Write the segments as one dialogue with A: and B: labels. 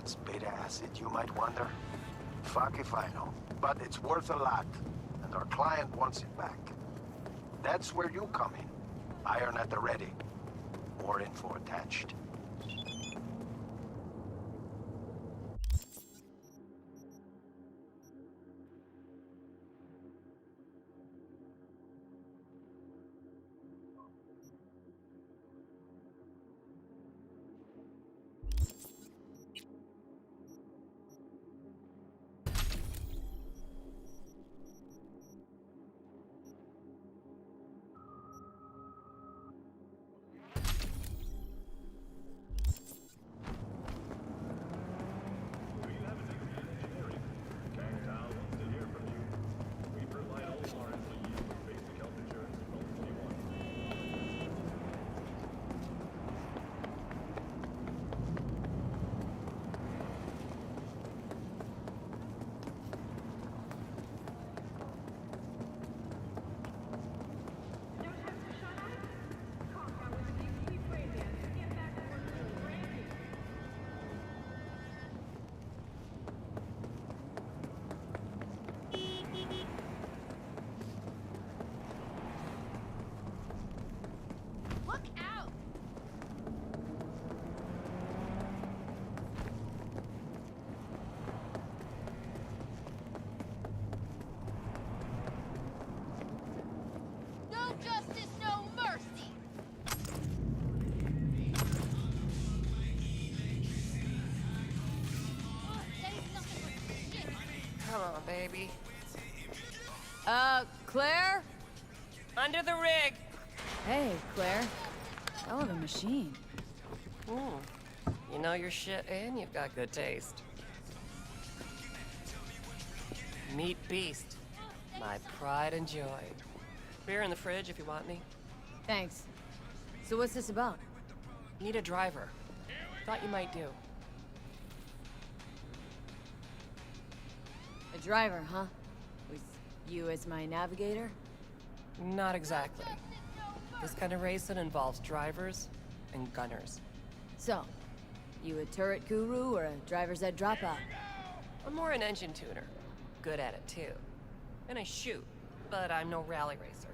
A: What's beta acid, you might wonder? Fuck if I know. But it's worth a lot, and our client wants it back. That's where you come in. Iron at the ready. More info attached.
B: Look out! No justice, no mercy! Oh, that is nothing but shit.
C: Come on, baby.
D: Claire?
C: Under the rig!
D: Hey, Claire. Hell of a machine.
C: You know your shit and you've got good taste. Meat Beast. My pride and joy. Beer in the fridge if you want any.
D: Thanks. So what's this about?
C: Need a driver. Thought you might do.
D: A driver, huh? With you as my navigator?
C: Not exactly. This kind of racing involves drivers and gunners.
D: So, you a turret guru or a driver's ed dropout?
C: I'm more an engine tuner. Good at it too. And I shoot, but I'm no rally racer.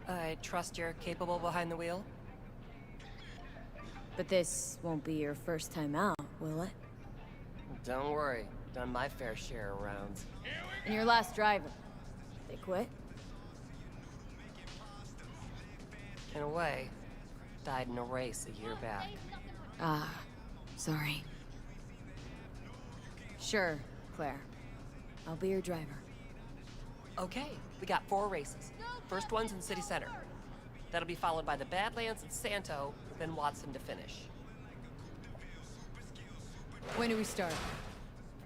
C: I trust you're capable behind the wheel?
D: But this won't be your first time out, will it?
C: Don't worry. Done my fair share of rounds.
D: And your last driver, they quit?
C: In a way, died in a race a year back.
D: Ah, sorry. Sure, Claire. I'll be your driver.
C: Okay, we got 4 races. First one's in City Center. That'll be followed by the Badlands and Santo, then Watson to finish.
D: When do we start?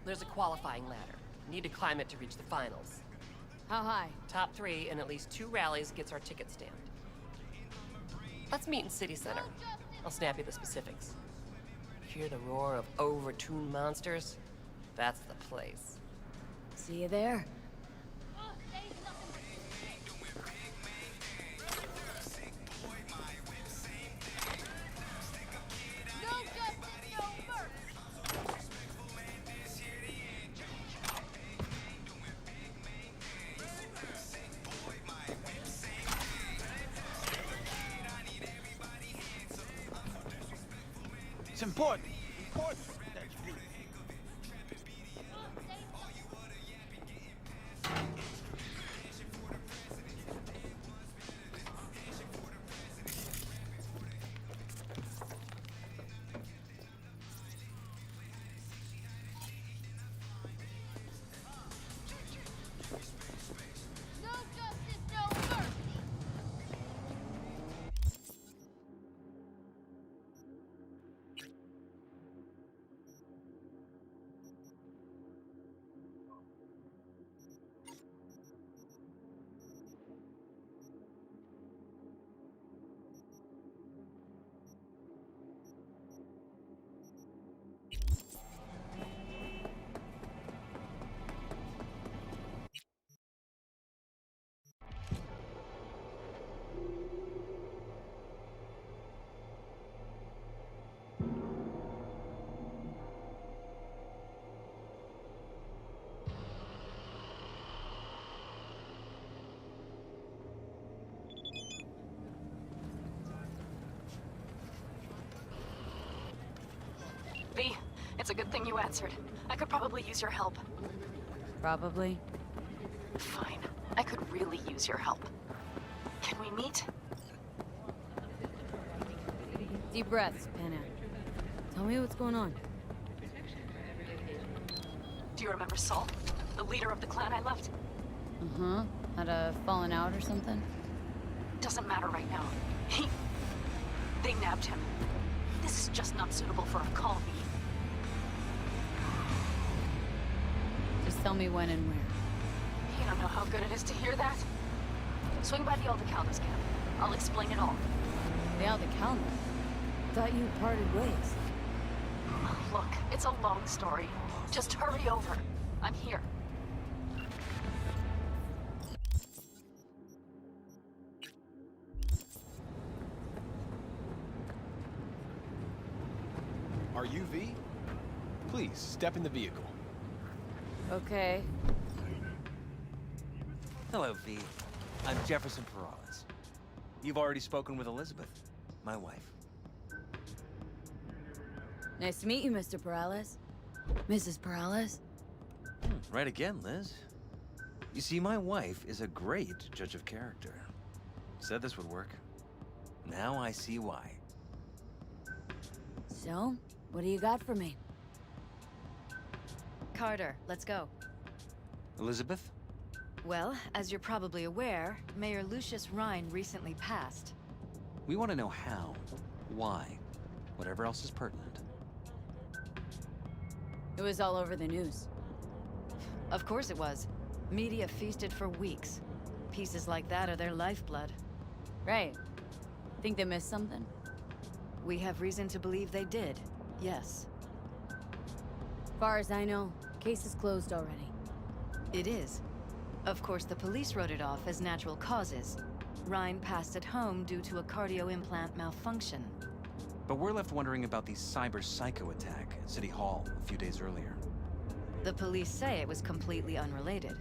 C: There's a qualifying ladder. Need to climb it to reach the finals.
D: How high?
C: Top 3 in at least 2 rallies gets our ticket stand. Let's meet in City Center. I'll snap you the specifics. Hear the roar of overtuned monsters? That's the place.
D: See you there.
B: Oh, that is nothing but shit. No justice, no mercy!
E: It's important. Important. That's you.
B: No justice, no mercy!
F: It's a good thing you answered. I could probably use your help.
D: Probably.
F: Fine. I could really use your help. Can we meet?
D: Deep breaths, Panna. Tell me what's going on.
F: Do you remember Saul? The leader of the clan I left?
D: Uh-huh. Had a falling out or something?
F: Doesn't matter right now. They nabbed him. This is just not suitable for a colony.
D: Just tell me when and where.
F: You don't know how good it is to hear that? Swing by the Aldecaldos camp. I'll explain it all.
D: The Aldecaldos? Thought you parted ways.
F: Look, it's a long story. Just hurry over. I'm here.
G: Are you V? Please, step in the vehicle.
D: Okay.
H: Hello, V. I'm Jefferson Perales. You've already spoken with Elizabeth, my wife.
D: Nice to meet you, Mr. Perales. Mrs. Perales?
H: Right again, Liz. You see, my wife is a great judge of character. Said this would work. Now I see why.
D: So, what do you got for me?
I: Carter, let's go.
H: Elizabeth?
I: Well, as you're probably aware, Mayor Lucius Rhine recently passed.
H: We want to know how, why, whatever else is pertinent.
D: It was all over the news.
I: Of course it was. Media feasted for weeks. Pieces like that are their lifeblood.
D: Right. Think they missed something?
I: We have reason to believe they did, yes.
D: Far as I know, case is closed already.
I: It is. Of course, the police wrote it off as natural causes. Rhine passed at home due to a cardio implant malfunction.
H: But we're left wondering about the cyber psycho attack at City Hall a few days earlier.
I: The police say it was completely unrelated.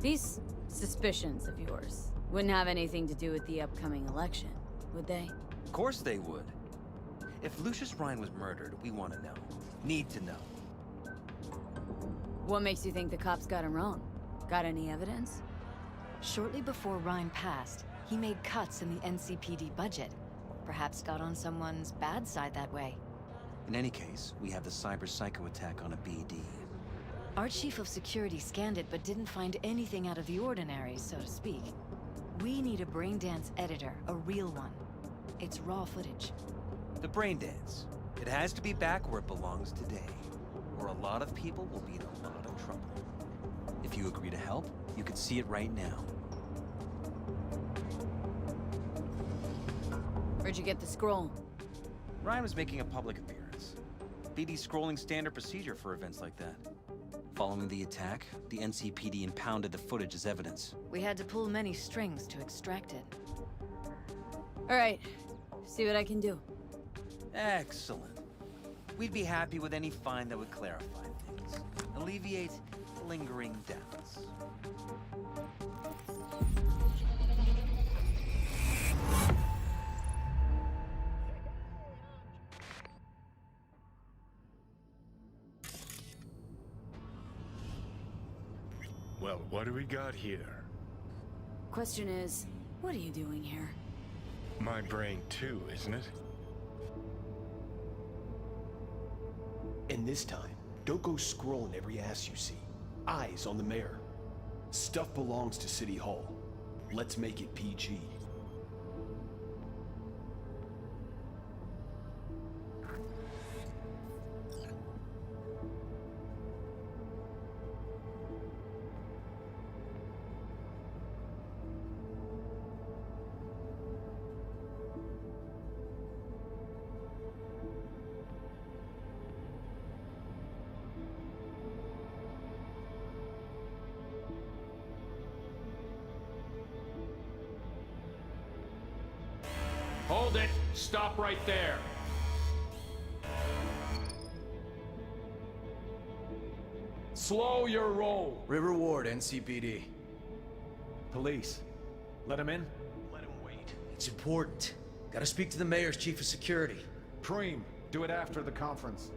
D: These suspicions of yours wouldn't have anything to do with the upcoming election, would they?
H: Of course they would. If Lucius Rhine was murdered, we want to know. Need to know.
D: What makes you think the cops got him wrong? Got any evidence?
I: Shortly before Rhine passed, he made cuts in the NCPD budget. Perhaps got on someone's bad side that way.
H: In any case, we have the cyber psycho attack on a BD.
I: Our chief of security scanned it but didn't find anything out of the ordinary, so to speak. We need a braindance editor, a real one. It's raw footage.
H: The brain dance. It has to be back where it belongs today, or a lot of people will be in a lot of trouble. If you agree to help, you can see it right now.
D: Where'd you get the scroll?
H: Ryan was making a public appearance. BD scrolling standard procedure for events like that. Following the attack, the NCPD impounded the footage as evidence.
I: We had to pull many strings to extract it.
D: All right, see what I can do.
H: Excellent. We'd be happy with any find that would clarify things, alleviate lingering doubts.
J: Well, what do we got here?
D: Question is, what are you doing here?
J: My brain too, isn't it?
G: And this time, don't go scrolling every ass you see. Eyes on the mayor. Stuff belongs to City Hall. Let's make it PG.
K: Hold it! Stop right there! Slow your roll!
L: River Ward, NCPD. Police. Let him in?
G: Let him wait.
L: It's important. Gotta speak to the mayor's chief of security.
K: Preem,
L: Do it after the conference.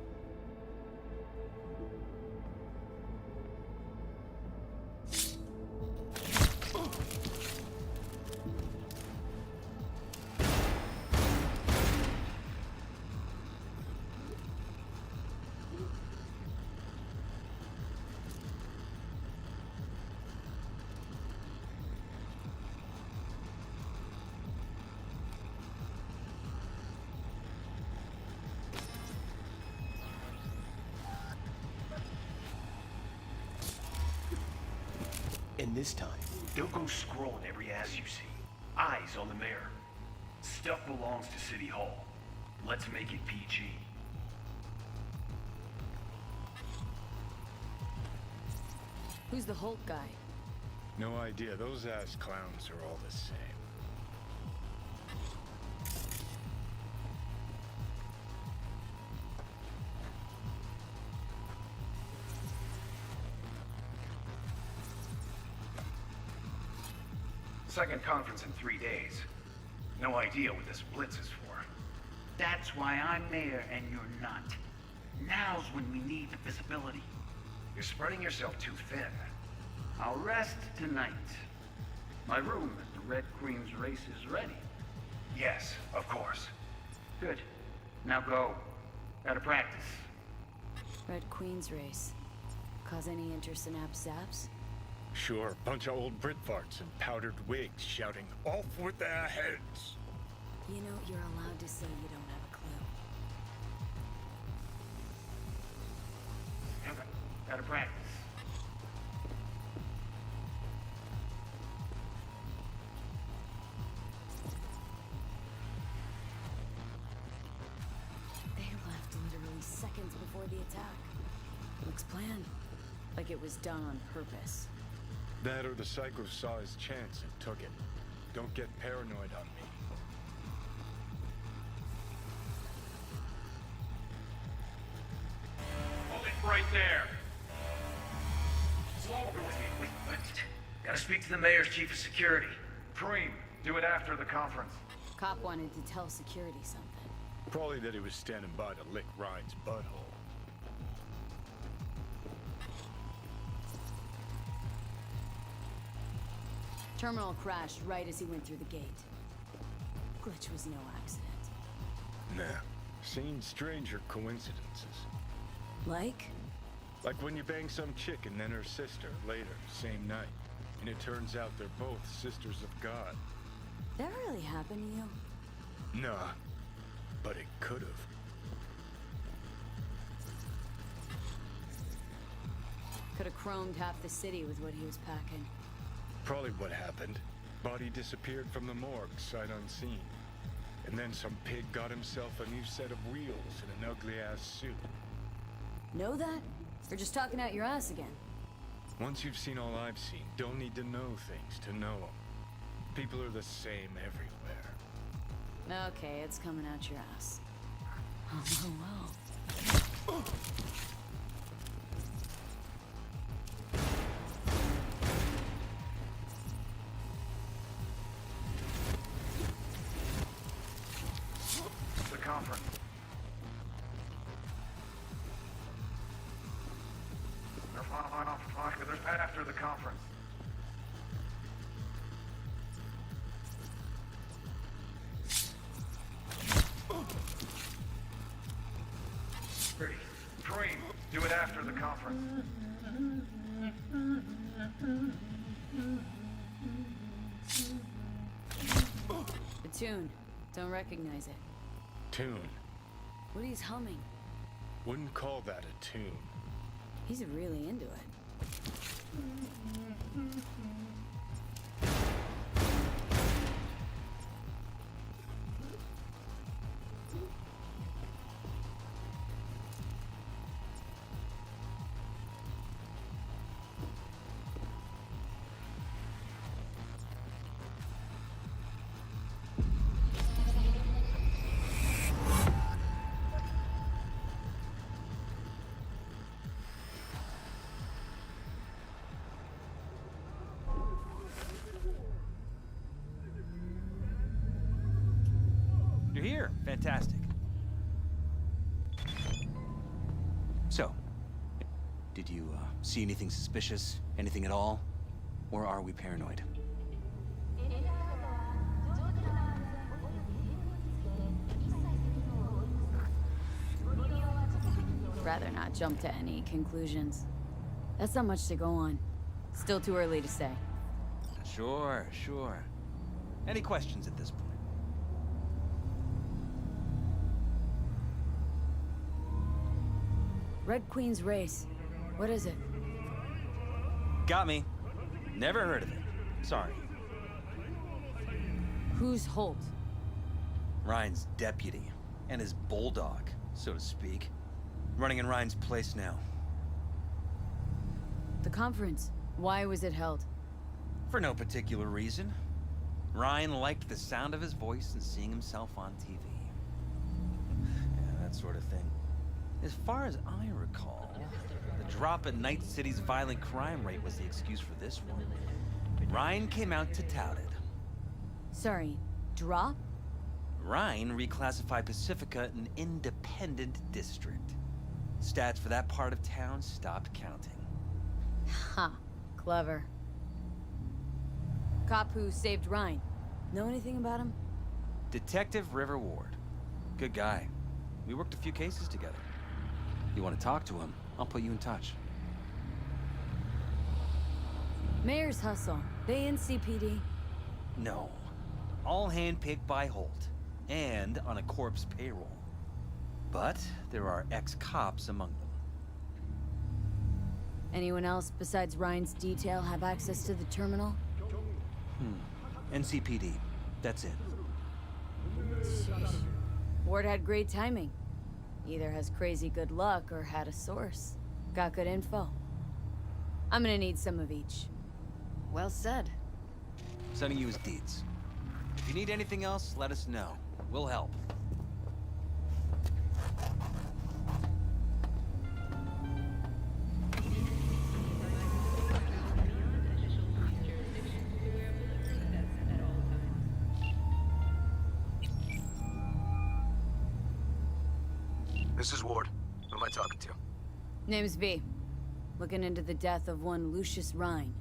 G: And this time, don't go scrolling every ass you see. Eyes on the mayor. Stuff belongs to City Hall. Let's make it PG.
D: Who's the Hulk guy?
J: No idea. Those ass clowns are all the same.
M: Second conference in 3 days. No idea what this blitz is for.
N: That's why I'm mayor and you're not. Now's when we need the visibility.
M: You're spreading yourself too thin.
N: I'll rest tonight. My room at the Red Queen's race is ready.
M: Yes, of course.
N: Good. Now go. Gotta practice.
D: Red Queen's race. Cause any interest in App Zaps?
J: Sure, bunch of old Brit farts in powdered wigs shouting, "Off with their heads!"
D: You know, you're allowed to say you don't have a clue.
N: Gotta practice.
D: They left literally seconds before the attack. Looks planned. Like it was done on purpose.
J: That or the psycho saw his chance and took it. Don't get paranoid on me.
M: Hold it right there. Slow. Wait. Gotta speak to the mayor's chief of security.
L: Preem, do it after the conference.
D: Cop wanted to tell security something.
J: Probably that he was standing by to lick Ryan's butthole.
D: Terminal crashed right as he went through the gate. Glitch was no accident.
J: Nah. Seen stranger coincidences.
D: Like?
J: Like when you bang some chick and then her sister later, same night. And it turns out they're both sisters of God.
D: That really happened to you?
J: Nah. But it could've.
D: Could have chromed half the city with what he was packing.
J: Probably what happened. Body disappeared from the morgue, sight unseen. And then some pig got himself a new set of wheels and an ugly-ass suit.
D: Know that? Or just talking out your ass again?
J: Once you've seen all I've seen, don't need to know things to know them. People are the same everywhere.
D: Okay, it's coming out your ass. Oh, well.
L: The conference. They're fine after the conference. Preem, do it after the conference.
D: The tune. Don't recognize it.
J: Tune.
D: What he's humming.
J: Wouldn't call that a tune.
D: He's really into it.
H: You're here. Fantastic. Did you, see anything suspicious? Anything at all? Or are we paranoid?
D: Rather not jump to any conclusions. That's not much to go on. Still too early to say.
H: Sure, sure. Any questions at this point?
D: Red Queen's race. What is it?
H: Got me. Never heard of it. Sorry.
D: Who's Holt?
H: Ryan's deputy. And his bulldog, so to speak. Running in Ryan's place now.
D: The conference. Why was it held?
H: For no particular reason. Ryan liked the sound of his voice and seeing himself on TV. Yeah, that sort of thing. As far as I recall, the drop in Night City's violent crime rate was the excuse for this one. Ryan came out to tout it.
D: Sorry, drop?
H: Ryan reclassified Pacifica an independent district. Stats for that part of town stopped counting.
D: Ha, clever. Cop who saved Ryan. Know anything about him?
H: Detective River Ward. Good guy. We worked a few cases together. You want to talk to him, I'll put you in touch.
D: Mayor's hustle. They in CPD?
H: No. All handpicked by Holt. And on a corpse payroll. But there are ex-cops among them.
D: Anyone else besides Ryan's detail have access to the terminal?
H: NCPD. That's it.
D: Sheesh. Ward had great timing. Either has crazy good luck or had a source. Got good info. I'm gonna need some of each.
I: Well said.
H: Sending you his deeds. If you need anything else, let us know. We'll help.
A: This is Ward. Who am I talking to?
D: Name's V. Looking into the death of one Lucius Rhine.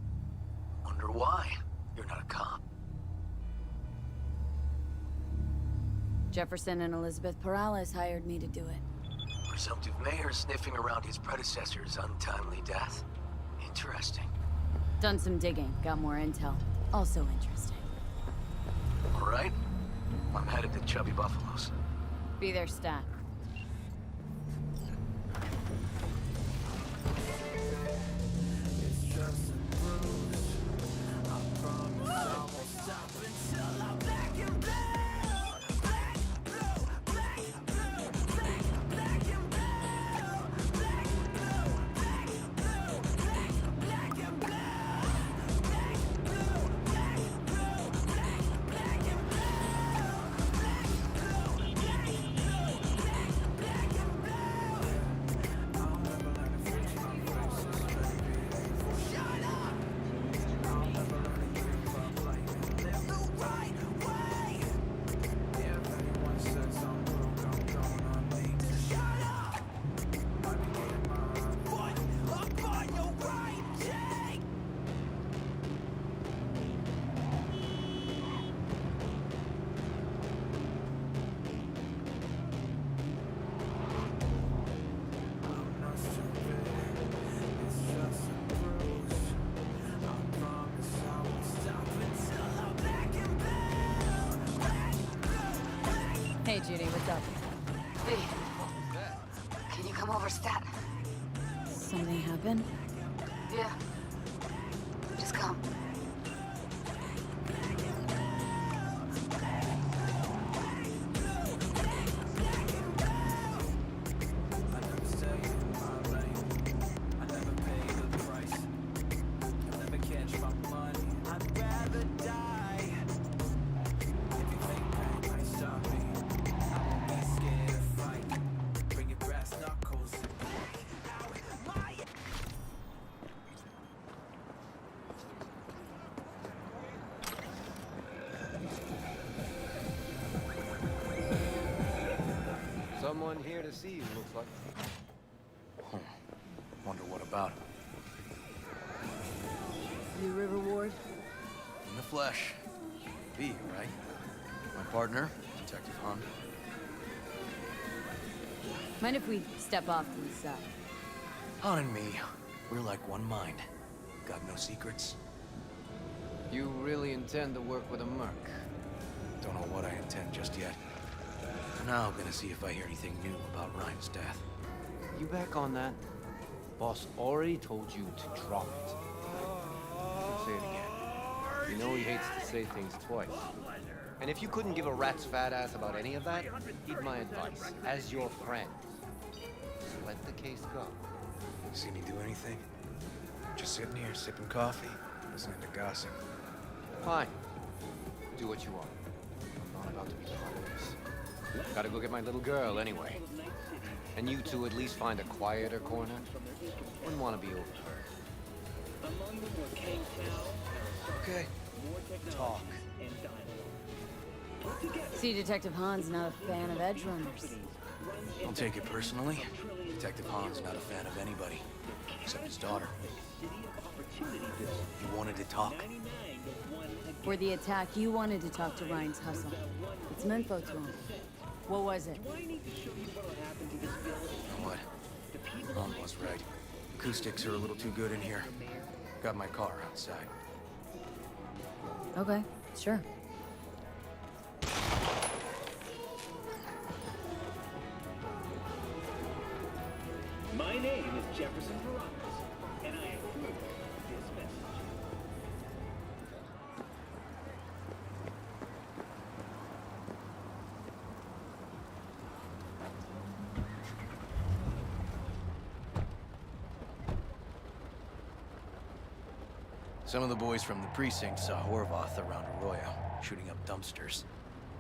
A: Wonder why? You're not a cop.
D: Jefferson and Elizabeth Perales hired me to do it.
A: Presumptive mayor sniffing around his predecessor's untimely death. Interesting.
D: Done some digging, got more intel. Also interesting.
A: All right. I'm headed to Chubby Buffaloes.
D: Be there, stat. Hey, Judy, what's up?
F: Hey, can you come over, stat?
D: Something happened?
F: Yeah. Just come.
O: Someone here to see you, looks like.
A: Wonder what about.
O: about?
D: You River Ward?
O: In the flesh. V, right? My partner, Detective Han.
D: Mind if we step off to the side?
O: Han and me, we're like one mind. Got no secrets.
P: You really intend to work with a merc?
O: Don't know what I intend just yet. For now, I'm gonna see if I hear anything new about Ryan's death.
P: You back on that? Boss already told you to drop it. Say it again. You know he hates to say things twice. And if you couldn't give a rat's fat ass about any of that, heed my advice, as your friend. Just let the case go.
O: See me do anything? Just sitting here, sipping coffee, listening to gossip.
P: Fine. Do what you want. I'm not about to be part of this. Gotta go get my little girl anyway. And you two at least find a quieter corner. Wouldn't want to be over.
O: Okay. Talk.
D: See, Detective Han's not a fan of edge runners.
O: Don't take it personally. Detective Han's not a fan of anybody, except his daughter. He wanted to talk.
D: For the attack, you wanted to talk to Ryan's hustle. Get some info to him. What was it?
O: You know what? Mom was right. Acoustics are a little too good in here. Got my car outside.
D: Okay, sure.
Q: My name is Jefferson Morales, and I approve this message.
O: Some of the boys from the precinct saw Horvath around Arroyo, shooting up dumpsters,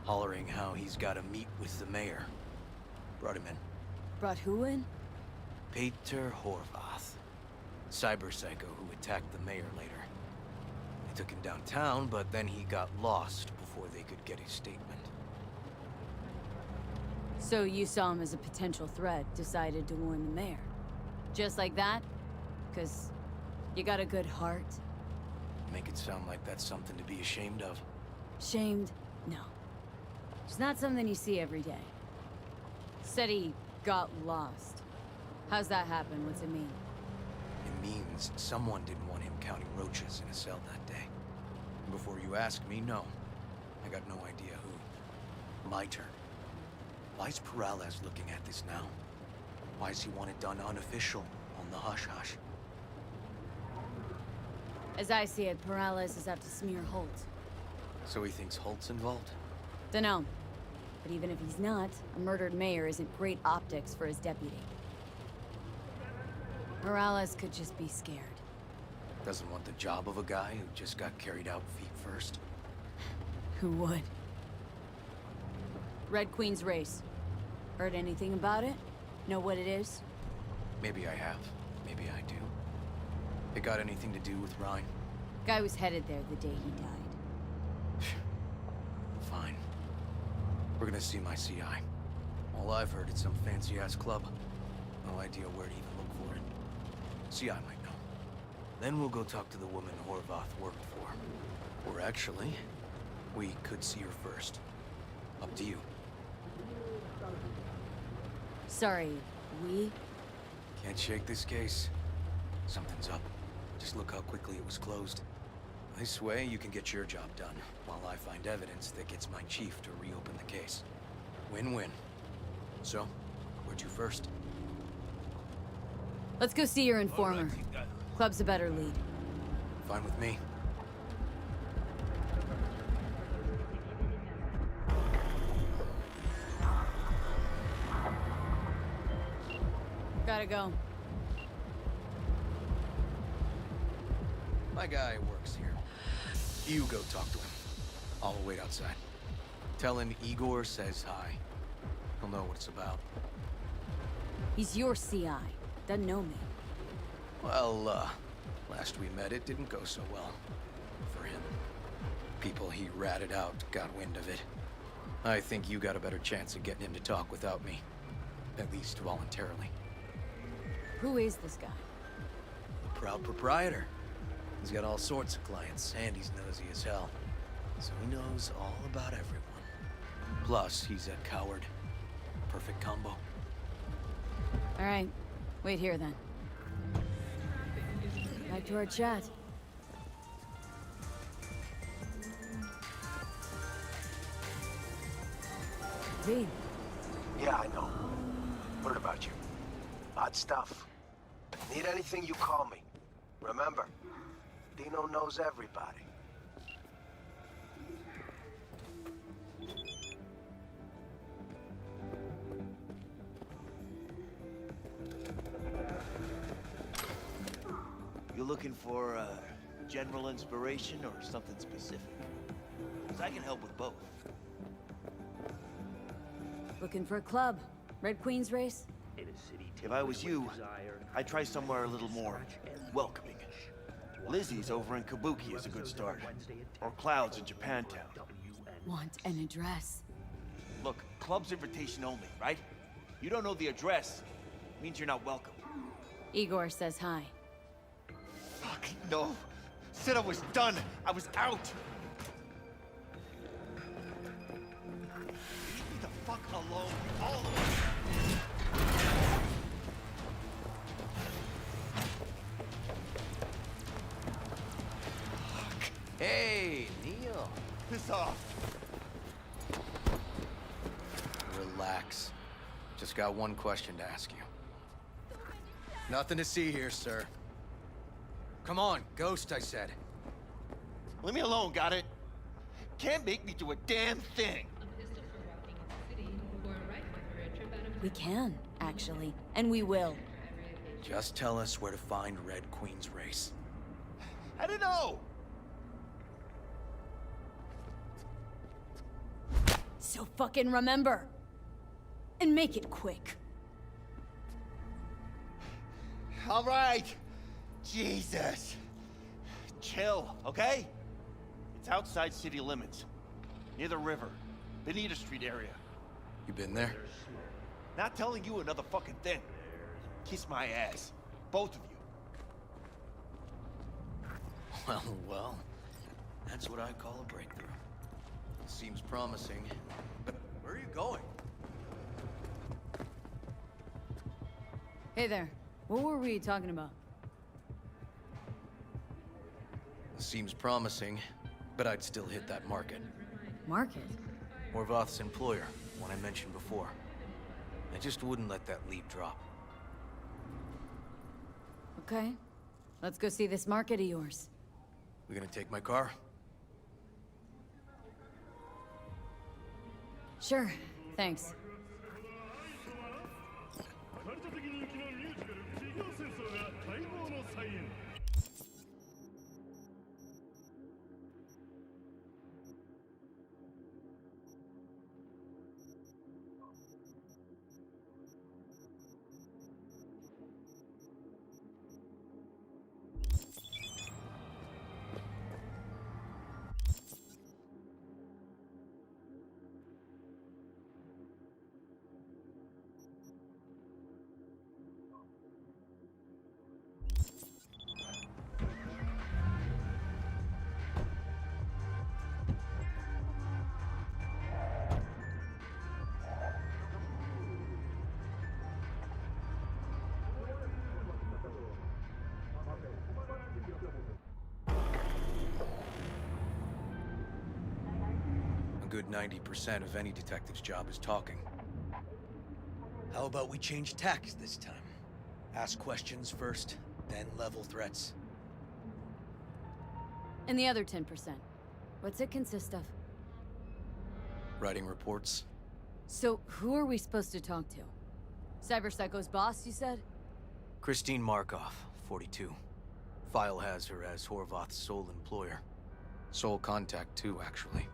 O: hollering how he's got to meet with the mayor. Brought him in.
D: Brought who in?
O: Peter Horvath, cyber psycho who attacked the mayor later. They took him downtown, but then he got lost before they could get his statement.
D: So you saw him as a potential threat, decided to warn the mayor. Just like that? 'Cause you got a good heart?
O: Make it sound like that's something to be ashamed of.
D: Shamed? No. It's not something you see every day. Said he got lost. How's that happen? What's it mean?
O: It means someone didn't want him counting roaches in a cell that day. And before you ask me, no. I got no idea who. My turn. Why's Peralez looking at this now? Why does he want it done unofficial, on the hush-hush?
D: As I see it, Peralez is out to smear Holt.
O: So he thinks Holt's involved?
D: Dunno. But even if he's not, a murdered mayor isn't great optics for his deputy. Peralez could just be scared.
O: Doesn't want the job of a guy who just got carried out feet first?
D: Who would? Red Queen's race. Heard anything about it? Know what it is?
O: Maybe I have. Maybe I do. It got anything to do with Ryan?
D: Guy was headed there the day he died.
O: Fine. We're gonna see my CI. All I've heard is some fancy-ass club. No idea where to even look for it. CI might know. Then we'll go talk to the woman Horvath worked for. Or actually, we could see her first. Up to you.
D: Sorry, we?
O: Can't shake this case. Something's up. Just look how quickly it was closed. This way, you can get your job done, while I find evidence that gets my chief to reopen the case. Win-win. So, where'd you first?
D: Let's go see your informer. Club's a better lead.
O: Fine with me.
D: Gotta go.
O: My guy works here. You go talk to him. I'll wait outside. Tell him Igor says hi. He'll know what it's about.
D: He's your CI. Doesn't know me.
O: Well, last we met, it didn't go so well. For him. People he ratted out got wind of it. I think you got a better chance of getting him to talk without me. At least voluntarily.
D: Who is this guy?
O: proud proprietor. He's got all sorts of clients, and he's nosy as hell. So he knows all about everyone. Plus, he's a coward. Perfect combo.
D: All right, wait here then. Back to our chat. V.
A: Yeah, I know. Heard about you. Odd stuff. Need anything, you call me. Remember, Dino knows everybody.
R: You looking for general inspiration or something specific? 'Cause I can help with both.
D: Looking for a club. Red Queen's race?
R: If I was you, I'd try somewhere a little more welcoming. Lizzie's over in Kabuki is a good start. Or Cloud's in Japantown.
D: Want an address?
R: Look, club's invitation only, right? You don't know the address, means you're not welcome.
D: Igor says hi.
R: Fuck, no. Said I was done. I was out. Leave me the fuck alone, all of us.
O: Hey, Neil.
R: Piss off.
O: Relax. Just got one question to ask you. Nothing to see here, sir. Come on, Ghost, I said.
R: Leave me alone, got it? Can't make me do a damn thing.
D: We can, actually. And we will.
O: Just tell us where to find Red Queen's race.
R: I don't know.
D: So fucking remember. And make it quick.
R: All right. Jesus. Chill, okay? It's outside city limits. Near the river. Benita Street area.
O: You been there?
R: Not telling you another fucking thing. Kiss my ass. Both of you.
O: Well. That's what I call a breakthrough. Seems promising. But where are you going?
D: Hey there. What were we talking about?
O: Seems promising, but I'd still hit that market.
D: Market?
O: Horvath's employer, one I mentioned before. I just wouldn't let that lead drop.
D: Okay. Let's go see this market of yours.
O: We gonna take my car?
D: Sure. Thanks.
O: A good 90% of any detective's job is talking. How about we change tacks this time? Ask questions first, then level threats.
D: And the other 10%. What's it consist of?
O: Writing reports.
D: So, who are we supposed to talk to? Cyber Psycho's boss, you said?
O: Christine Markov, 42. File has her as Horvath's sole employer. Sole contact, too, actually.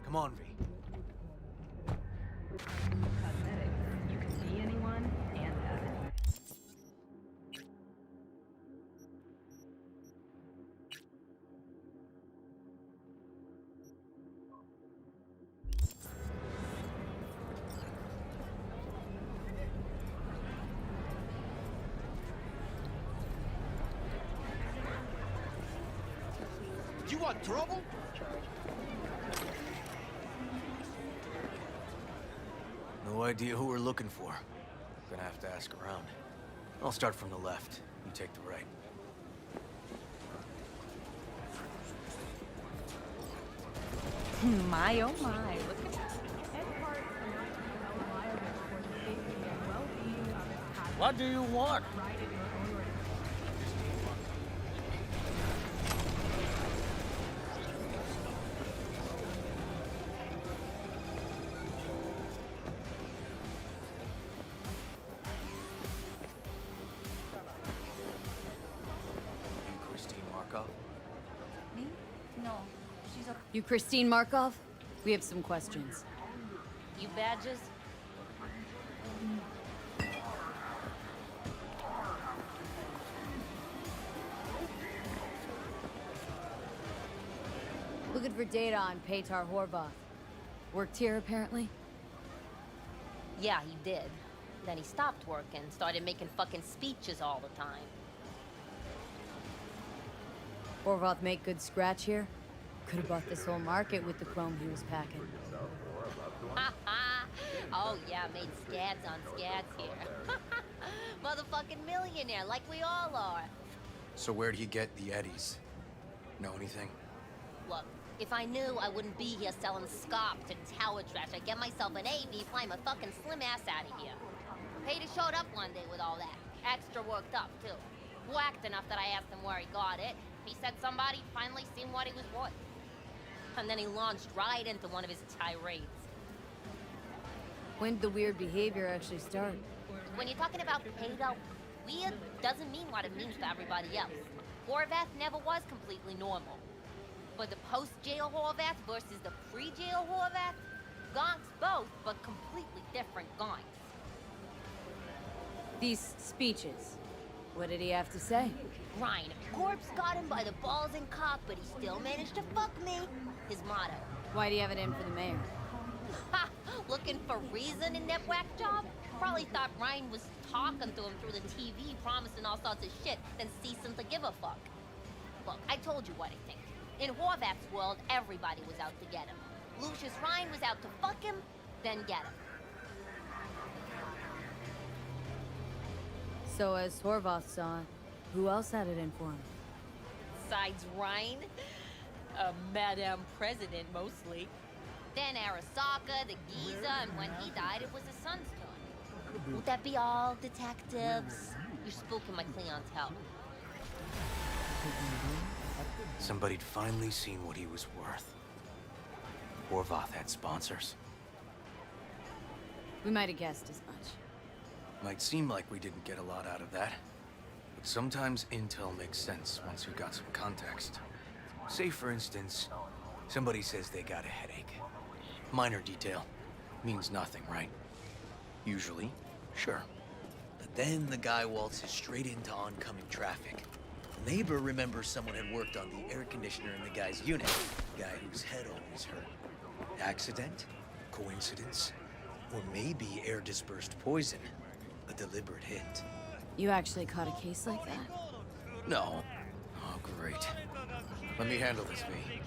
O: Come on, V.
S: You can be anyone and have it.
O: Do you want trouble? No idea who we're looking for. Gonna have to ask around. I'll start from the left. You take the right.
S: My oh my, look at that. Ed Hart announced Noel Lyles for the safety and well-being of its passengers.
E: What do you want?
S: Ride at your own risk.
O: You Christine Markov?
B: Me? No. She's a...
D: You Christine Markov? We have some questions.
B: You badges?
D: Looking for data on Petar Horvath. Worked here, apparently?
B: Yeah, he did. Then he stopped working, started making fucking speeches all the time.
D: Horvath make good scratch here? Could have bought this whole market with the chrome he was packing.
B: Ha ha! Oh yeah, made scads on scads here. Motherfucking millionaire, like we all are.
O: So where'd he get the Eddies? Know anything?
B: Look, if I knew, I wouldn't be here selling scops and tower trash. I'd get myself an AV, fly my fucking slim ass out of here. Peter showed up one day with all that. Extra worked up, too. Whacked enough that I asked him where he got it. He said somebody finally seen what he was worth. And then he launched right into one of his tirades.
D: When did the weird behavior actually start?
B: When you're talking about Peter, weird doesn't mean what it means to everybody else. Horvath never was completely normal. But the post-jail Horvath versus the pre-jail Horvath, gonks both, but completely different gonks.
D: These speeches. What did he have to say?
B: Ryan, Corpse got him by the balls and cock, but he still managed to fuck me. His motto.
D: Why do you have it in for the mayor?
B: Ha! Looking for reason in that whack job? Probably thought Ryan was talking to him through the TV, promising all sorts of shit, then ceasing to give a fuck. Look, I told you what I think. In Horvath's world, everybody was out to get him. Lucius Ryan was out to fuck him, then get him.
D: So as Horvath saw it, who else had it in for him?
B: Besides Ryan? Madame President, mostly. Then Arasaka, the Giza, and when he died, it was his son's turn. Would that be all, detectives? You're spooking my clientele.
O: Somebody'd finally seen what he was worth. Horvath had sponsors.
D: We might have guessed as much.
O: Might seem like we didn't get a lot out of that. But sometimes intel makes sense once you've got some context. Say, for instance, somebody says they got a headache. Minor detail. Means nothing, right? Usually, sure.
T: But then the guy waltzes straight into oncoming traffic. The neighbor remembers someone had worked on the air conditioner in the guy's unit. The guy whose head always hurt. Accident? Coincidence? Or maybe air-dispersed poison. A deliberate hit.
D: You actually caught a case like that?
O: No. Oh, great. Let me handle this, V.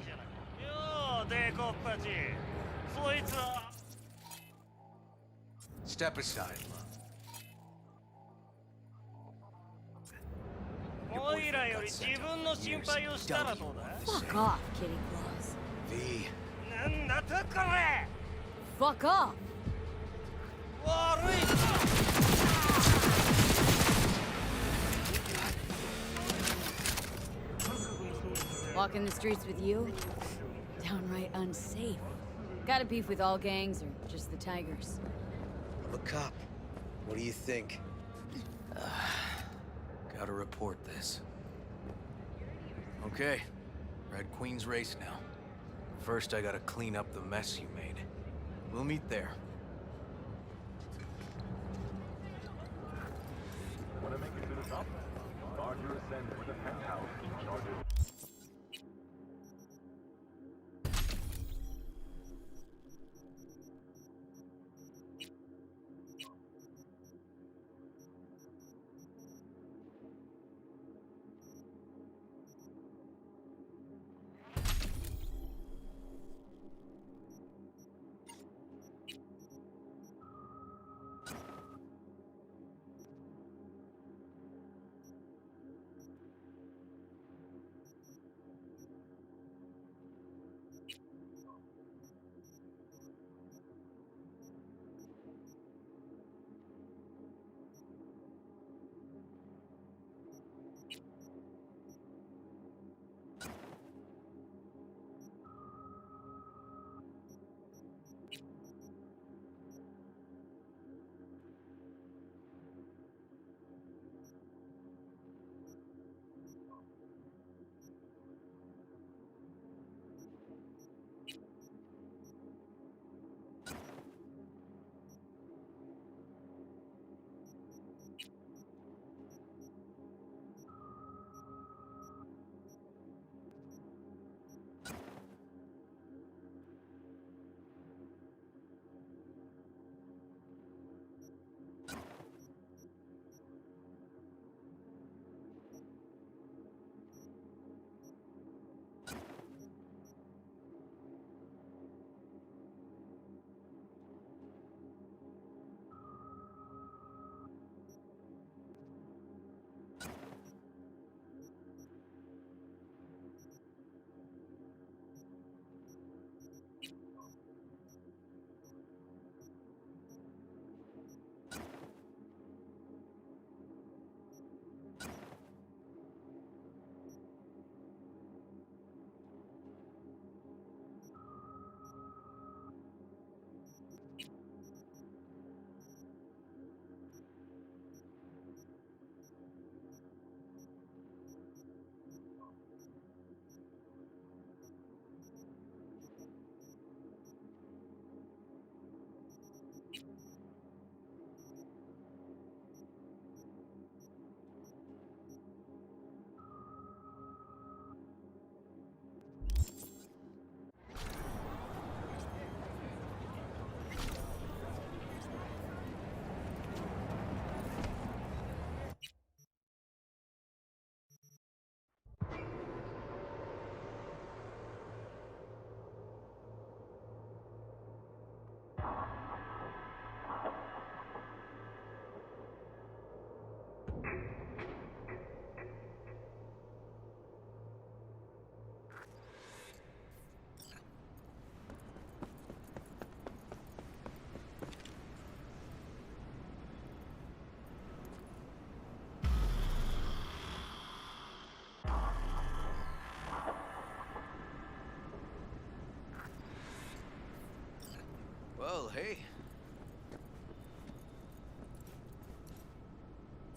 O: Step aside.
D: Fuck off, Kitty Claus.
O: V.
D: Fuck off! Walking the streets with you? Downright unsafe. Got a beef with all gangs or just the Tigers?
T: I'm a cop. What do you think?
O: Gotta report this. Okay. Red Queen's race now. First, I gotta clean up the mess you made. We'll meet there.
U: Want to make it to the top? Start your ascent to the penthouse in charge of...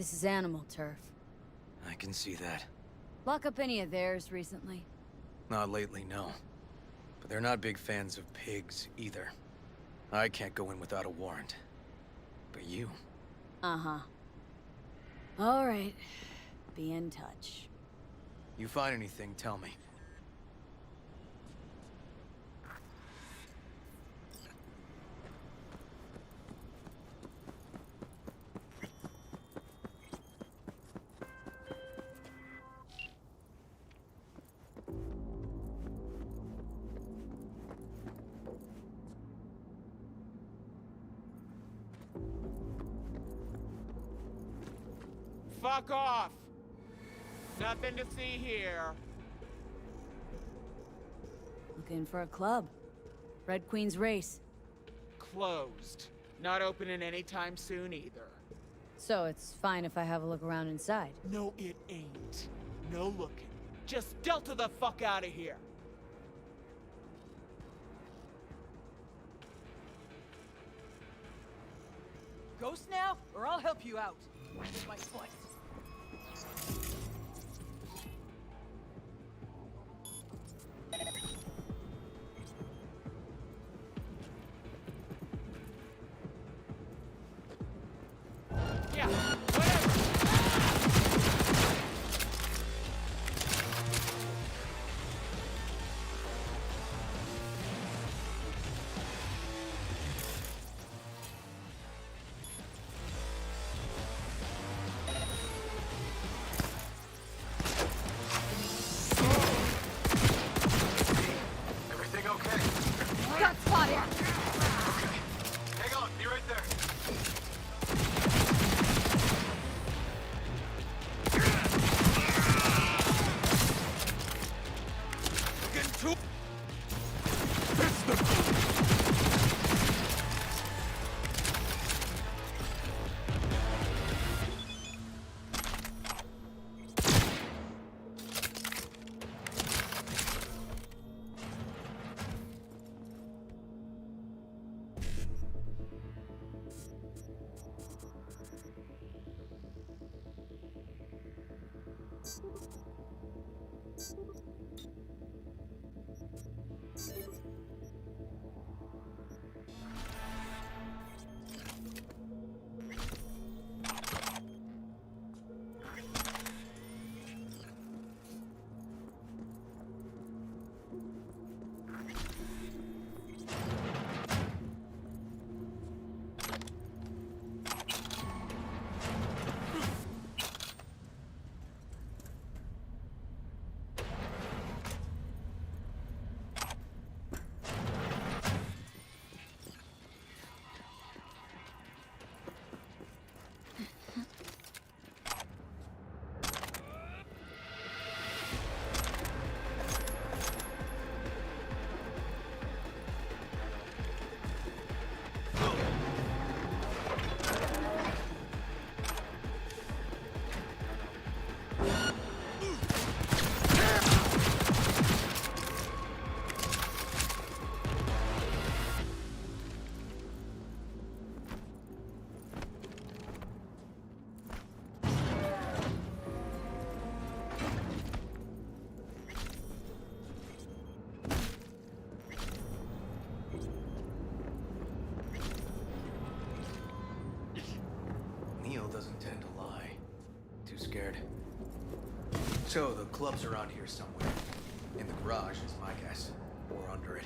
D: This is animal turf.
T: I can see that.
D: Lock up any of theirs recently?
T: Not lately, no. But they're not big fans of pigs, either. I can't go in without a warrant. But you...
D: Uh-huh. All right. Be in touch.
T: You find anything, tell me.
E: Fuck off! Nothing to see here.
D: Looking for a club. Red Queen's Race.
E: Closed. Not opening anytime soon either.
D: So it's fine if I have a look around inside?
E: No, it ain't. No looking. Just Delta the fuck out of here.
C: Ghost now, or I'll help you out. With my foot.
E: Yeah,
A: Everything okay?
D: Got spotted!
A: Okay. Hang on, be right there.
T: Doesn't tend to lie. Too scared. So the club's around here somewhere. In the garage is my guess. Or under it.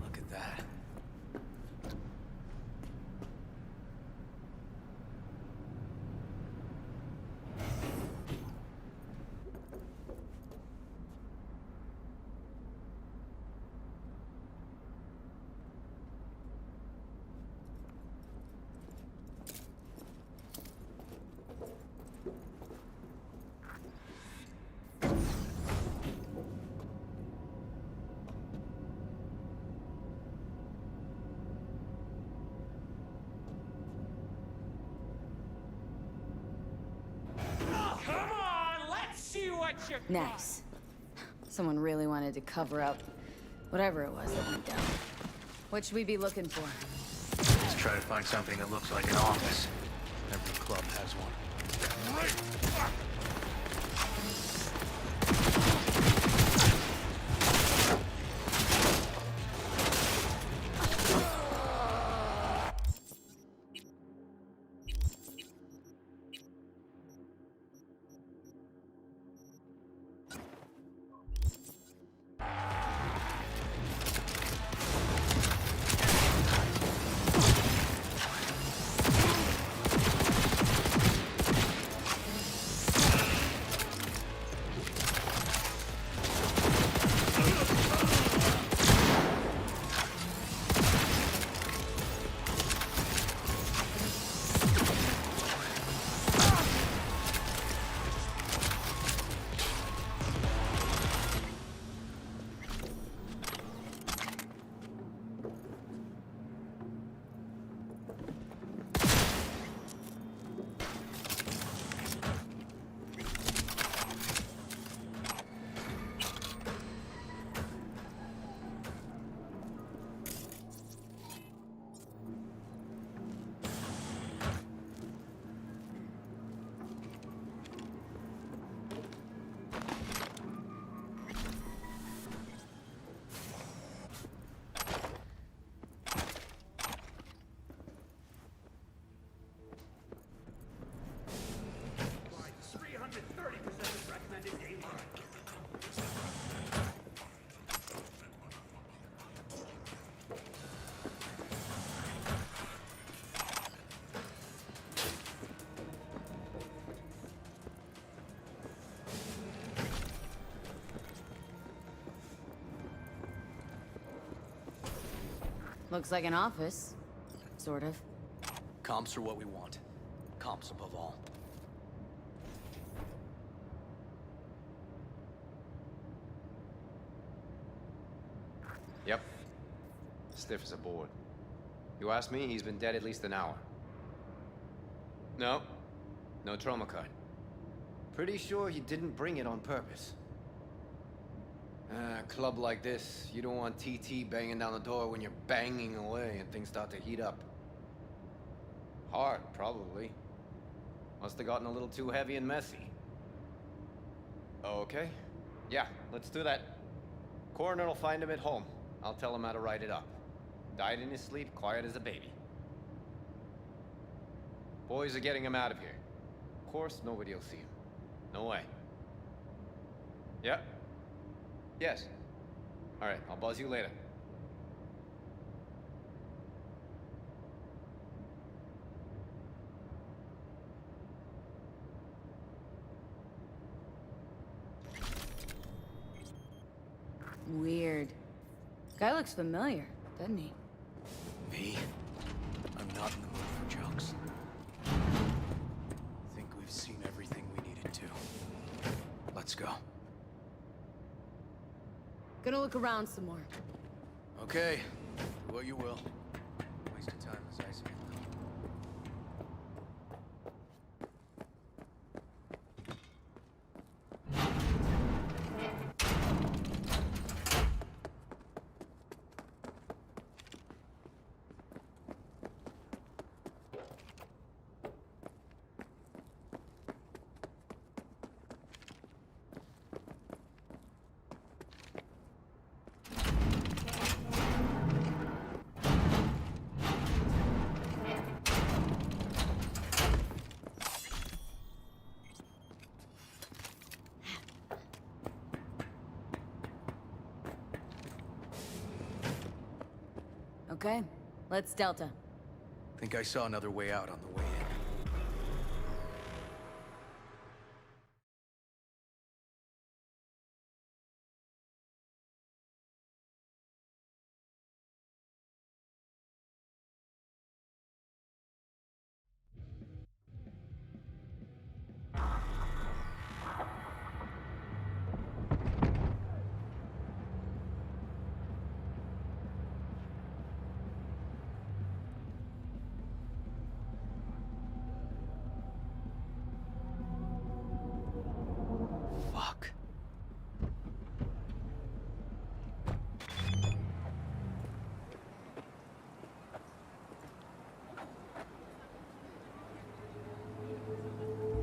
O: Look at that.
E: Come on, let's see what you got.
D: Nice. Someone really wanted to cover up whatever it was that went down. What should we be looking for?
N: Let's try to find something that looks like an office.
O: Every club has one.
D: Looks like an office. Sort of.
O: Comps are what we want. Comps above all.
P: Yep. Stiff as a board. You ask me, he's been dead at least an hour. No. No trauma card. Pretty sure he didn't bring it on purpose. A club like this, you don't want TT banging down the door when you're banging away and things start to heat up. Hard, probably. Must have gotten a little too heavy and messy. Okay. Yeah, let's do that. Coroner will find him at home. I'll tell him how to write it up. Died in his sleep, quiet as a baby. Boys are getting him out of here. Of course, nobody will see him. No way. Yep. Yes. All right, I'll buzz you later.
D: Weird. Guy looks familiar, doesn't he?
O: Me? I'm not in the mood for jokes. Think we've seen everything we needed to. Let's go.
D: Gonna look around some more.
O: Okay, do what you will. waste of time as I see it, though.
D: Okay, let's Delta.
O: Think I saw another way out on the way in. Fuck.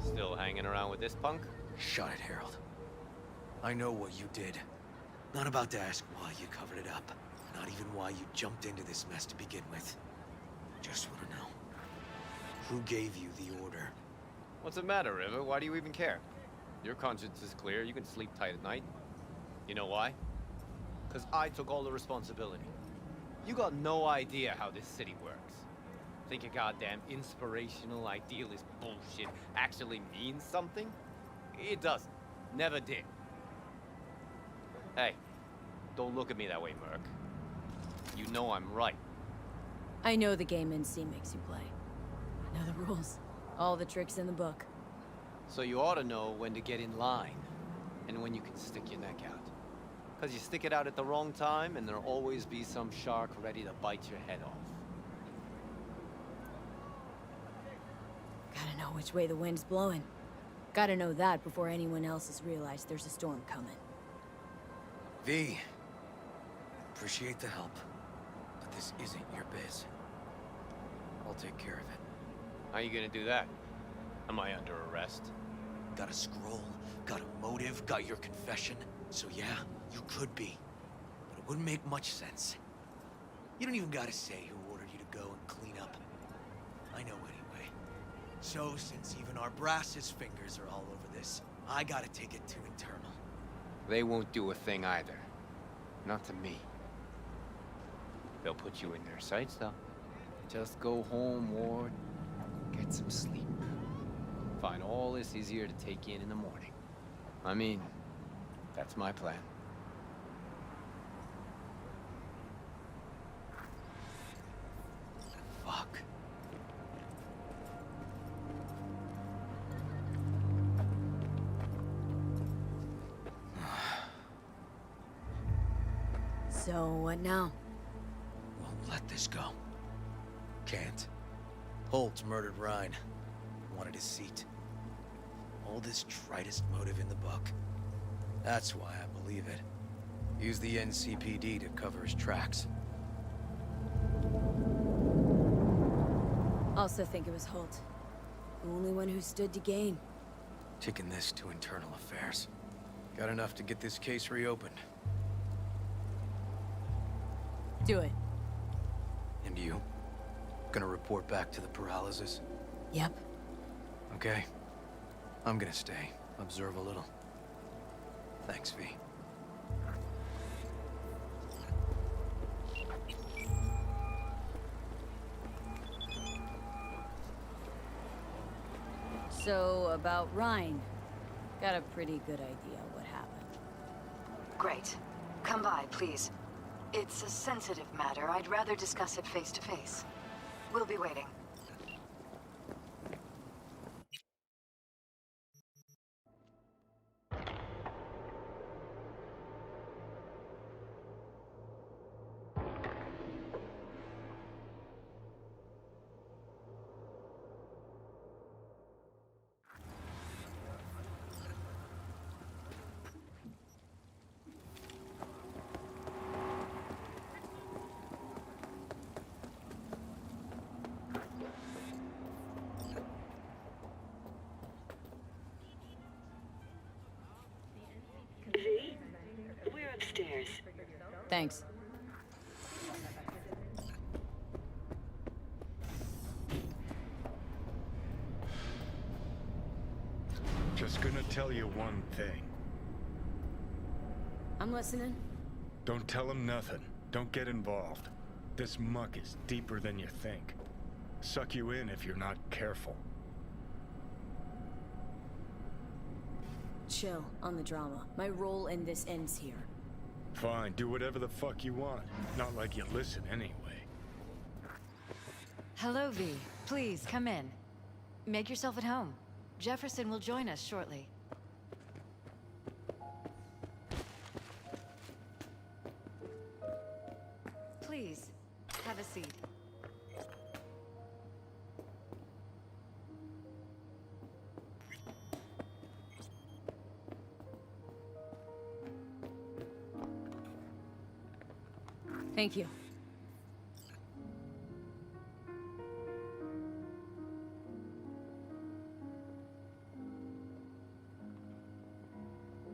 P: Still hanging around with this punk?
O: Shut it, Harold. I know what you did. Not about to ask why you covered it up. Not even why you jumped into this mess to begin with. Just want to know. Who gave you the order?
P: What's the matter, River? Why do you even care? Your conscience is clear. You can sleep tight at night. You know why? Because I took all the responsibility. You got no idea how this city works. Think a goddamn inspirational, idealist bullshit actually means something? It doesn't. Never did. Hey, don't look at me that way, Merc. You know I'm right.
D: I know the game NC makes you play. I know the rules. All the tricks in the book.
P: So you ought to know when to get in line, and when you can stick your neck out. Because you stick it out at the wrong time, and there'll always be some shark ready to bite your head off.
D: Gotta know which way the wind's blowing. Gotta know that before anyone else has realized there's a storm coming.
O: V. Appreciate the help, but this isn't your biz. I'll take care of it.
P: How you gonna do that? Am I under arrest?
O: Got a scroll, got a motive, got your confession. So yeah, you could be. But it wouldn't make much sense. You don't even gotta say who ordered you to go and clean up. I know anyway. So since even our brass's fingers are all over this, I gotta take it to internal.
P: They won't do a thing either. Not to me. They'll put you in their sights, though. Just go home, Ward. Get some sleep. Find all this easier to take in the morning. I mean, that's my plan.
O: Fuck.
D: So, what now?
O: Won't let this go. Can't. Holt murdered Ryan. Wanted his seat. All this tritest motive in the book. That's why I believe it. Used the NCPD to cover his tracks.
D: Also think it was Holt. The only one who stood to gain.
O: Taking this to internal affairs. Got enough to get this case reopened.
D: Do it.
O: And you? Gonna report back to the paralysis?
D: Yep.
O: Okay. I'm gonna stay. Observe a little. Thanks, V.
D: So, about Ryan. Got a pretty good idea what happened.
F: Great. Come by, please. It's a sensitive matter. I'd rather discuss it face to face. We'll be waiting. upstairs.
D: Thanks.
J: Just gonna tell you one thing.
D: I'm listening.
J: Don't tell him nothing. Don't get involved. This muck is deeper than you think. Suck you in if you're not careful.
D: Chill on the drama. My role in this ends here.
J: Fine, do whatever the fuck you want. Not like you listen anyway.
I: Hello, V. Please, come in. Make yourself at home. Jefferson will join us shortly. Please, have a seat.
D: Thank you.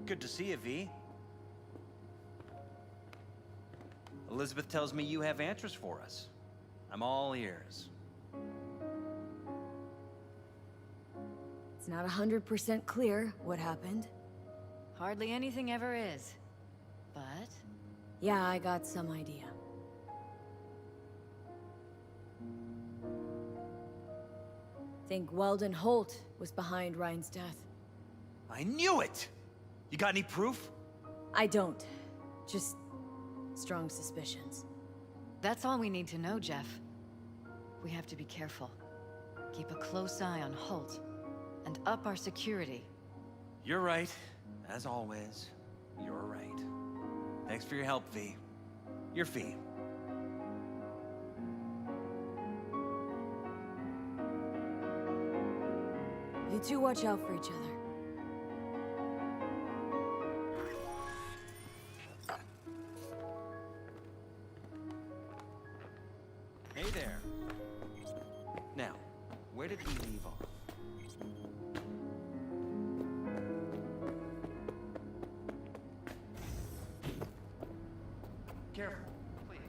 H: Good to see you, V. Elizabeth tells me you have answers for us. I'm all ears.
D: It's not 100% clear what happened.
I: Hardly anything ever is. But...
D: yeah, I got some idea. Think Weldon Holt was behind Ryan's death.
H: I knew it! You got any proof?
D: I don't. Just strong suspicions.
I: that's all we need to know, Jeff. We have to be careful. Keep a close eye on Holt. And up our security.
H: You're right. As always, you're right. Thanks for your help, V. Your fee.
D: You two watch out for each other.
H: Hey there. Now, where did we leave off? Careful, please.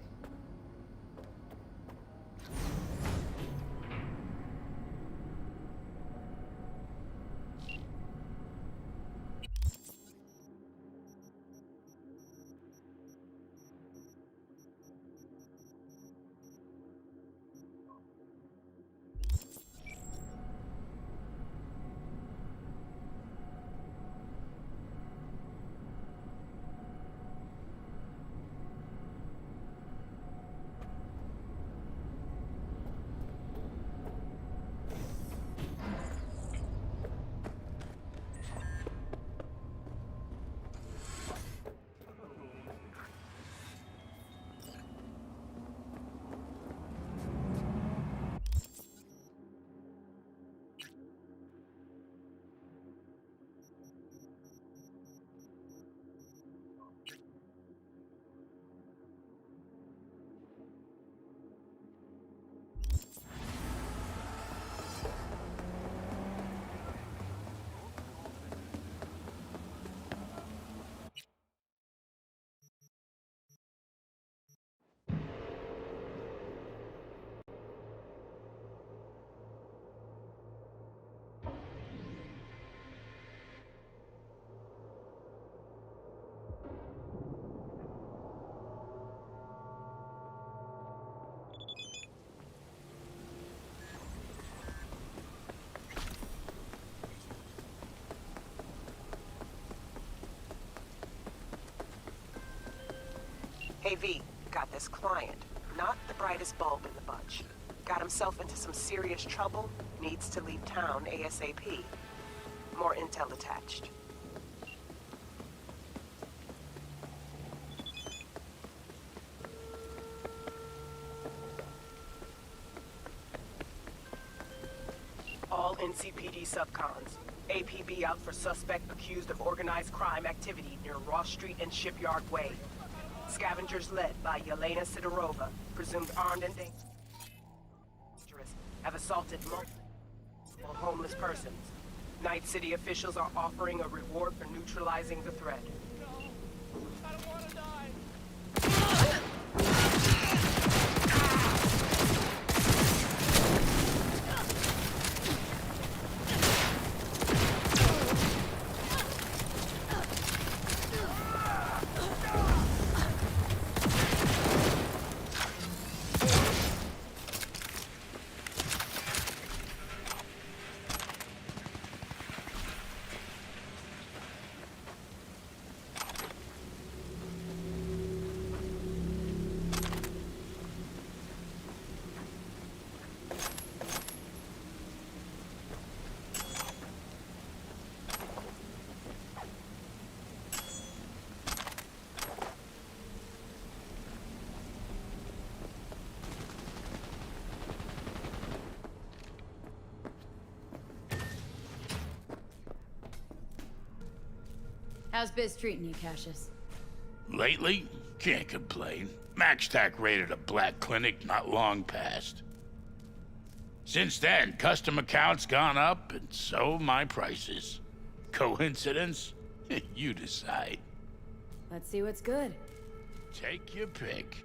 K: Hey V, got this client. Not the brightest bulb in the bunch. Got himself into some serious trouble, needs to leave town ASAP. More intel attached. All NCPD subcons. APB out for suspect accused of organized crime activity near Ross Street and Shipyard Way. Scavengers led by Yelena Sidorova, presumed armed and dangerous, have assaulted multiple homeless persons. Night City officials are offering a reward for neutralizing the threat.
E: I don't wanna die.
D: How's biz treating you, Cassius?
G: Lately, can't complain. MaxTac raided a black clinic not long past. Since then, custom accounts gone up, and so my prices. Coincidence? You decide.
D: Let's see what's good.
G: Take your pick.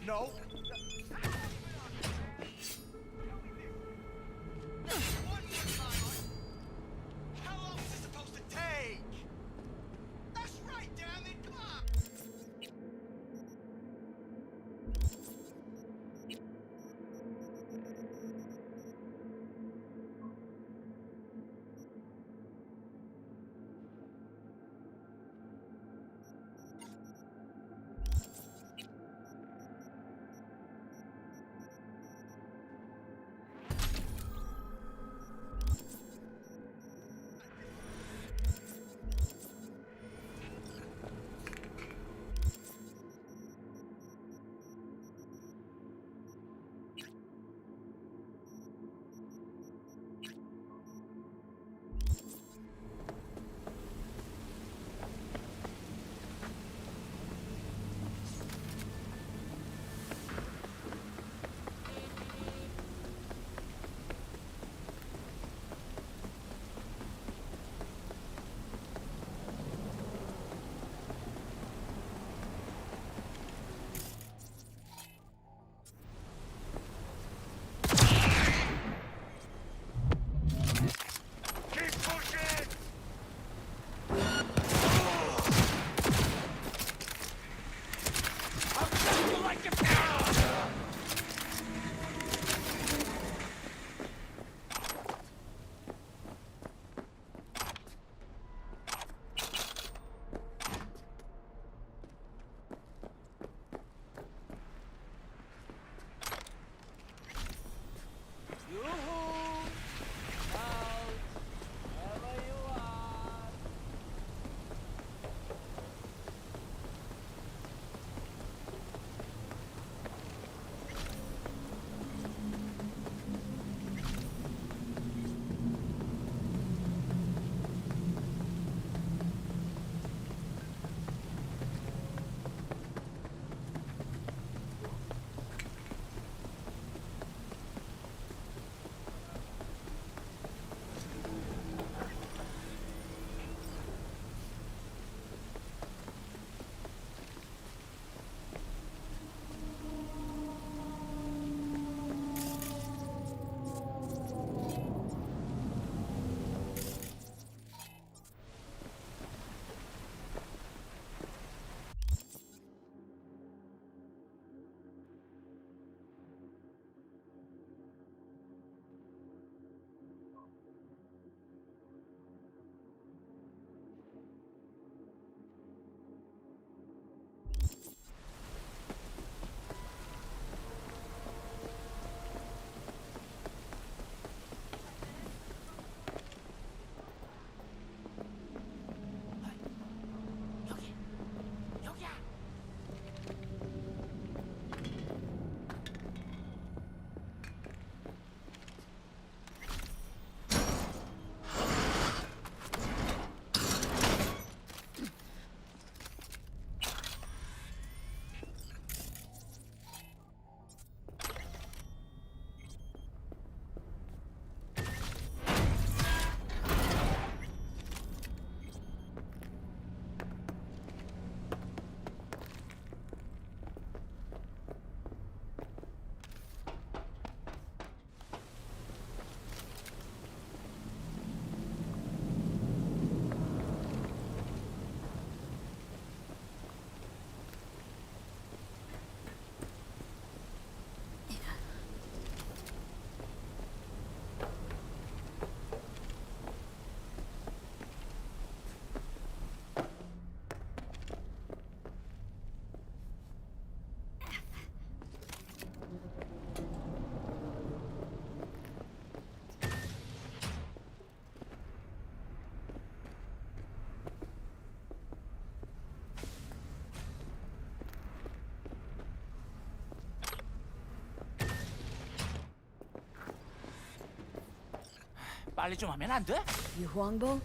R: No. How long is this supposed to take? That's right, damn it, come on!
E: 빨리 좀 하면 안 돼?
D: 유황보?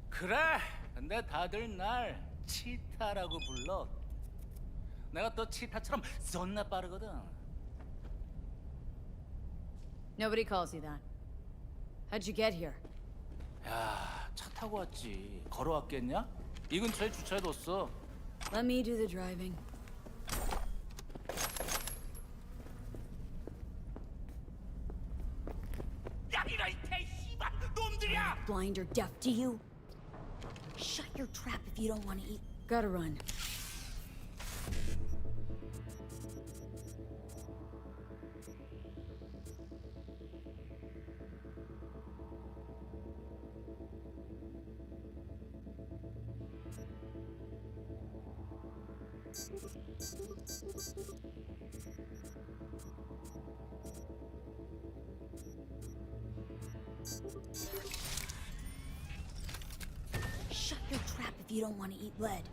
E: 그래. 근데 다들 날 치타라고 불러. 내가 또 치타처럼 존나 빠르거든.
D: Nobody calls you that. How'd you get here?
E: 야, 차 타고 왔지. 걸어왔겠냐? 이 근처에 주차해뒀어.
D: Let me do the driving.
E: 야, 이런 개씨발 놈들이야!
D: Blind or deaf to you? Shut your trap if you don't want to eat. Gotta run. Shut your trap if you don't want to eat lead.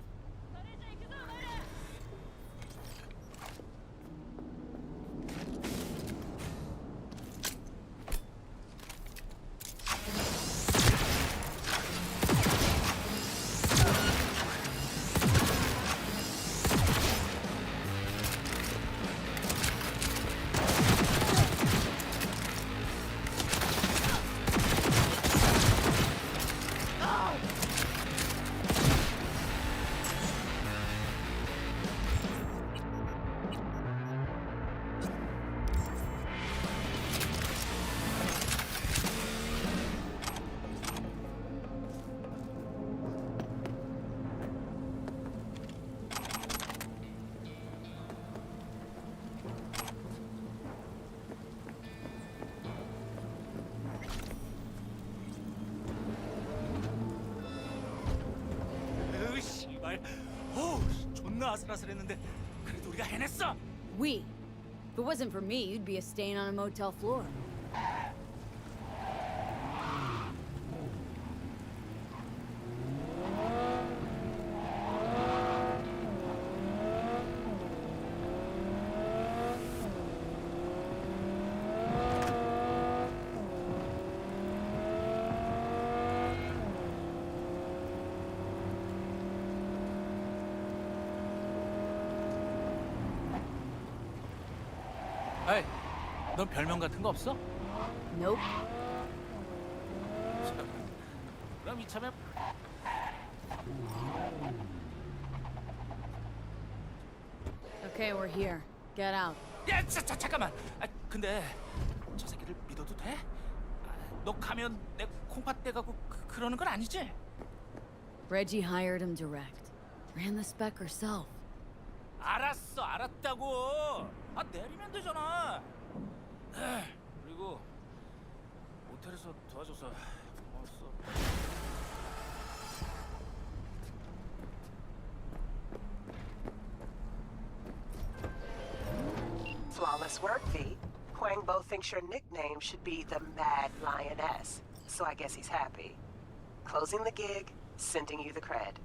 E: 으, 씨발. 존나 아슬아슬했는데 그래도 우리가 해냈어.
D: We. If it wasn't for me, you'd be a stain on a motel floor.
E: 에이, 넌 별명 같은 거 없어?
D: Nope.
E: 그럼 이참에
D: Okay, we're here. Get out.
E: 야, 잠깐만. 근데 저 새끼를 믿어도 돼? 너 가면 내 콩팥 떼가고 그러는 건 아니지?
D: Reggie hired him direct. Ran the spec herself.
E: 알았어, 알았다고. 내리면 되잖아. 그리고 모텔에서 도와줘서 고마웠어.
K: Flawless work, V. Huangbo thinks your nickname should be the Mad Lioness, so I guess he's happy. Closing the gig, sending you the cred.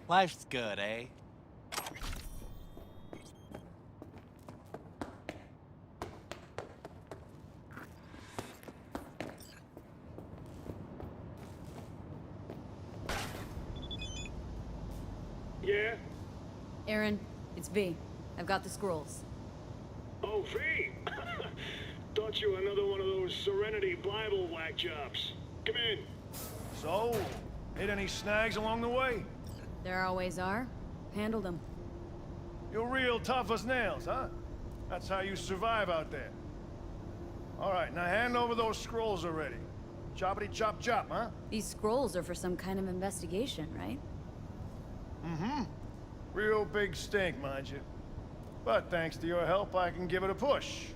E: Life's good, eh?
M: Yeah?
D: Aaron, it's V. I've got the scrolls.
M: Oh, V! Thought you were another one of those Serenity Bible whack jobs. Come in.
V: So, hit any snags along the way?
D: There always are. Handled them.
V: You're real tough as nails, huh? That's how you survive out there. All right, now hand over those scrolls already. Choppity chop chop, huh?
D: These scrolls are for some kind of investigation, right?
V: Mm-hmm. Real big stink, mind you. But thanks to your help, I can give it a push.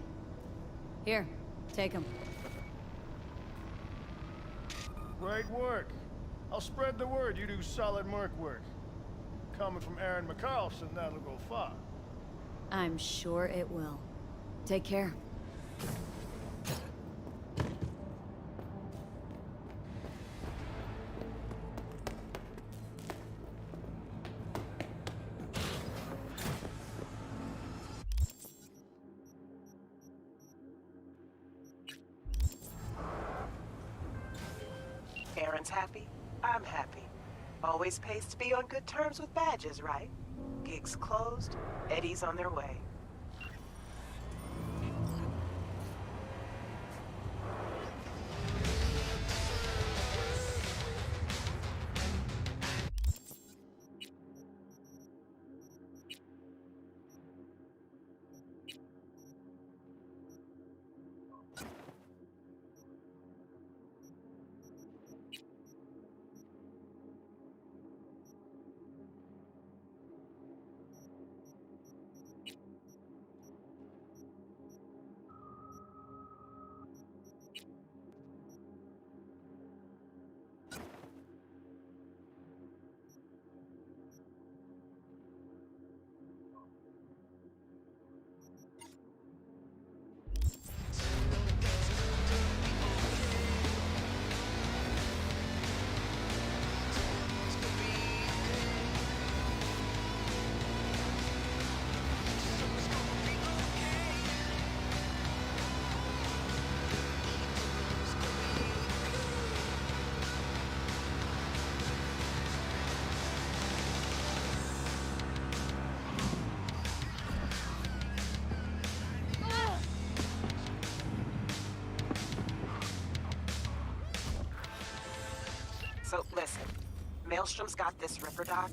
D: Here, take them.
V: Great work. I'll spread the word you do solid merc work. Coming from Aaron McCarlson, that'll go far.
D: I'm sure it will. Take care.
K: Aaron's happy, I'm happy. Always pays to be on good terms with badges, right? Gigs closed, Eddie's on their way. So, listen. Maelstrom's got this Ripper doc.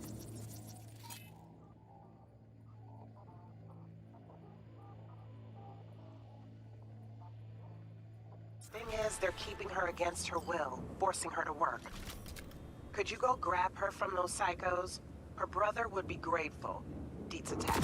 K: Thing is, they're keeping her against her will, forcing her to work. Could you go grab her from those psychos? Her brother would be grateful. Deets attached.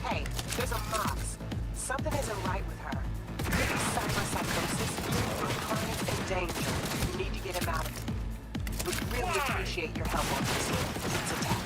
K: Hey, there's a Mox. Something isn't right with her. Could be cyberpsychosis. Our client's in danger. You need to get him out of it. Would really appreciate your help on this. It's attached.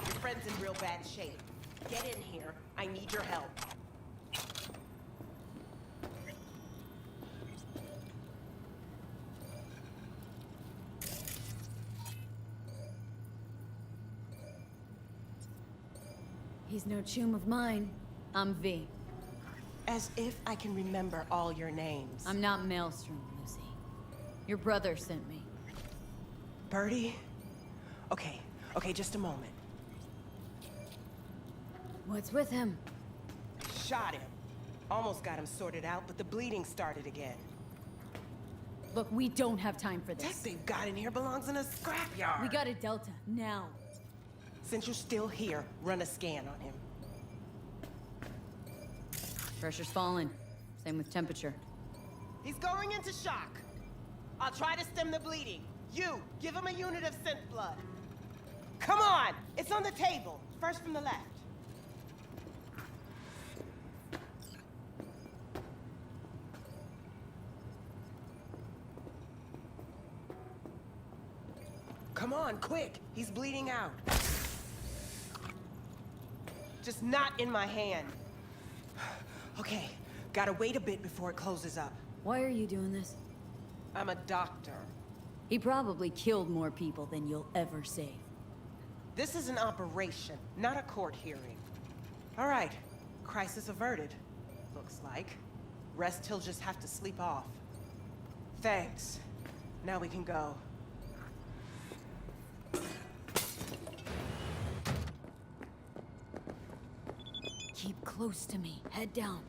K: Your friend's in real bad shape. Get in here. I need your help.
D: He's no chum of mine. I'm V.
K: As if I can remember all your names.
D: I'm not Maelstrom, Lucy. Your brother sent me.
K: Birdie? Okay, just a moment.
D: What's with him?
K: Shot him. Almost got him sorted out, but the bleeding started again.
D: Look, we don't have time for this.
K: Tech they've got in here belongs in a scrapyard.
D: We got a Delta, now.
K: Since you're still here, run a scan on him.
D: Pressure's falling. Same with temperature.
K: He's going into shock. I'll try to stem the bleeding. You, give him a unit of synth blood. Come on! It's on the table. First from the left. Come on, quick! He's bleeding out. Just not in my hand. Okay, gotta wait a bit before it closes up.
D: Why are you doing this?
K: I'm a doctor.
D: He probably killed more people than you'll ever save.
K: This is an operation, not a court hearing. All right, crisis averted. Looks like. Rest he'll just have to sleep off. Thanks. Now we can go.
D: Keep close to me. Head down.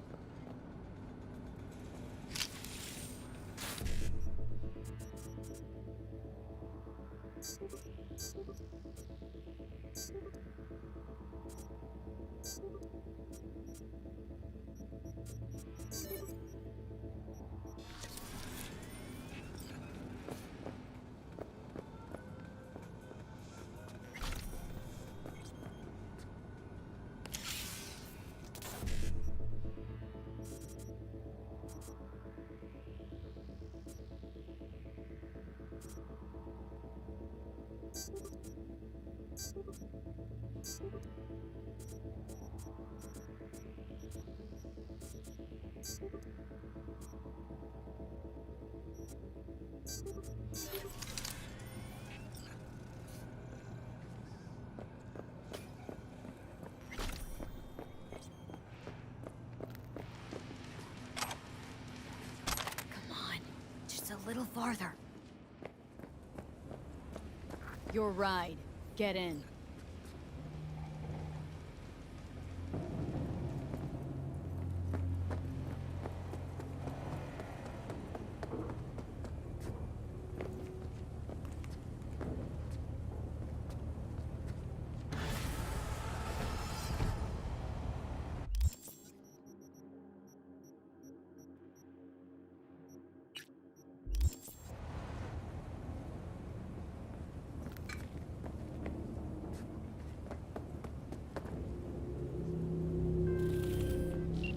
D: A little farther. Your ride. Get in.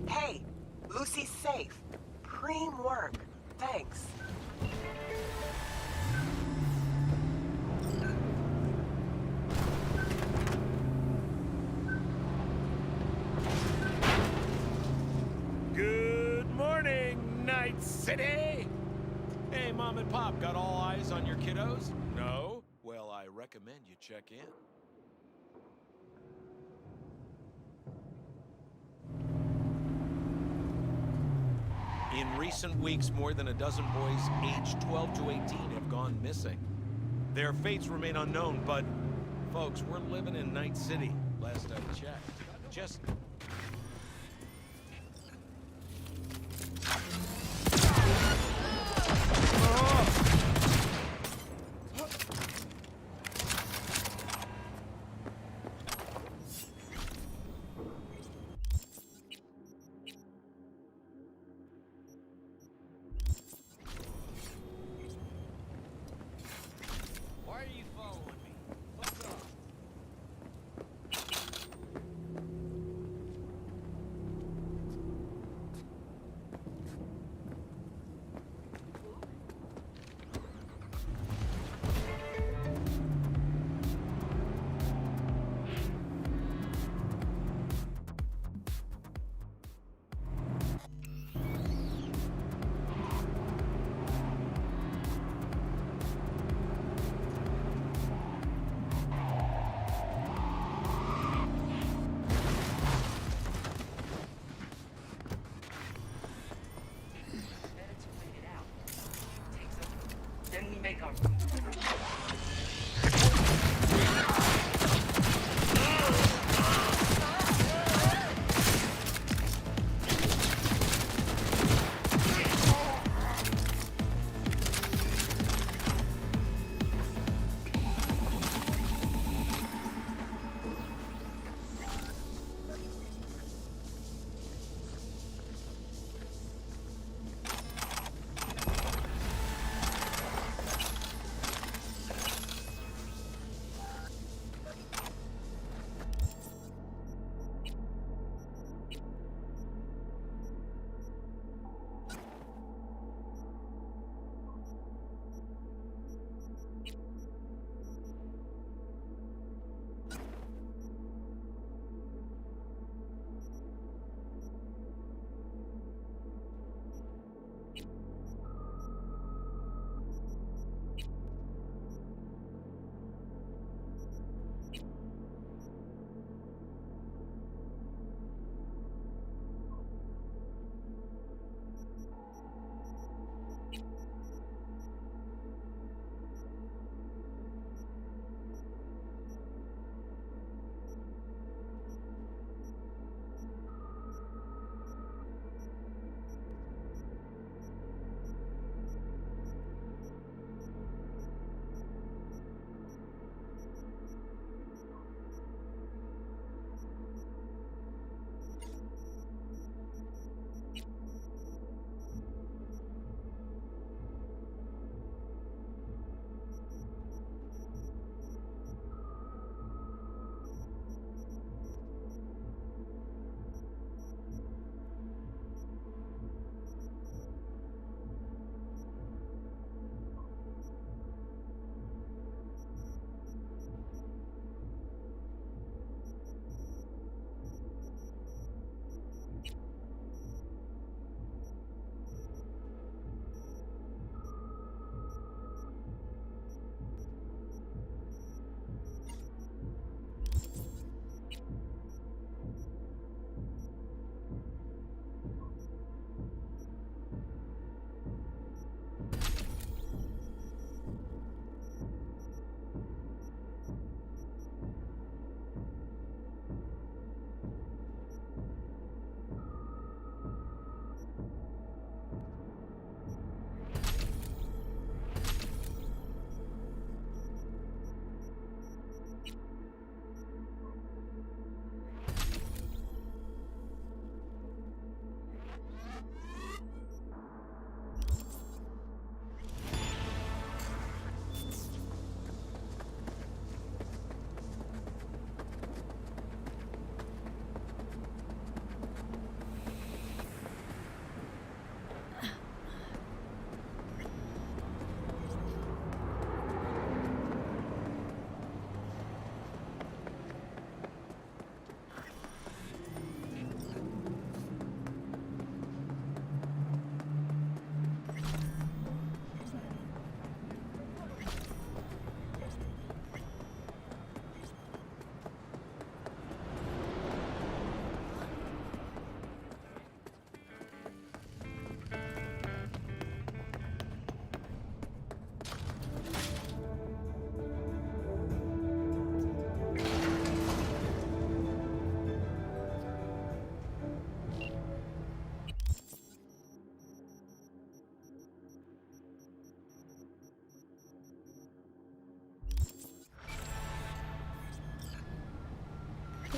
K: Hey, Lucy's safe. Preem work. Thanks.
L: Good morning, Night City! Hey, Mom and Pop, got all eyes on your kiddos? No? Well, I recommend you check in. In recent weeks, more than a dozen boys aged 12 to 18 have gone missing. Their fates remain unknown, but, folks, we're living in Night City, last I checked. Just...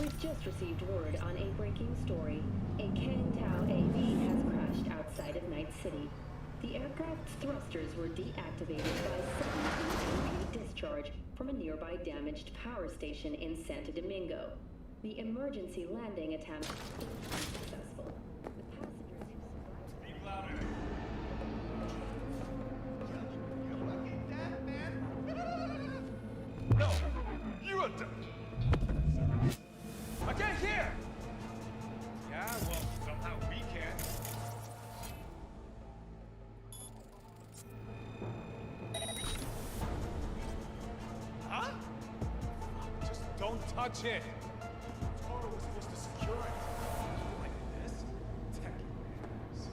Q: We've just received word on a breaking story. A Kang Tao AV has crashed outside of Night City. The aircraft's thrusters were deactivated by sudden EMP discharge from a nearby damaged power station in Santo Domingo. The emergency landing attempt was successful. The passengers who survived...
V: No! You are done! I can't hear! Yeah, well, somehow we can. Huh? Just don't touch it! Toro was supposed to secure it. Like this? Techie ass.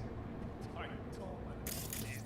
V: I don't understand.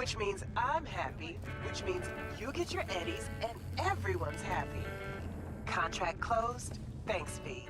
K: which means I'm happy, which means you get your eddies, and everyone's happy. Contract closed. Thanks, V.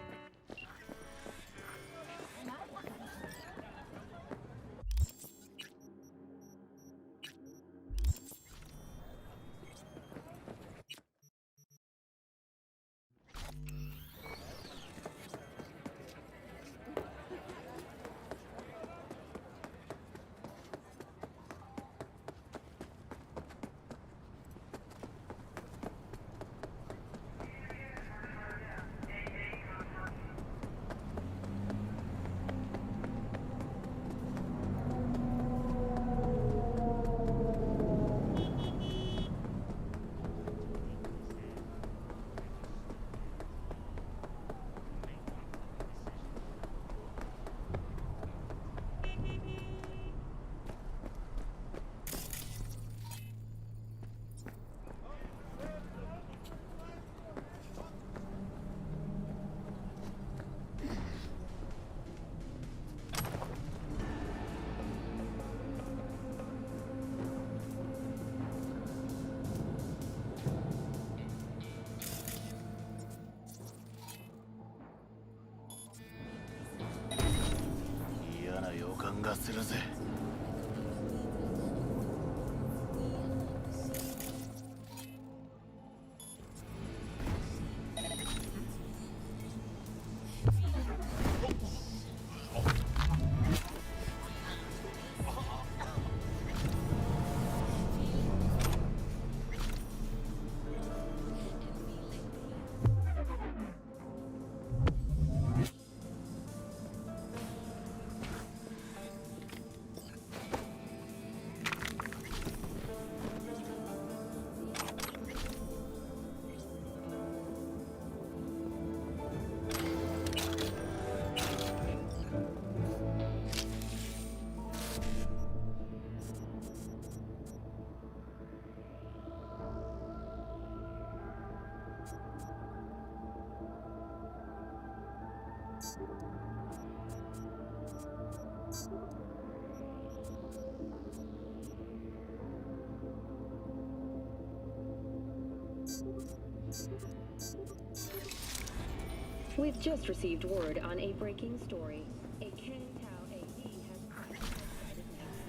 Q: We've just received word on a breaking story. A Kangtao AV has crashed outside of Night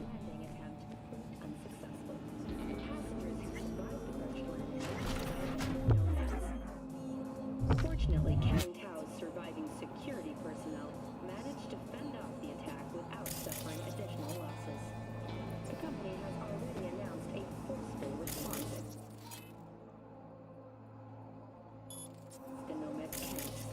Q: landing attempt unsuccessful. Passengers who survived the crash landing are nomads. Fortunately, Kangtao's surviving security personnel managed to fend off the attack without suffering additional losses. The company has already announced a forceful response. The Nomad camps.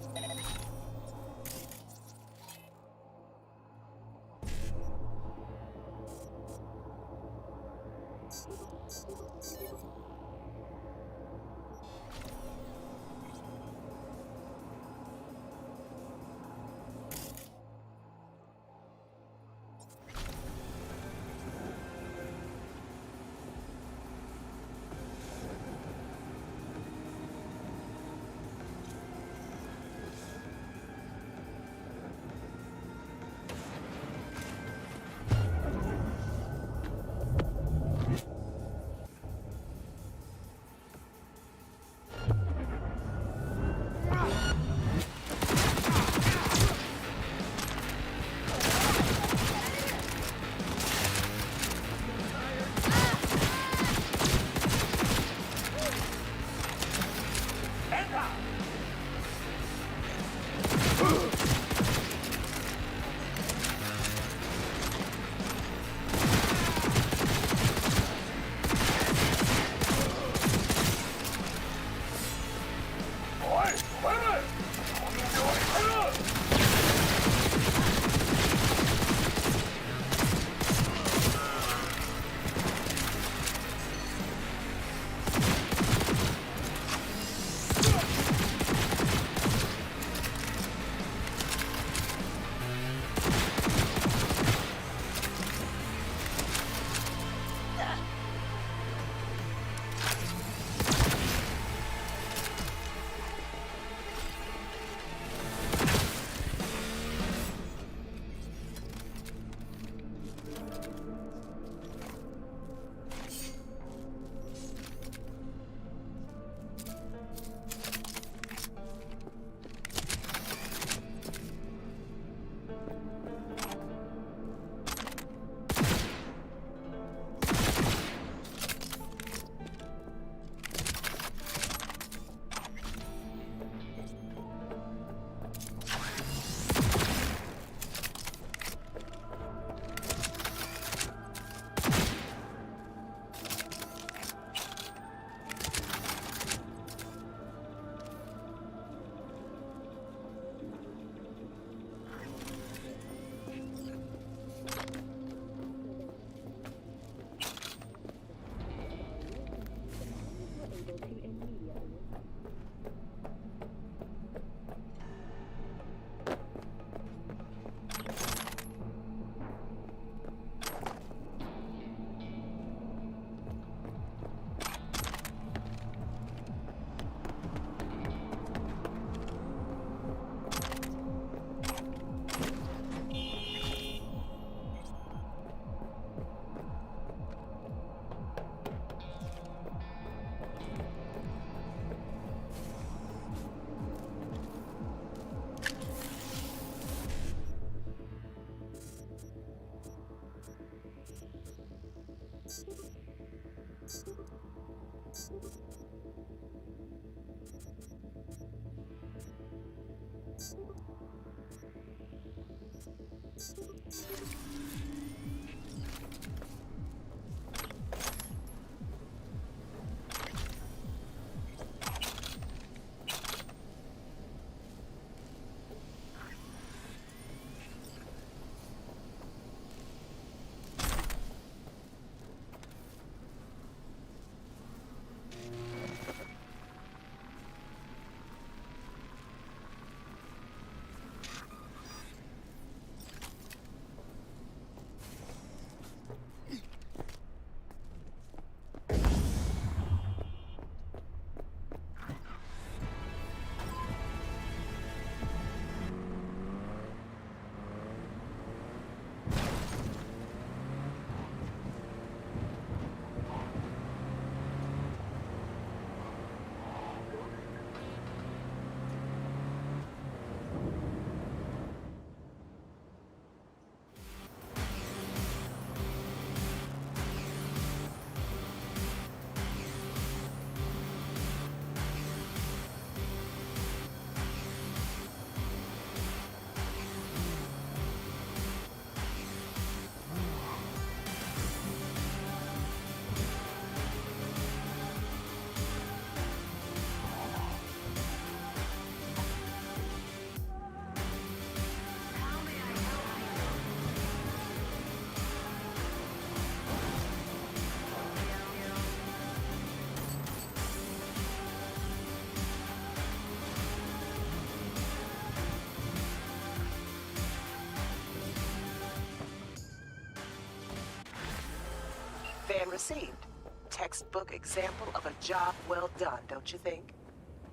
K: Stand received. Textbook example of a job well done, don't you think?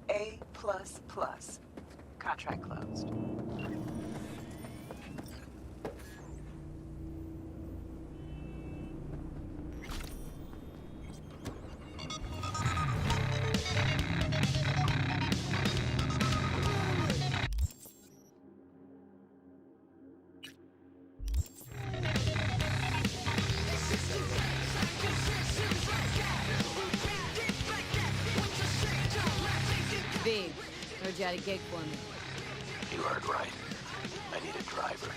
K: A++. Contract closed.
D: V, heard you had a gig for me.
A: You heard right. I need a driver.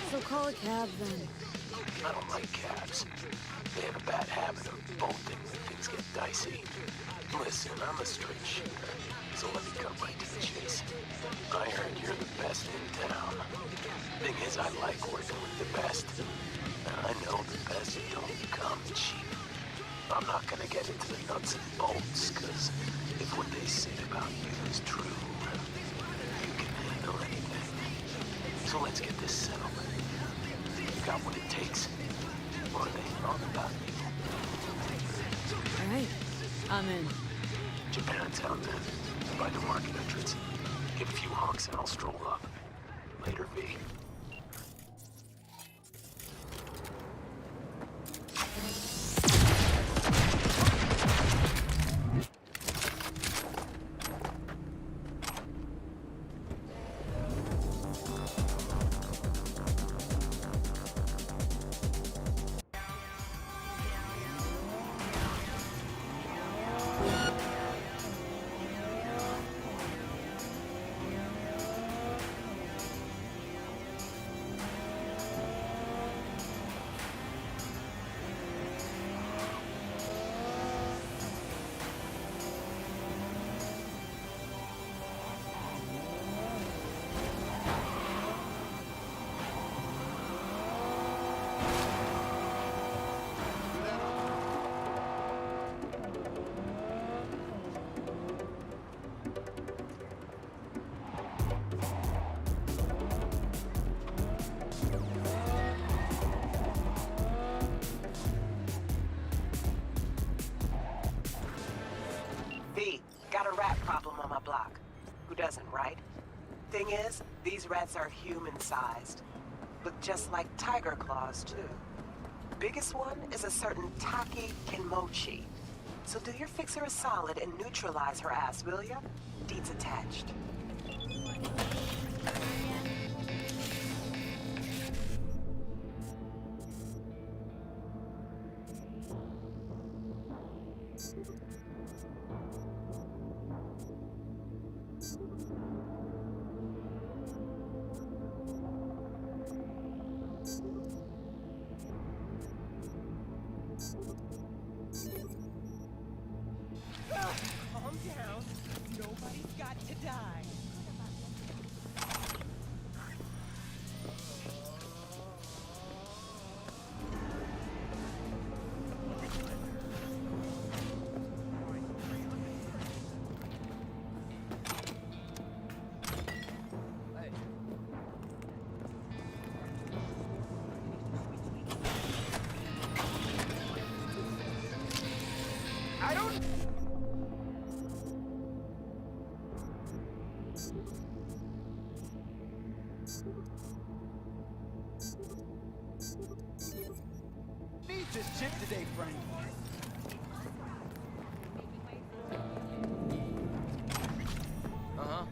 D: So call a cab then.
A: I don't like cabs. They have a bad habit of bolting when things get dicey. Listen, I'm a straight shooter, so let me cut right to the chase. I heard you're the best in town. Thing is, I like working with the best. And I know the best don't come cheap. I'm not gonna get into the nuts and bolts, because if what they say about you is true, you can handle anything. So let's get this settled. You got what it takes. Or they wrong about you.
D: Alright, I'm in.
A: Japantown then. By the market entrance. Give a few honks and I'll stroll up. Later, V.
K: Got a rat problem on my block. Who doesn't, right? Thing is, these rats are human-sized. Look just like tiger claws, too. Biggest one is a certain Taki Kenmochi. So do your fixer a solid and neutralize her ass, will ya? Deeds attached.
C: Calm down. Nobody's got to die.
K: I don't...
C: Need this chip today, friend.
O: Uh-huh.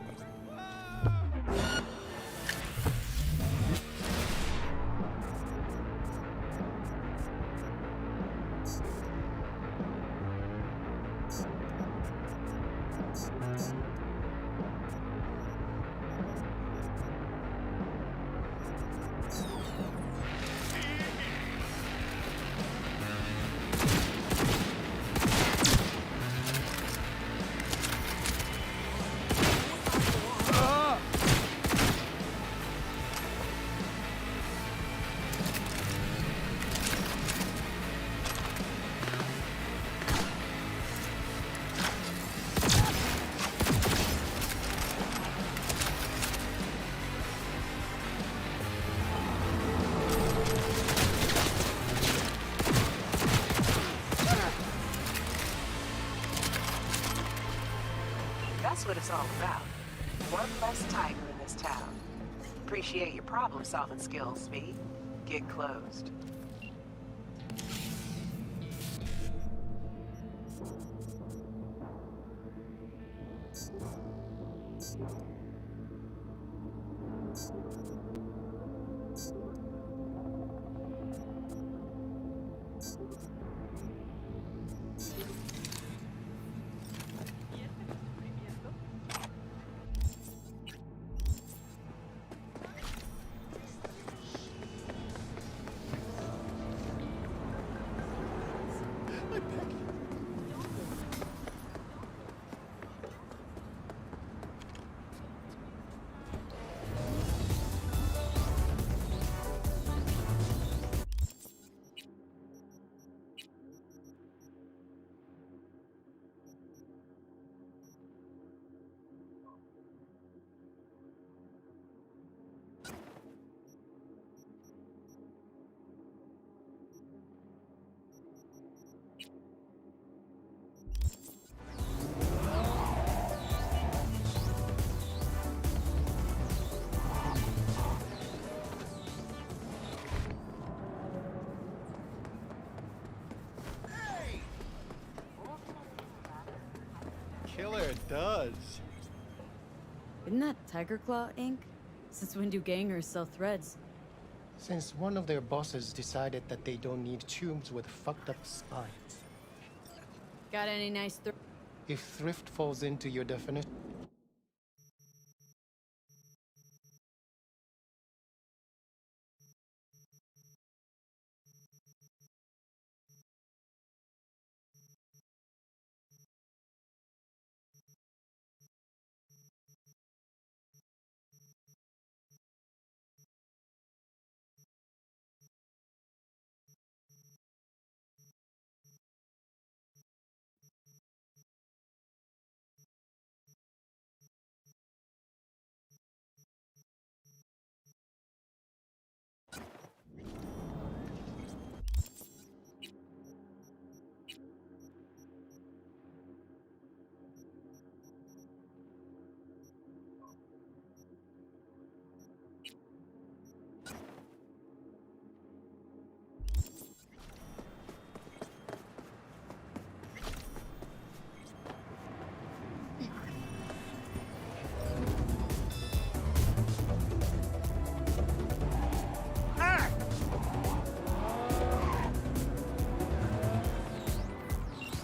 K: That's what it's all about. One less tiger in this town. Appreciate your problem-solving skills, V. Get closed.
B: Killer does.
D: Isn't that Tiger Claw ink? Since when do gangers sell threads?
S: Since one of their bosses decided that they don't need tombs with fucked up spines.
D: Got any nice
S: If thrift falls into your definition.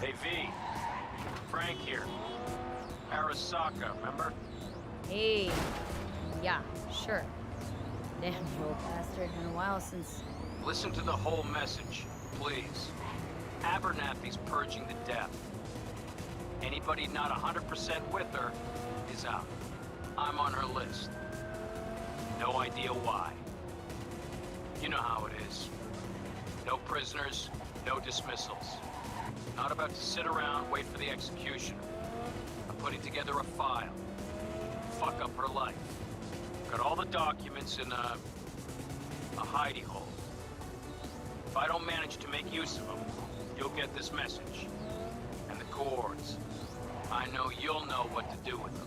W: Hey, V. Frank here. Arasaka, remember?
D: Hey. Yeah, sure. Damn, you old bastard. Been a while since...
W: Listen to the whole message, please. Abernathy's purging to death. Anybody not 100% with her is out. I'm on her list. No idea why. You know how it is. No prisoners, no dismissals. Not about to sit around, wait for the executioner. I'm putting together a file. Fuck up her life. Got all the documents in a hidey hole. If I don't manage to make use of them, you'll get this message. And the cords. I know you'll know what to do with them.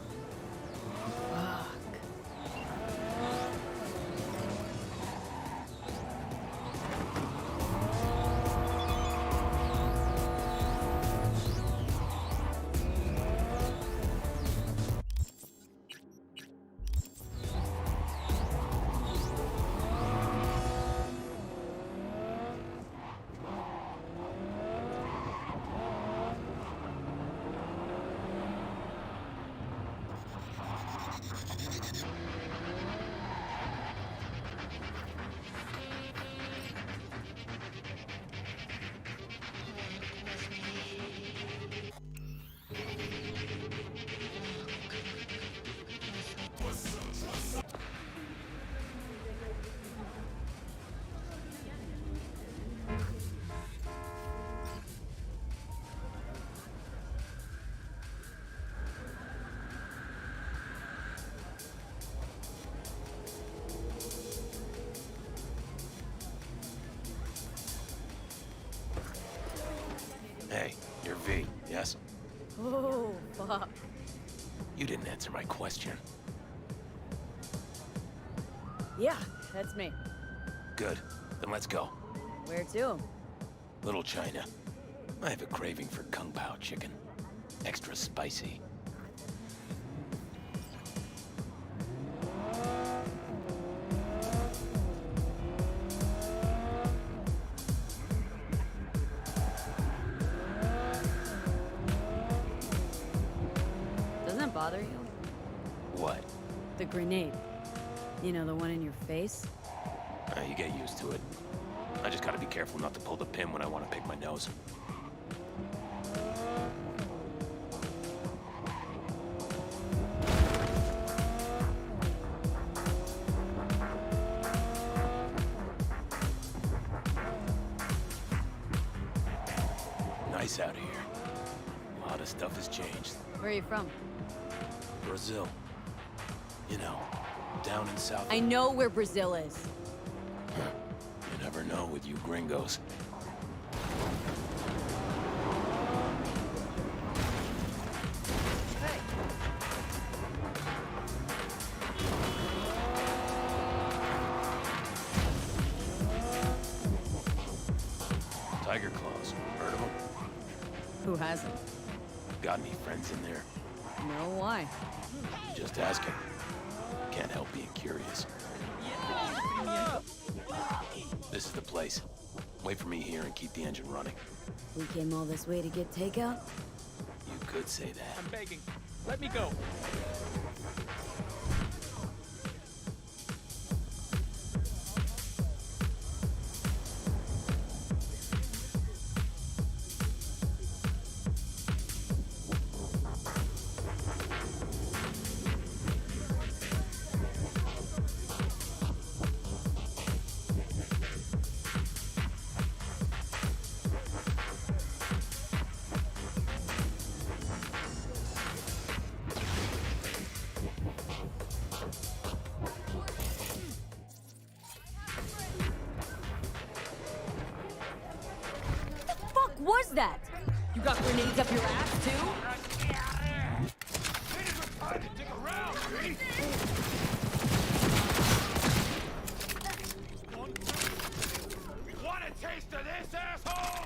L: Hey, you're V, yes?
D: Oh, fuck.
O: You didn't answer my question.
D: Yeah, that's me.
O: Good. Then let's go.
D: Where to?
O: Little China. I have a craving for Kung Pao chicken. Extra spicy.
D: Doesn't it bother you?
O: What?
D: The grenade. You know, the one in your face?
O: You get used to it. I just gotta be careful not to pull the pin when I want to pick my nose. Nice out here. A lot of stuff has changed.
D: Where are you from?
O: Brazil. You know, down in South...
D: I know where Brazil is.
O: You never know with you gringos. Tiger claws. Heard of them?
D: Who hasn't?
O: Got any friends in there?
D: No, why?
O: Just asking. Can't help being curious. This is the place. Wait for me here and keep the engine running.
D: We came all this way to get takeout?
O: You could say that.
E: I'm begging. Let me go.
D: Was that? You got grenades up your ass, too?
G: Want a taste of this, asshole?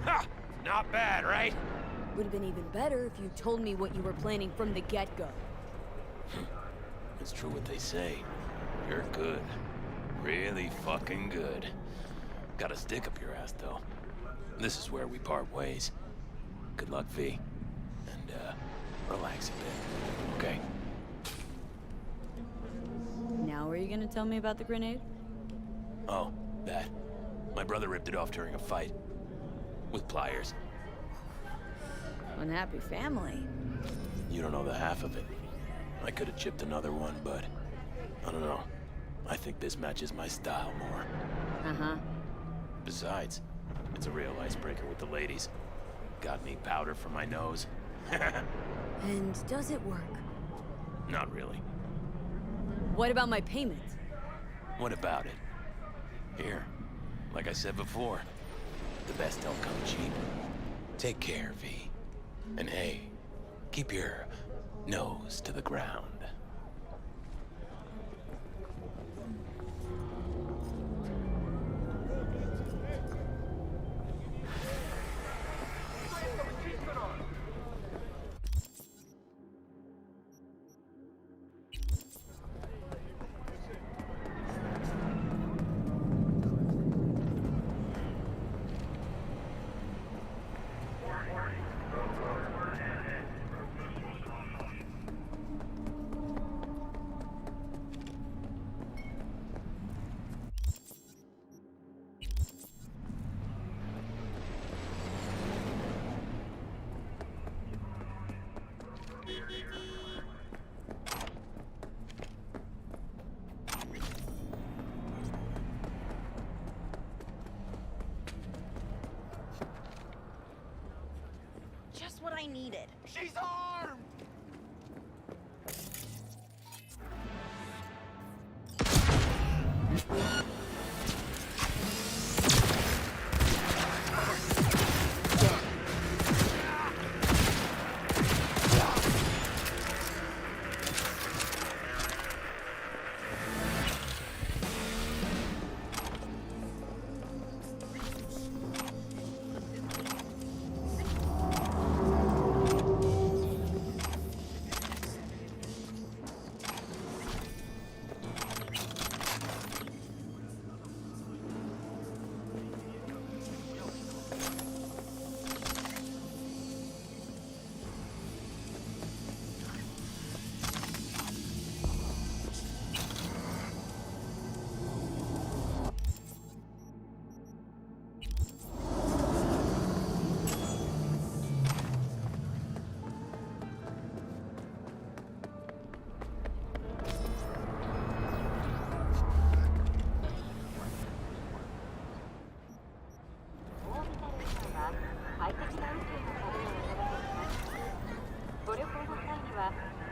O: Ha! Not bad, right?
D: Would have been even better if you told me what you were planning from the get-go.
O: It's true what they say. You're good. Really fucking good. Got a stick up your ass, though. This is where we part ways. Good luck, V. And, relax a bit, okay?
D: Now are you gonna tell me about the grenade?
O: Oh, that. My brother ripped it off during a fight. With pliers.
D: Unhappy family.
O: You don't know the half of it. I could have chipped another one, but... I don't know. I think this matches my style more.
D: Uh-huh.
O: Besides, it's a real icebreaker with the ladies. Got me powder for my nose.
D: And does it work?
O: Not really.
D: What about my payment?
O: What about it? Here, like I said before, the best don't come cheap. Take care, V. And hey, keep your nose to the ground.
N: Just what I needed.
G: She's armed!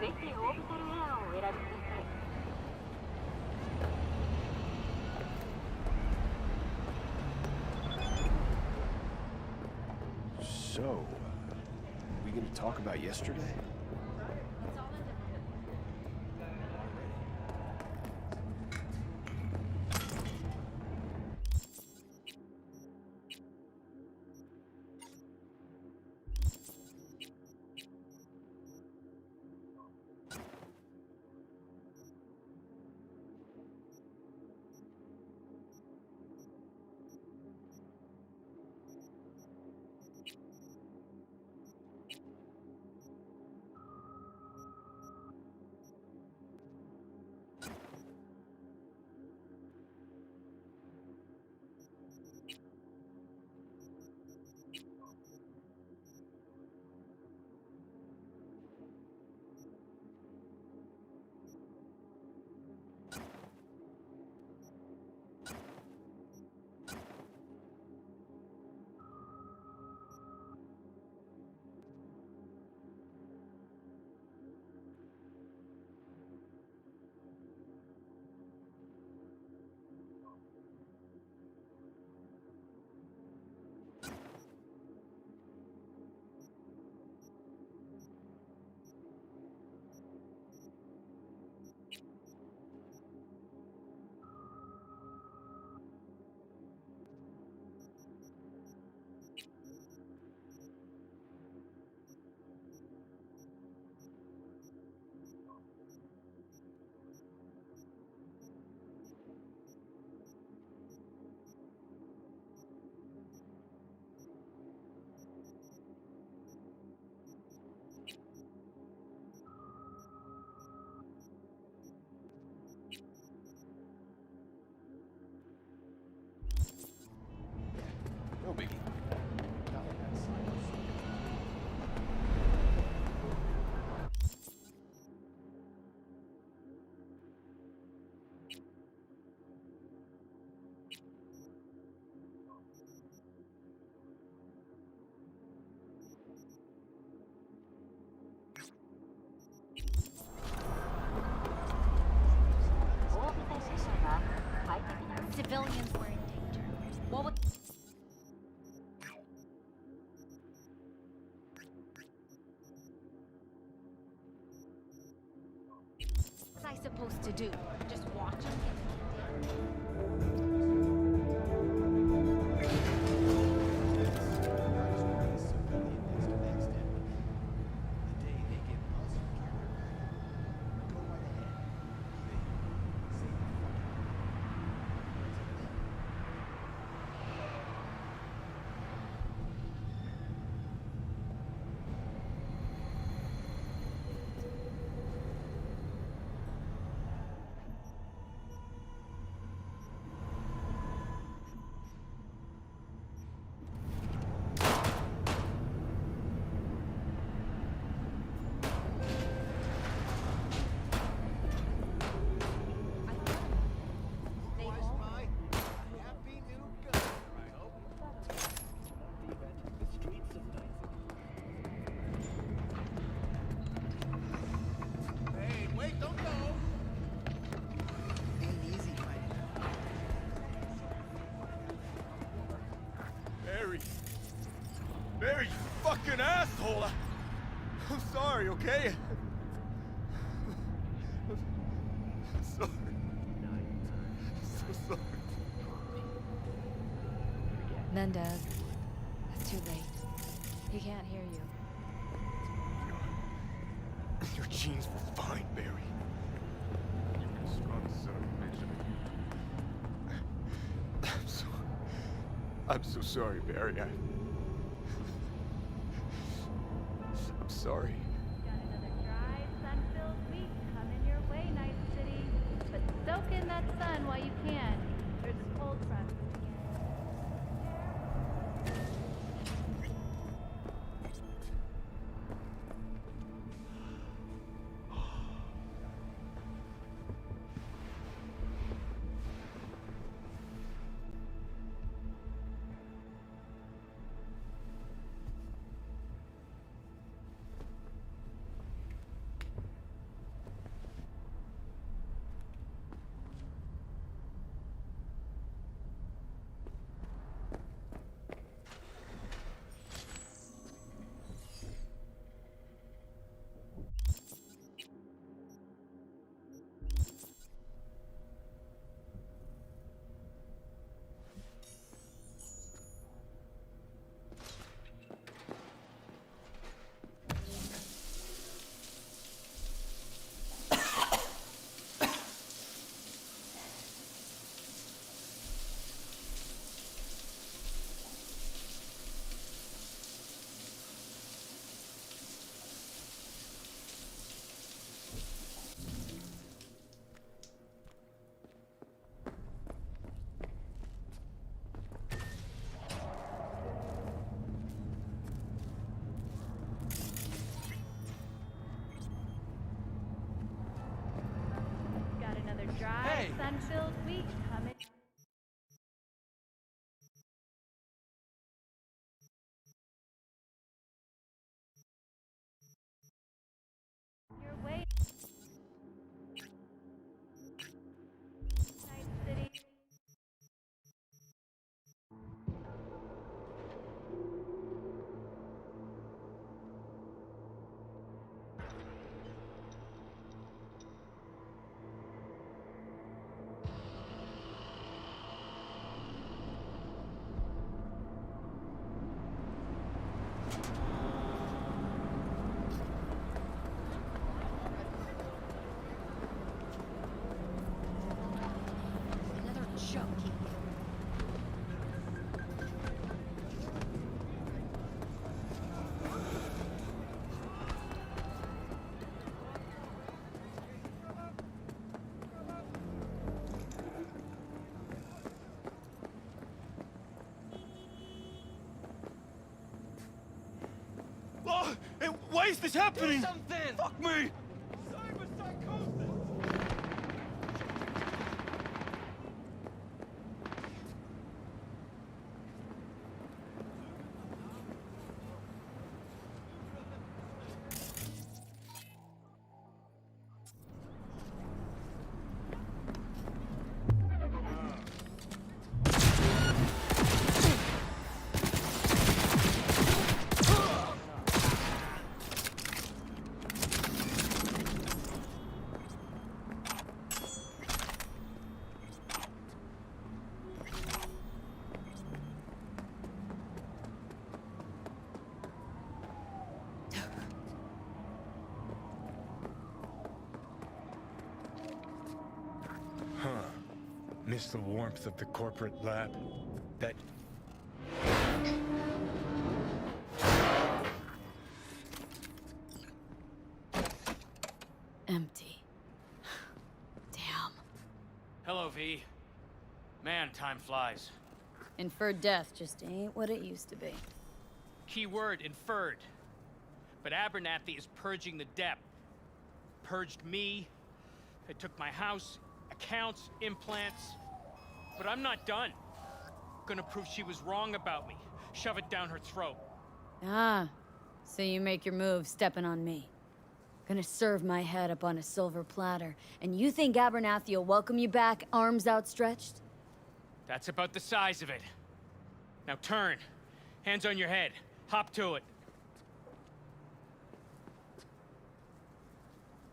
Q: ぜひオービタルエアーをお選びください。
N: So, we gonna talk about yesterday? No biggie.
I: Civilians were in danger. What would... What was I supposed to do? Just watch him get
V: Barry, you fucking asshole! I'm sorry, okay? I'm sorry. I'm so sorry.
I: Mendez, it's too late. He can't hear you.
V: Your genes were fine, Barry. You're a strong son of a bitch. I'm so sorry, Barry. I'm sorry.
T: Got another dry, sun-filled week coming your way, Night City. But soak in that sun while you can. There's a cold front. Another dry, sun-filled week coming. Your way. Night City.
I: Another junkie.
R: Oh, hey, why is this happening?
H: Do something!
R: Fuck me!
J: Huh. Miss the warmth of the corporate lab? That...
D: Empty. Damn.
W: Hello, V. Man, time flies.
D: Inferred death just ain't what it used to be.
W: Keyword inferred. But Abernathy is purging the depth. Purged me. They took my house, accounts, implants. But I'm not done. Gonna prove she was wrong about me. Shove it down her throat.
D: Ah, so you make your move stepping on me. Gonna serve my head up on a silver platter, and you think Abernathy will welcome you back, arms outstretched?
W: That's about the size of it. Now turn. Hands on your head. Hop to it.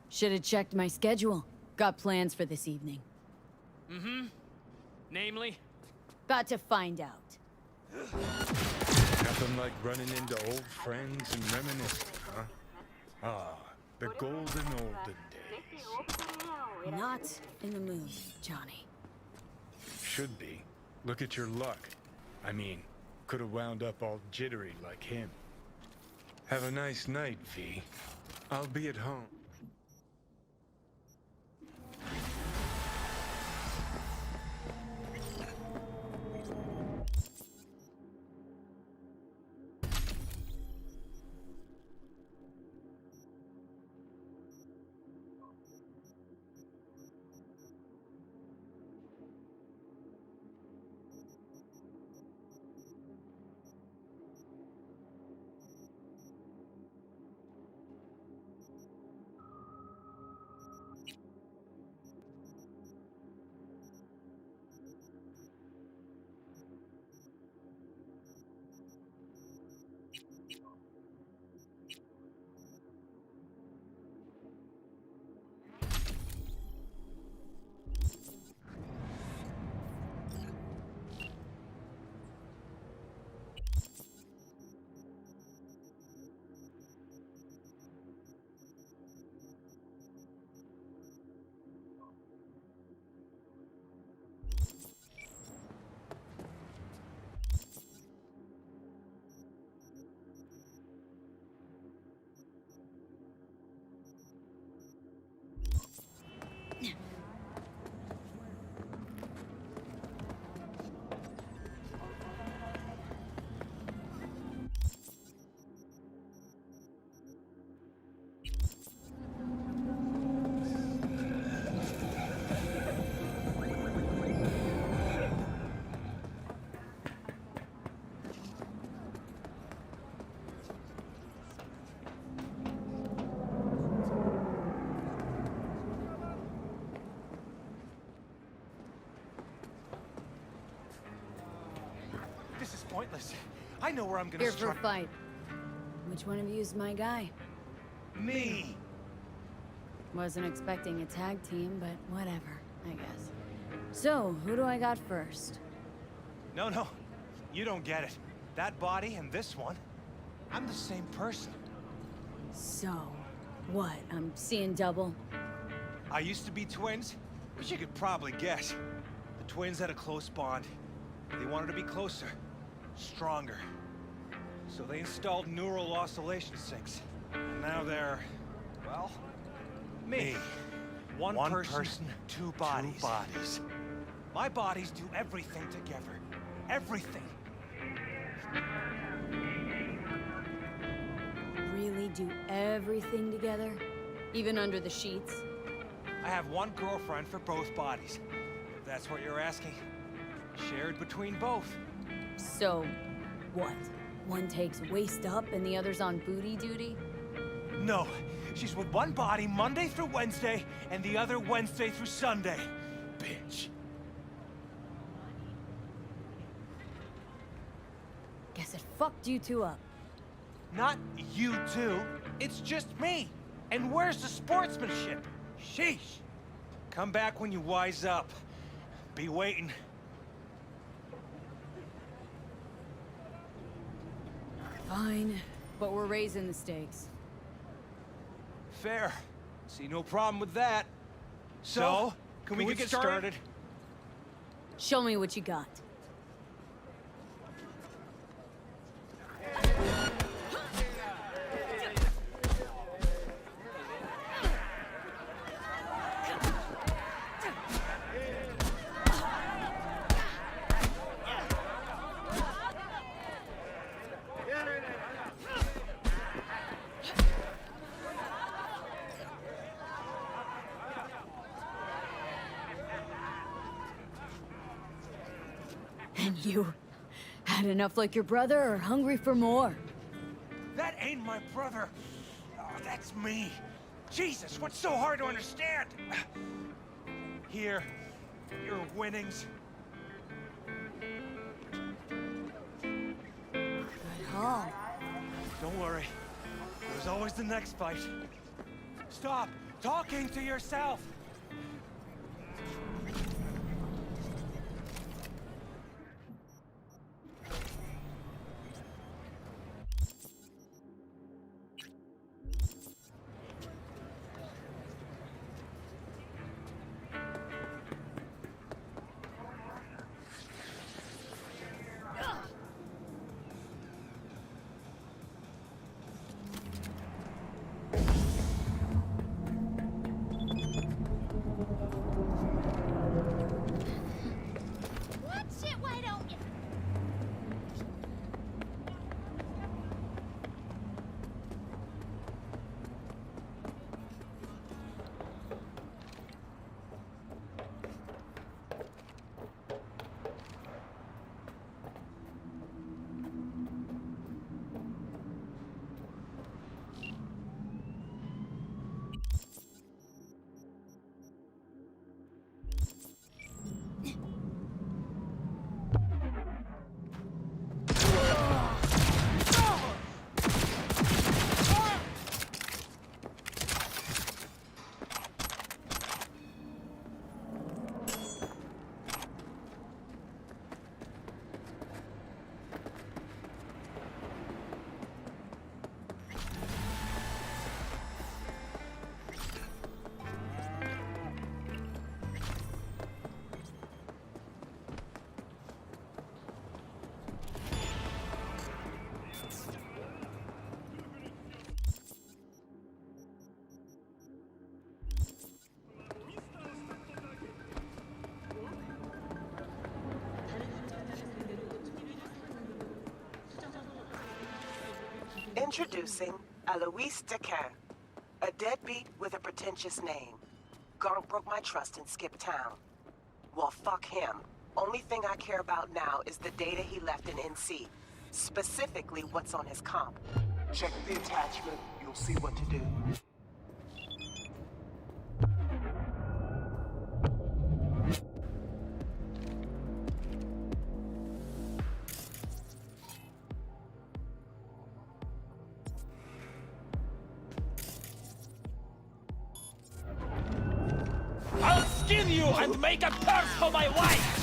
D: Should've checked my schedule. Got plans for this evening.
W: Mm-hmm. Namely?
D: About to find out.
J: Nothing like running into old friends and reminiscing, huh? Ah, the golden olden days.
D: Not in the mood, Johnny.
J: Should be. Look at your luck. I mean, could have wound up all jittery like him. Have a nice night, V. I'll be at home.
H: pointless. I know where I'm gonna
D: Here for a
H: strike.
D: fight. Which one of you is my guy?
H: Me!
D: Wasn't expecting a tag team, but whatever, I guess. So, who do I got first?
H: No, you don't get it. That body and this one, I'm the same person.
D: So, what? I'm seeing double?
H: I used to be twins, but you could probably guess. The twins had a close bond. They wanted to be closer, stronger. So they installed neural oscillation sinks. And now they're, well, me. One person, two bodies. My bodies do everything together. Everything.
D: Really do everything together? Even under the sheets?
H: I have one girlfriend for both bodies. If that's what you're asking. Shared between both.
D: So, what? One takes waist up and the other's on booty duty?
H: No, she's with one body Monday through Wednesday, and the other Wednesday through Sunday. Bitch.
D: Guess it fucked you two up.
H: Not you two. It's just me. And where's the sportsmanship? Sheesh. Come back when you wise up. Be waiting.
D: Fine, but we're raising the stakes.
H: Fair. See no problem with that. So, can we get started?
D: Show me what you got. And you had enough like your brother or hungry for more?
H: That ain't my brother. Oh, that's me. Jesus, what's so hard to understand? Here, your winnings.
D: Good haul.
H: Don't worry. There's always the next fight. Stop talking to yourself.
T: What shit, why don't you?
K: Introducing Alois Decan, a deadbeat with a pretentious name. Gonk broke my trust and skipped town. Well, fuck him. Only thing I care about now is the data he left in NC. Specifically, what's on his comp. Check the attachment, you'll see what to do.
E: you and make a purse for my wife!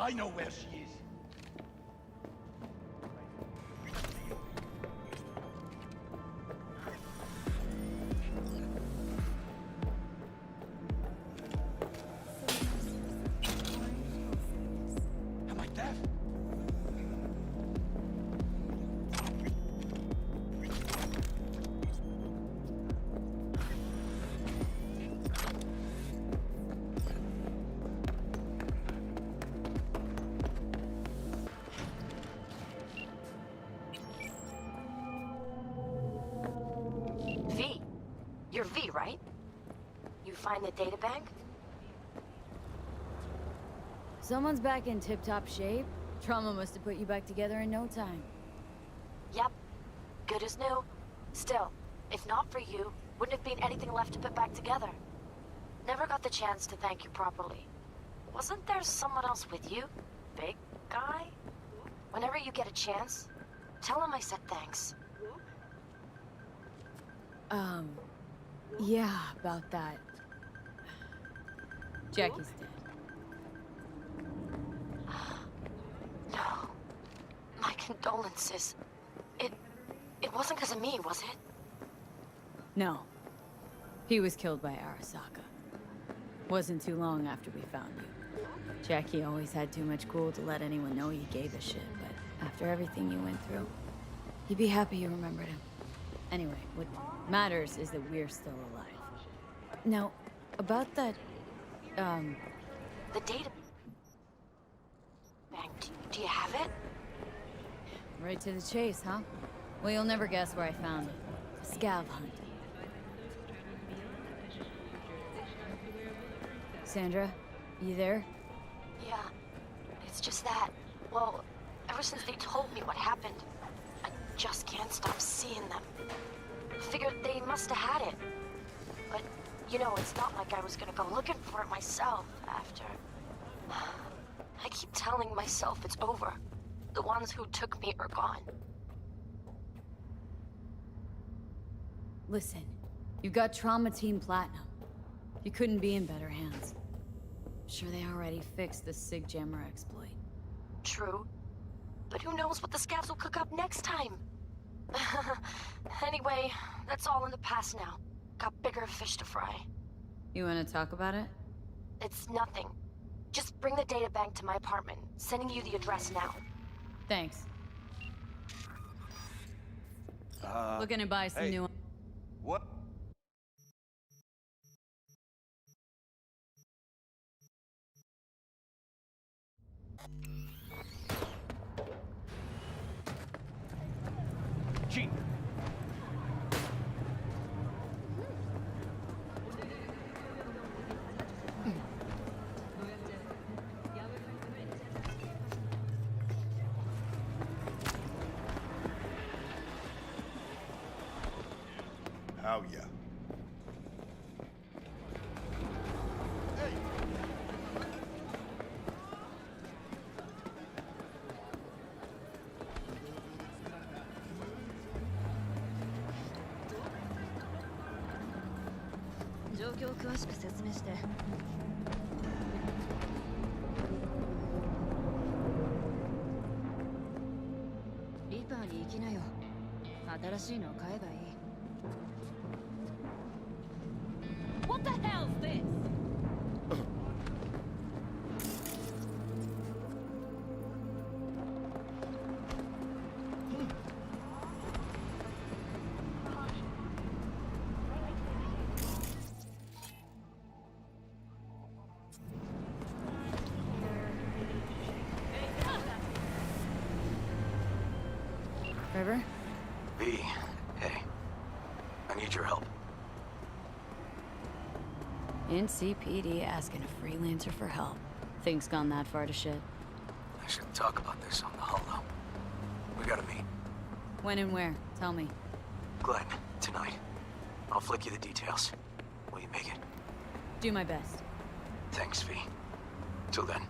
G: I know where she is. Am I deaf?
I: V. You're V, right? You find the databank?
D: Someone's back in tip-top shape. Trauma must have put you back together in no time.
I: Yep. Good as new. Still, if not for you, wouldn't have been anything left to put back together. Never got the chance to thank you properly. Wasn't there someone else with you? Big guy? Whenever you get a chance, tell him I said thanks.
D: Yeah, about that. Jackie's dead.
I: No. My condolences. It wasn't because of me, was it?
D: No. He was killed by Arasaka. Wasn't too long after we found you. Jackie always had too much cool to let anyone know he gave a shit, but after everything you went through, he'd be happy you remembered him. Anyway, what matters is that we're still alive. Now, about that,
I: The data bank, do you have it?
D: right to the chase, huh? Well, you'll never guess where I found it. A scav hunt. Sandra, you there?
I: Yeah. It's just that, well, ever since they told me what happened, I just can't stop seeing them. Figured they must have had it. But, you know, it's not like I was gonna go looking for it myself after. I keep telling myself it's over. The ones who took me are gone.
D: Listen, you've got Trauma Team Platinum. You couldn't be in better hands. Sure they already fixed the Sig Jammer exploit.
I: True. But who knows what the scavs will cook up next time? Anyway, that's all in the past now. Got bigger fish to fry.
D: You want to talk about it?
I: It's nothing. Just bring the databank to my apartment. Sending you the address now.
D: Thanks. Looking to buy some new...
R: What?
O: Chief.
F: about ya.
D: What the hell's this? Trevor?
R: V, hey. I need your help.
D: NCPD asking a freelancer for help. Things gone that far to shit.
R: I should talk about this on the holo. We gotta meet.
D: When and where? Tell me.
R: Glenn, tonight. I'll flick you the details. Will you make it?
D: Do my best.
R: Thanks, V. Till then.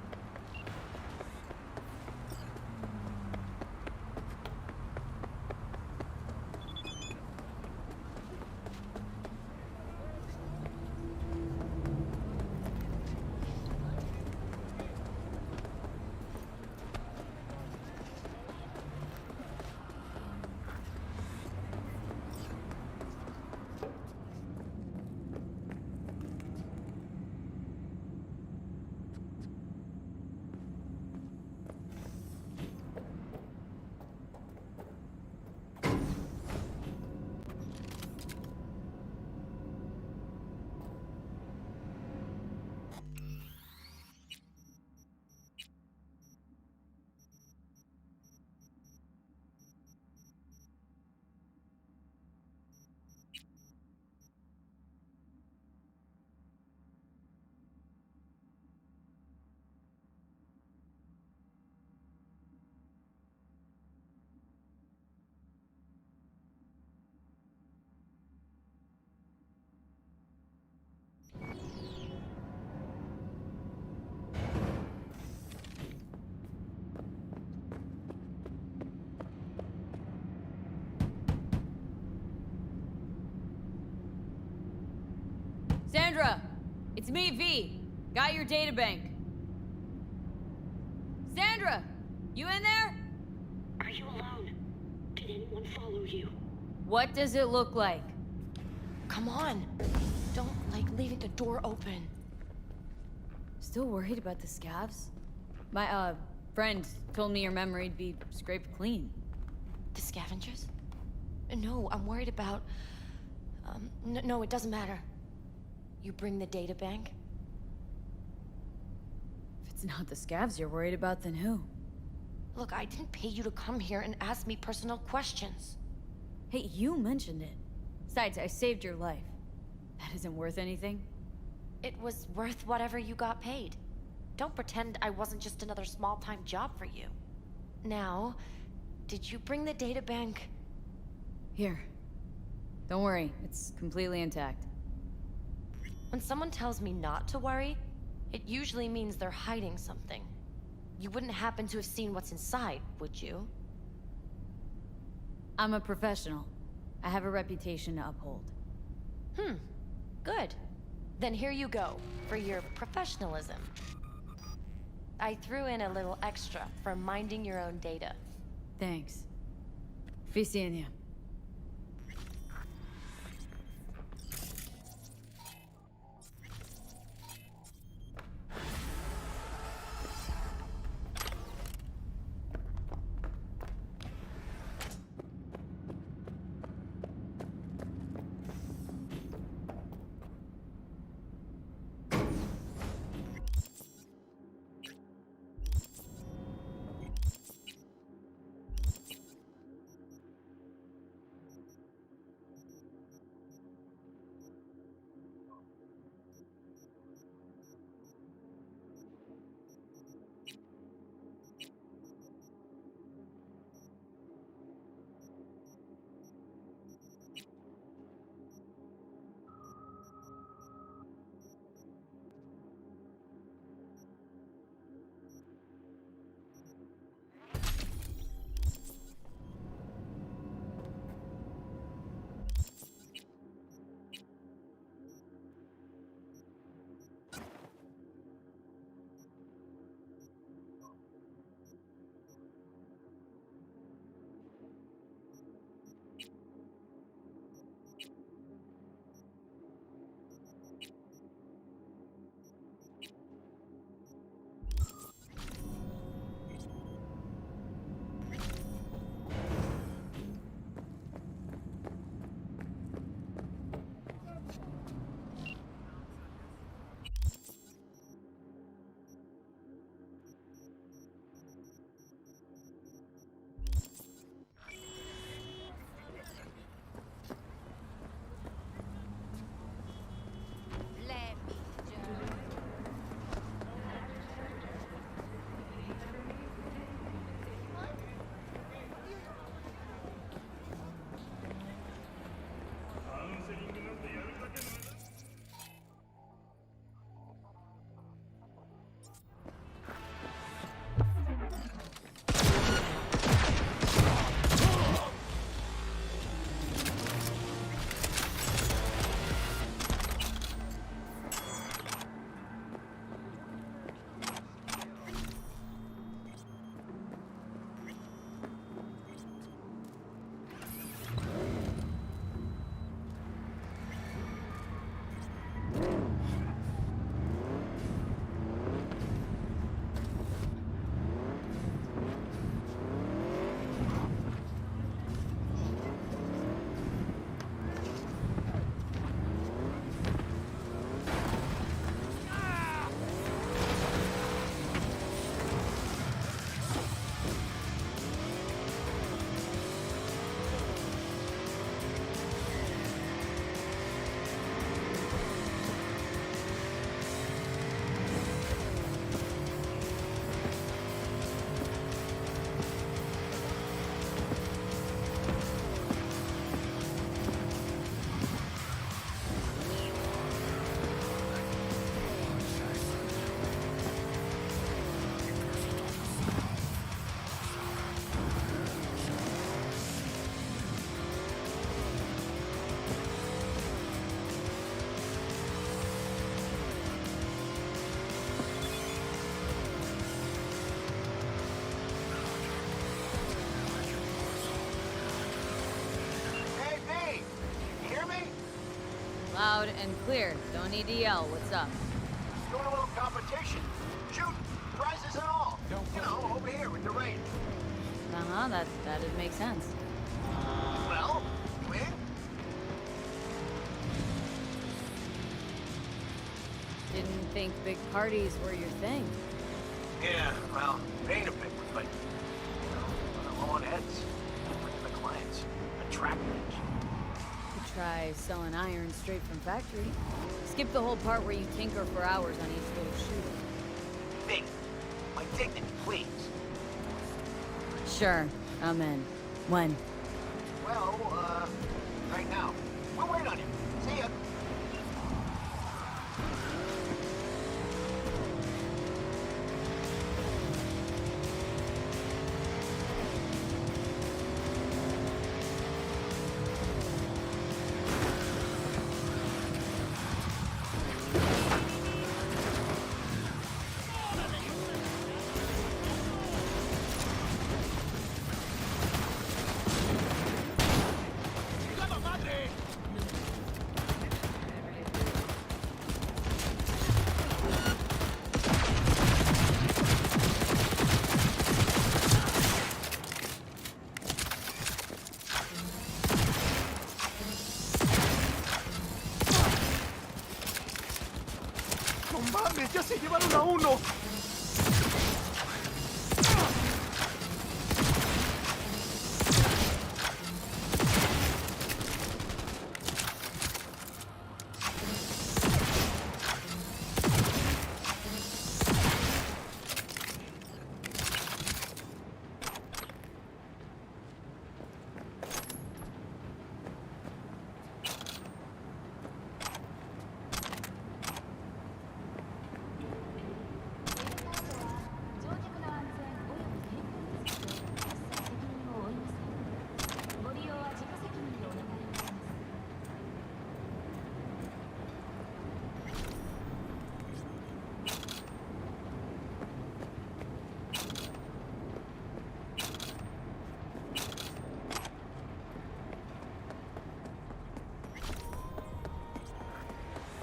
D: Sandra! It's me, V. Got your databank. Sandra! You in there?
Q: Are you alone? Did anyone follow you?
D: What does it look like?
I: Come on. Don't like leaving the door open.
D: Still worried about the scavs? My, friend told me your memory'd be scraped clean.
I: The scavengers? No, I'm worried about... no, it doesn't matter. You bring the data bank?
D: If it's not the scavs you're worried about, then who?
I: Look, I didn't pay you to come here and ask me personal questions.
D: Hey, you mentioned it. Besides, I saved your life. That isn't worth anything?
I: It was worth whatever you got paid. Don't pretend I wasn't just another small-time job for you. Now, did you bring the data bank?
D: Here. Don't worry, it's completely intact.
I: When someone tells me not to worry, it usually means they're hiding something. You wouldn't happen to have seen what's inside, would you?
D: I'm a professional. I have a reputation to uphold.
I: Good. Then here you go, for your professionalism. I threw in a little extra for minding your own data.
D: Thanks. Be seeing you. Loud and clear. Don't need to yell. What's up?
A: Doing a little competition. Shooting. Prizes and all. You know, over here with the range.
D: Uh-huh, that'd make sense.
A: Well, you in?
D: Didn't think big parties were your thing.
A: Yeah, well, it ain't a big one, but, you know, I'm on heads. Bringing the clients. Attractors.
D: Could try selling iron straight from factory. Skip the whole part where you tinker for hours on each little shooter.
A: Big. My dignity, please.
D: Sure, I'm in. When?
A: Well, right now. We'll wait on you. See ya.
V: ¡No mames! ¡Ya se llevaron a uno!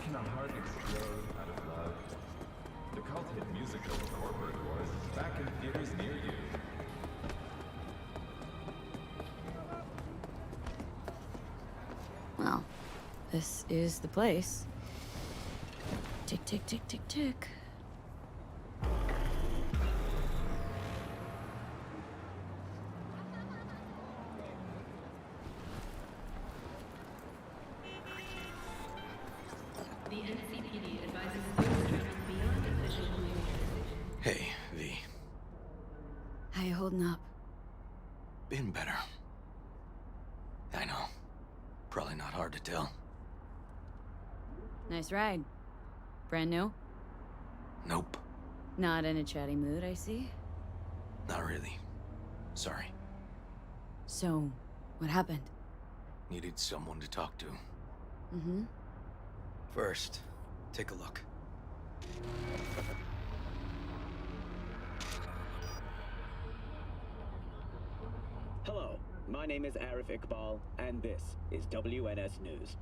F: Can a heart explode out of love? The cult hit musical Corporate Wars is back in theaters near you.
D: Well, this is the place. Tick, tick, tick, tick, tick.
Q: The NCPD advises those traveling beyond official communication.
O: Hey, V.
D: How you holding up?
O: Been better. I know. Probably not hard to tell.
D: Nice ride. Brand new?
O: Nope.
D: Not in a chatty mood, I see.
O: Not really. Sorry.
D: So, what happened?
O: Needed someone to talk to.
D: Mm-hmm.
O: First, take a look.
P: Hello, my name is Arif Iqbal, and this is WNS News.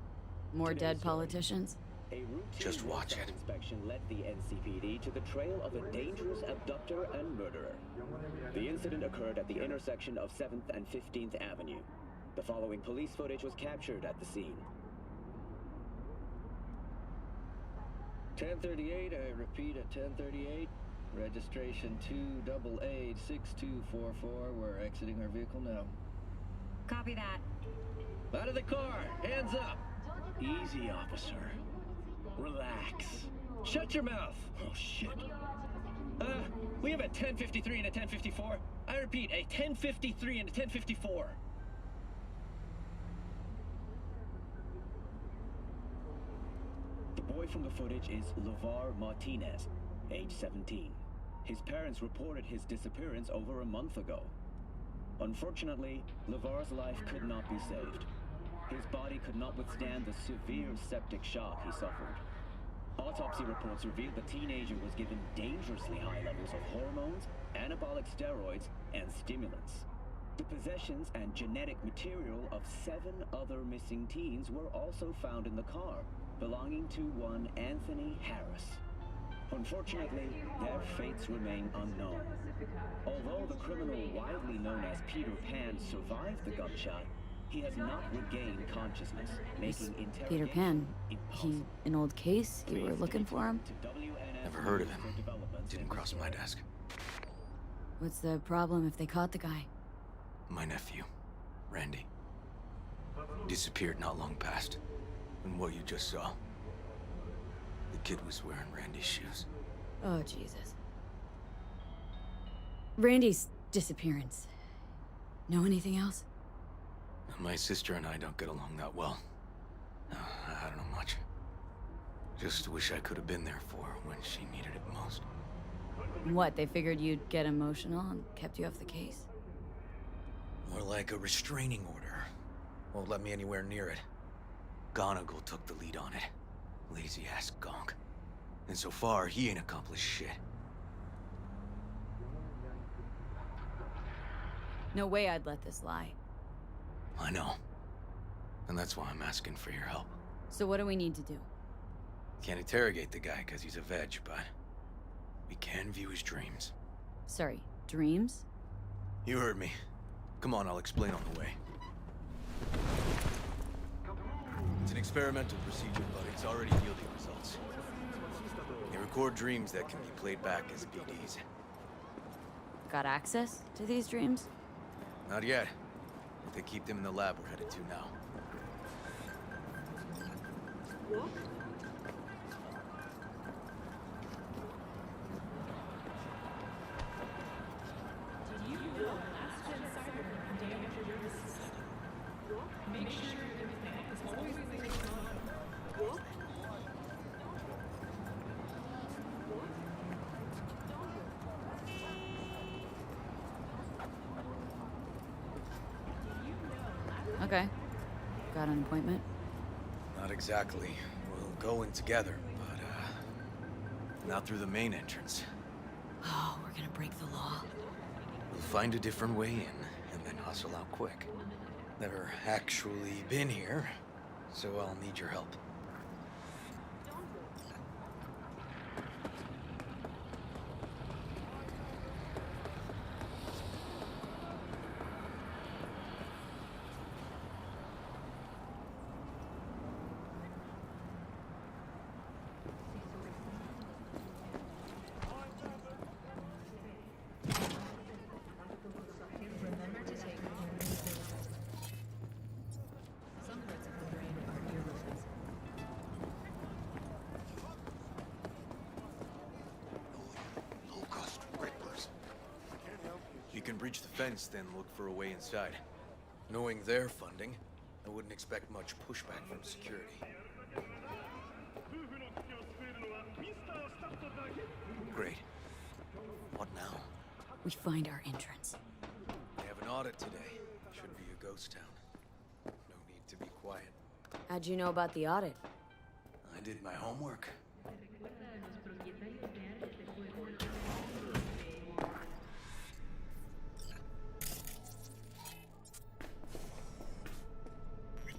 D: More dead politicians?
P: A routine
O: Just watch it.
P: Inspection led the NCPD to the trail of a dangerous abductor and murderer. The incident occurred at the intersection of 7th and 15th Avenue. The following police footage was captured at the scene.
U: 1038, I repeat at 1038. Registration 2886244. We're exiting our vehicle now.
Q: Copy that.
U: Out of the car! Hands up! Easy, officer. Relax. Shut your mouth! Oh, shit. We have a 1053 and a 1054. I repeat, a 1053 and a 1054.
P: The boy from the footage is LeVar Martinez, age 17. His parents reported his disappearance over a month ago. Unfortunately, LeVar's life could not be saved. His body could not withstand the severe septic shock he suffered. Autopsy reports revealed the teenager was given dangerously high levels of hormones, anabolic steroids, and stimulants. The possessions and genetic material of 7 other missing teens were also found in the car, belonging to one Anthony Harris. Unfortunately, their fates remain unknown. Although the criminal widely known as Peter Pan survived the gunshot, he has not regained consciousness, making interrogation
D: Peter Pan.
P: impossible.
D: He an old case? You were looking for him?
O: Never heard of him. Didn't cross my desk.
D: What's the problem if they caught the guy?
O: My nephew, Randy. Disappeared not long past. And what you just saw. The kid was wearing Randy's shoes.
D: Oh, Jesus. Randy's disappearance. Know anything else?
O: My sister and I don't get along that well. I don't know much. Just wish I could have been there for her when she needed it most.
D: What, they figured you'd get emotional and kept you off the case?
O: More like a restraining order. Won't let me anywhere near it. Gonagle took the lead on it. Lazy-ass gonk. And so far, he ain't accomplished shit.
D: No way I'd let this lie.
O: I know. And that's why I'm asking for your help.
D: So what do we need to do?
O: Can't interrogate the guy because he's a veg, but we can view his dreams.
D: Sorry, dreams?
O: You heard me. Come on, I'll explain on the way. It's an experimental procedure, but it's already yielding results. They record dreams that can be played back as BDs.
D: Got access to these dreams?
O: Not yet. But they keep them in the lab we're headed to now.
B: Did you know last-gen Cyberpunk damaged your nervous system? Make sure your mechanic is always thinking on.
D: Okay. Got an appointment?
O: Not exactly. We'll go in together, but, not through the main entrance.
D: Oh, we're gonna break the law.
O: We'll find a different way in, and then hustle out quick. Never actually been here, so I'll need your help. You can breach the fence, then look for a way inside. Knowing their funding, I wouldn't expect much pushback from security. Great. What now?
D: We find our entrance.
O: They have an audit today. Should be a ghost town. No need to be quiet.
D: How'd you know about the audit?
O: I did my homework.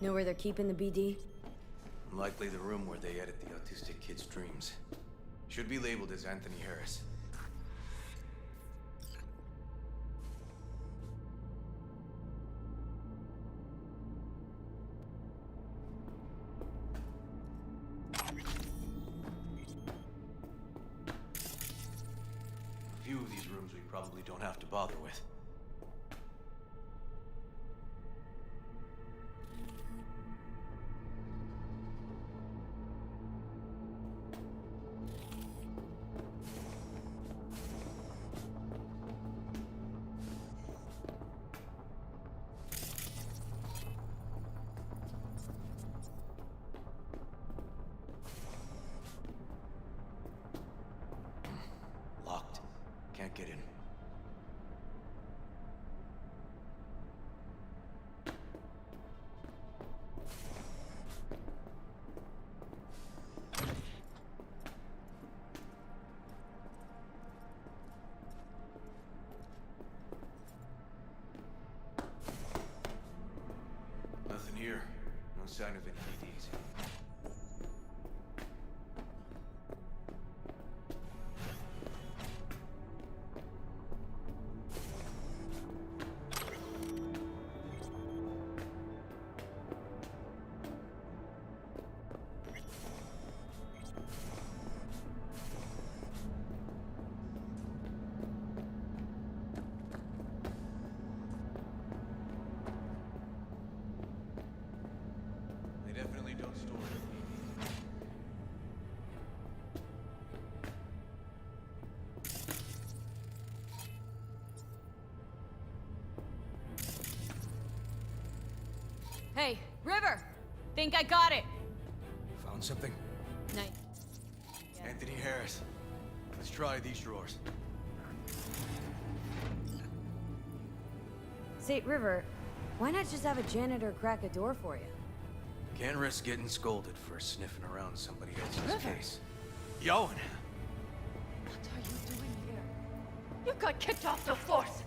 D: Know where they're keeping the BD?
O: Likely the room where they edit the autistic kid's dreams. Should be labeled as Anthony Harris. A few of these rooms we probably don't have to bother with. Locked. Can't get in. Nothing here. No sign of any BDs.
D: Hey, River! Think I got it!
O: Found something?
D: Nice.
O: Anthony Harris. Let's try these drawers.
C: Say, River, why not just have a janitor crack a door for you?
O: Can't risk getting scolded for sniffing around somebody else's
M: River.
O: case. Yoan!
M: What are you doing here? You got kicked off the force!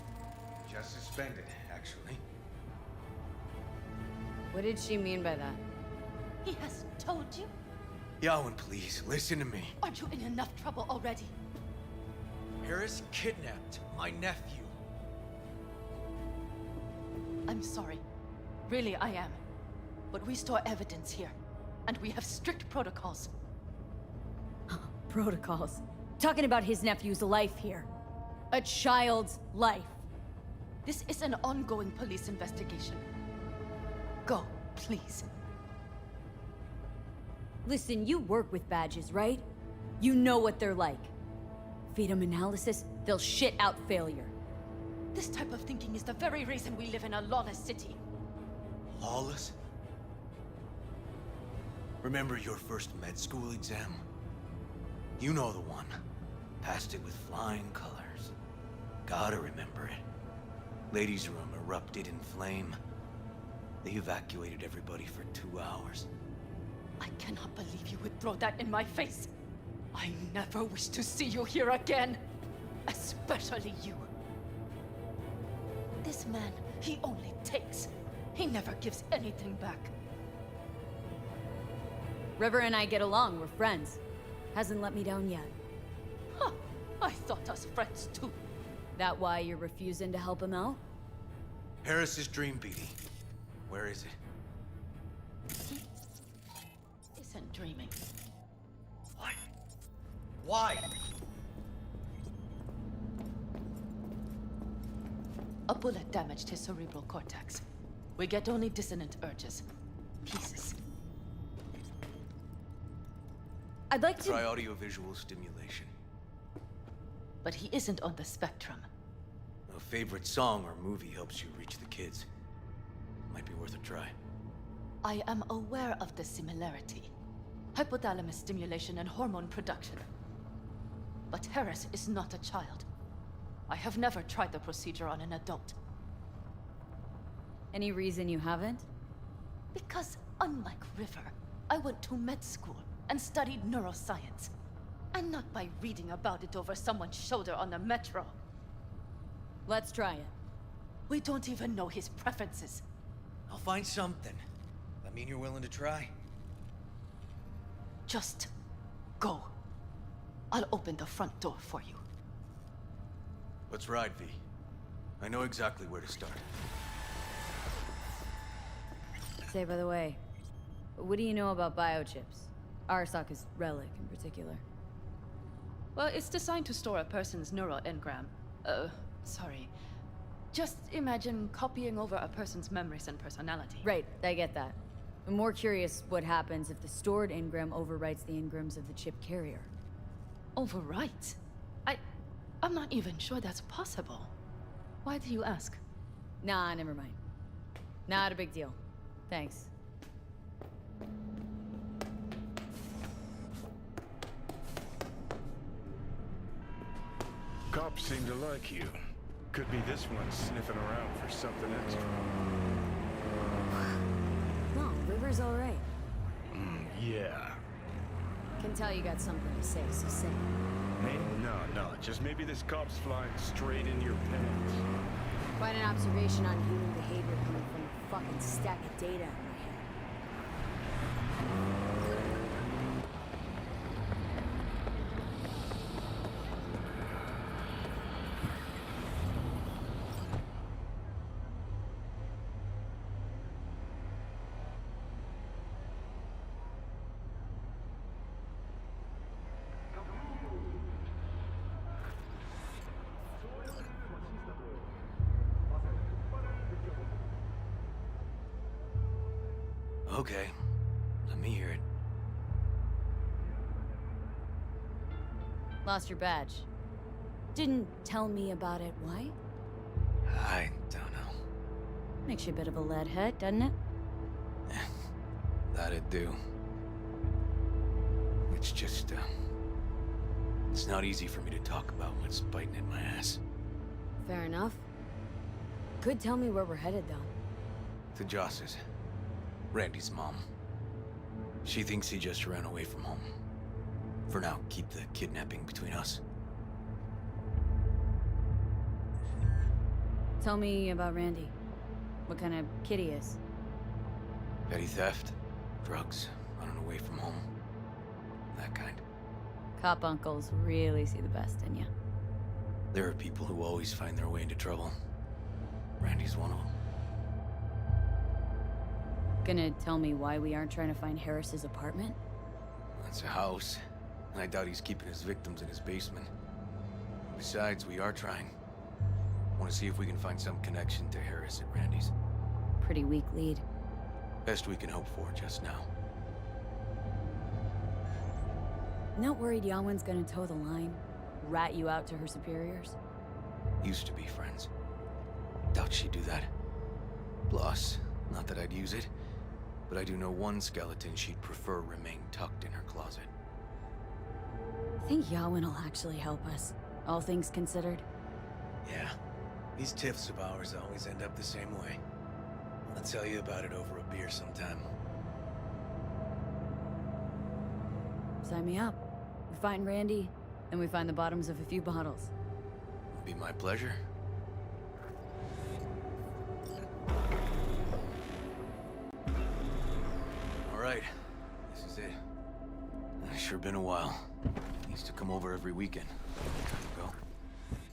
O: Just suspended, actually.
C: What did she mean by that?
M: He has told you?
O: Yoan, please, listen to me.
M: Aren't you in enough trouble already?
O: Harris kidnapped my nephew.
M: I'm sorry. Really, I am. But we store evidence here, and we have strict protocols.
D: Protocols. Talking about his nephew's life here. A child's life.
M: This is an ongoing police investigation. Go, please.
D: Listen, you work with badges, right? You know what they're like. Feed them analysis, they'll shit out failure.
M: This type of thinking is the very reason we live in a lawless city.
O: Lawless? Remember your first med school exam? You know the one. Passed it with flying colors. Gotta remember it. Ladies' room erupted in flame. They evacuated everybody for 2 hours.
M: I cannot believe you would throw that in my face. I never wish to see you here again. Especially you. This man, he only takes. He never gives anything back.
D: River and I get along, we're friends. Hasn't let me down yet.
M: Huh, I thought us friends too.
D: That why you're refusing to help him out?
O: Harris's dream, Petey. Where is it?
M: He isn't dreaming.
O: What? Why?
M: A bullet damaged his cerebral cortex. We get only dissonant urges. Pieces.
D: I'd like to...
O: Try audiovisual stimulation.
M: But he isn't on the spectrum.
O: A favorite song or movie helps you reach the kids. Might be worth a try.
M: I am aware of the similarity. Hypothalamus stimulation and hormone production. But Harris is not a child. I have never tried the procedure on an adult.
D: Any reason you haven't?
M: Because unlike River, I went to med school and studied neuroscience. And not by reading about it over someone's shoulder on the metro.
D: Let's try it.
M: We don't even know his preferences.
O: I'll find something. That mean you're willing to try?
M: Just go. I'll open the front door for you.
O: Let's ride, V. I know exactly where to start.
D: Say, by the way, what do you know about biochips? Arasaka's relic in particular.
M: Well, it's designed to store a person's neural engram. Sorry. Just imagine copying over a person's memories and personality.
D: Right, I get that. I'm more curious what happens if the stored engram overwrites the engrams of the chip carrier.
M: Overwrite? I'm not even sure that's possible. Why do you ask?
D: Nah, never mind. Not a big deal. Thanks.
J: Cops seem to like you. Could be this one sniffing around for something extra.
C: No, River's alright.
J: Yeah.
C: Can tell you got something to say, so say it.
J: Me? No. Just maybe this cop's flying straight into your pants.
C: Quite an observation on human behavior coming from a fucking stack of data in my head.
O: Okay. Let me hear it.
D: Lost your badge. Didn't tell me about it. Why?
O: I don't know.
D: Makes you a bit of a lead head, doesn't it?
O: That'd do. It's just, it's not easy for me to talk about what's biting at my ass.
C: Fair enough. Could tell me where we're headed, though.
O: To Joss's. Randy's mom. She thinks he just ran away from home. For now, keep the kidnapping between us.
D: Tell me about Randy. What kind of kid he is.
O: Petty theft, drugs, running away from home. That kind.
D: Cop uncles really see the best in you.
O: There are people who always find their way into trouble. Randy's one of them.
D: Gonna tell me why we aren't trying to find Harris's apartment?
O: That's a house, and I doubt he's keeping his victims in his basement. Besides, we are trying. Want to see if we can find some connection to Harris at Randy's.
D: Pretty weak lead.
O: Best we can hope for just now.
D: Not worried Yawen's gonna toe the line? Rat you out to her superiors?
O: Used to be friends. Doubt she'd do that. Plus, not that I'd use it, but I do know one skeleton she'd prefer remain tucked in her closet.
D: Think Yawen will actually help us, all things considered?
O: Yeah. These tiffs of ours always end up the same way. I'll tell you about it over a beer sometime.
D: Sign me up. We find Randy, and we find the bottoms of a few bottles.
O: It'll be my pleasure. All right, this is it. It's sure been a while. Used to come over every weekend. Time to go.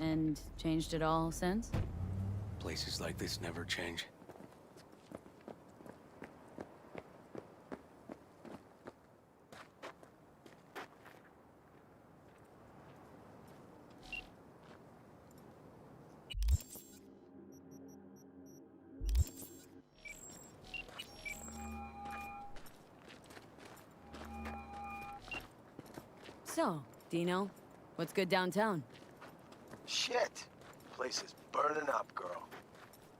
D: And changed it all since?
O: Places like this never change.
D: So, Dino, what's good downtown?
A: Shit. Place is burning up, girl.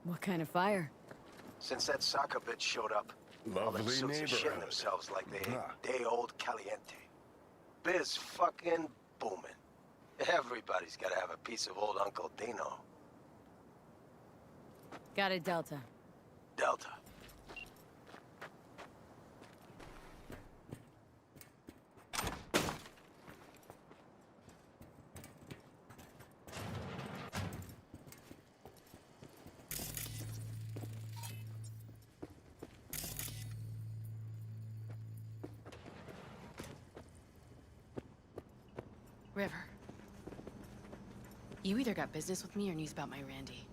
D: What kind of fire?
A: Since that soccer bitch showed up, all them
V: Lovely
A: suits are shitting
V: neighborhood.
A: themselves like they ate
V: Ah.
A: day-old caliente. Biz fucking booming. Everybody's gotta have a piece of old Uncle Dino.
D: Got it, Delta.
A: Delta.
L: River. You either got business with me or news about my Randy.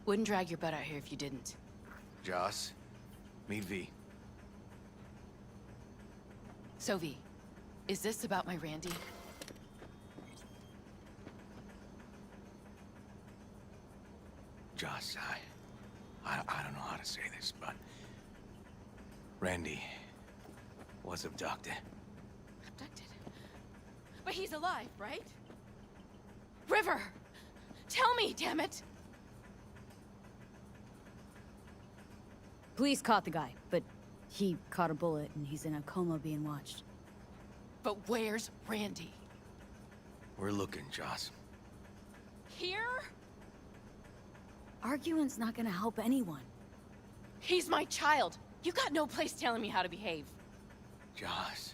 L: Wouldn't drag your butt out here if you didn't.
O: Joss, meet V.
L: So V, is this about my Randy?
O: Joss, I don't know how to say this, but Randy was abducted.
L: Abducted? But he's alive, right? River! Tell me, damn it!
D: Police caught the guy, but he caught a bullet and he's in a coma being watched.
L: But where's Randy?
O: We're looking, Joss.
L: Here?
D: Arguing's not gonna help anyone.
L: He's my child. You got no place telling me how to behave.
O: Joss.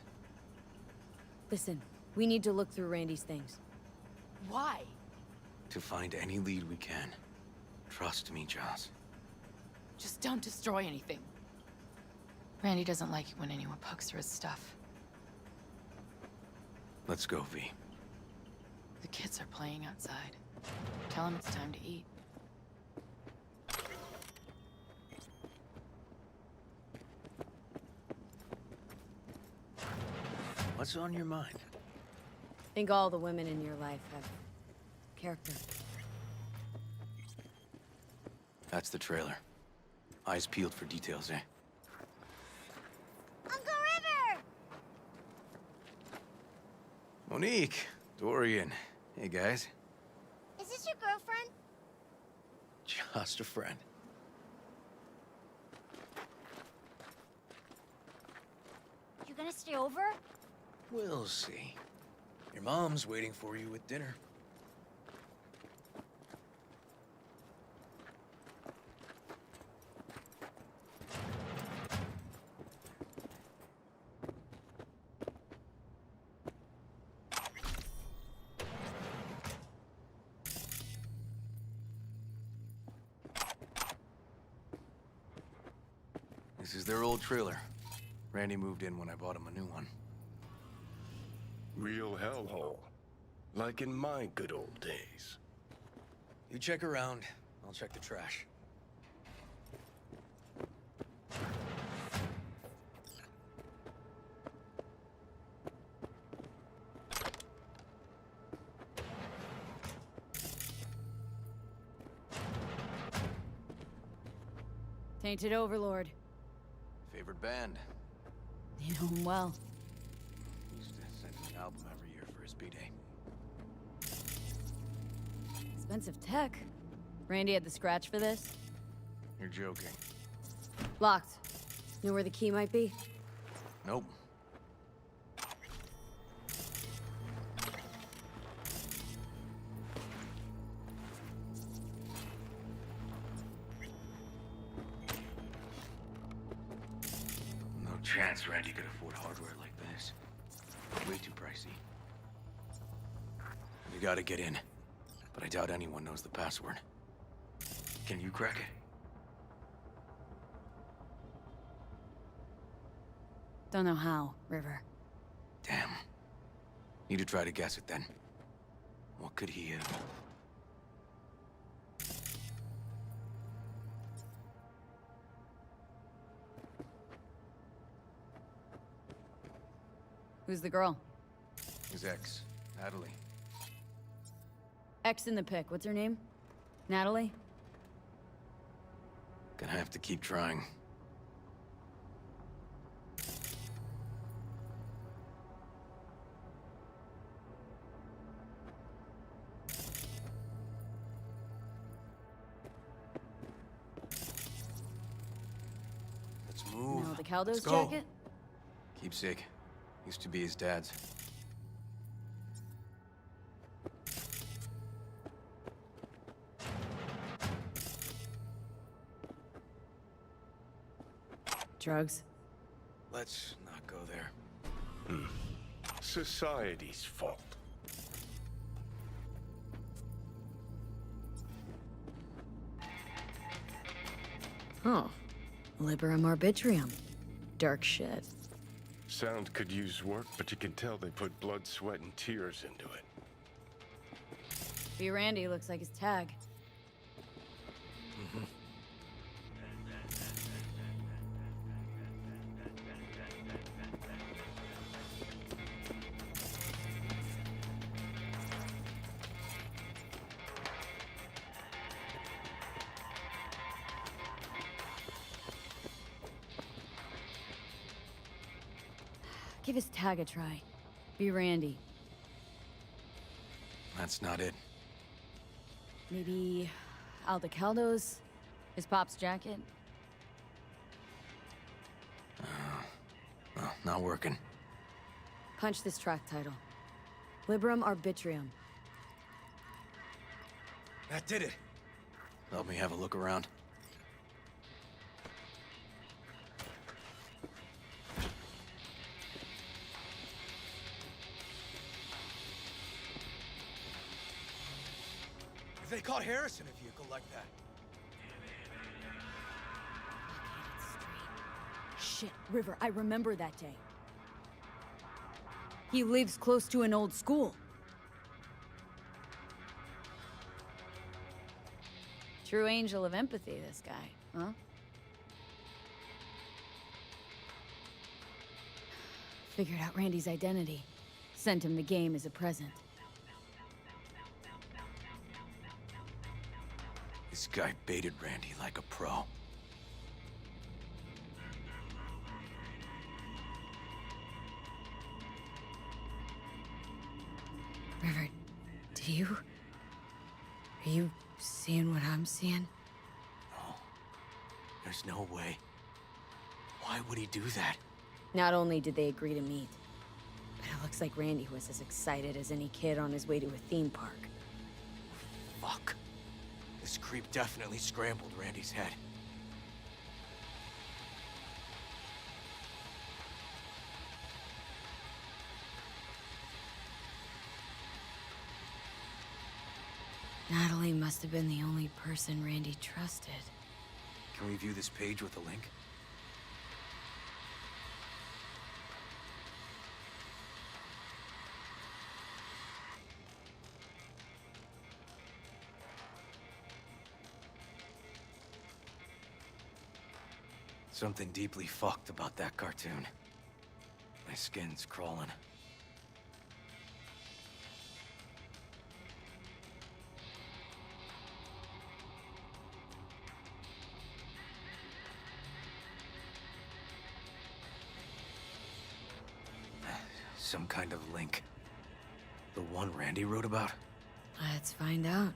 C: Listen, we need to look through Randy's things.
L: Why?
O: To find any lead we can. Trust me, Joss.
L: Just don't destroy anything. Randy doesn't like it when anyone pokes through his stuff.
O: Let's go, V.
L: The kids are playing outside. Tell them it's time to eat.
O: What's on your mind?
C: Think all the women in your life have character.
O: That's the trailer. Eyes peeled for details, eh?
N: Uncle River!
O: Monique, Dorian. Hey, guys.
N: Is this your girlfriend?
O: Just a friend.
C: stay over?
O: We'll see. Your mom's waiting for you with dinner. This is their old trailer. Randy moved in when I bought him a new one.
J: Real hellhole. Like in my good old days.
O: You check around, I'll check the trash.
D: Tainted Overlord.
O: Favorite band?
D: You know him well.
O: Used to send an album every year for his B-Day.
D: Expensive tech. Randy had the scratch for this?
O: You're joking.
C: Locked. Know where the key might be?
O: Nope. No chance Randy could afford hardware like this. Way too pricey. We gotta get in, but I doubt anyone knows the password. Can you crack it?
D: Don't know how, River.
O: Damn. Need to try to guess it then. What could he have?
D: Who's the girl?
O: His ex, Natalie.
D: X in the pic. What's her name? Natalie?
O: Gonna have to keep trying. Let's move.
D: No, the Caldo's
O: Let's go.
D: jacket?
O: Keepsake. Used to be his dad's.
D: Drugs?
O: Let's not go there.
J: Society's fault.
D: Oh. Liberum arbitrium. Dark shit.
J: Sound could use work, but you can tell they put blood, sweat, and tears into it.
D: B. Randy looks like his tag. Give his tag a try. Be Randy.
O: That's not it.
D: Maybe Aldecaldo's? His pop's jacket?
O: Well, not working.
D: Punch this track title. Liberum arbitrium.
O: That did it. Help me have a look around. If they caught Harris in a vehicle like that.
D: Shit, River, I remember that day. He lives close to an old school. True angel of empathy, this guy, huh? Figured out Randy's identity. Sent him the game as a present.
O: This guy baited Randy like a pro.
D: River, are you seeing what I'm seeing?
O: No. There's no way. Why would he do that?
D: Not only did they agree to meet, but it looks like Randy was as excited as any kid on his way to a theme park.
O: Fuck. This creep definitely scrambled Randy's head.
D: Natalie must have been the only person Randy trusted.
O: Can we view this page with a link? Something deeply fucked about that cartoon. My skin's crawling. Some kind of link. The one Randy wrote about?
D: Let's find out.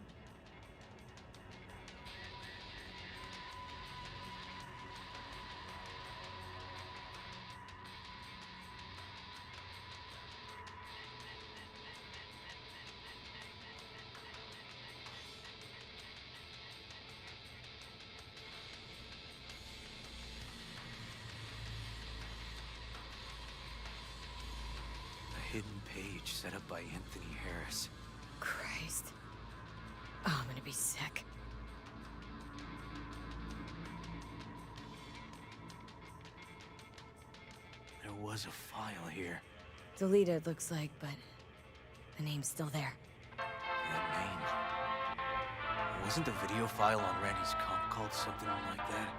O: Hidden page set up by Anthony Harris.
D: Christ. Oh, I'm gonna be sick.
O: There was a file here.
D: Deleted, looks like, but the name's still there.
O: That name. Wasn't the video file on Randy's comp called something like that?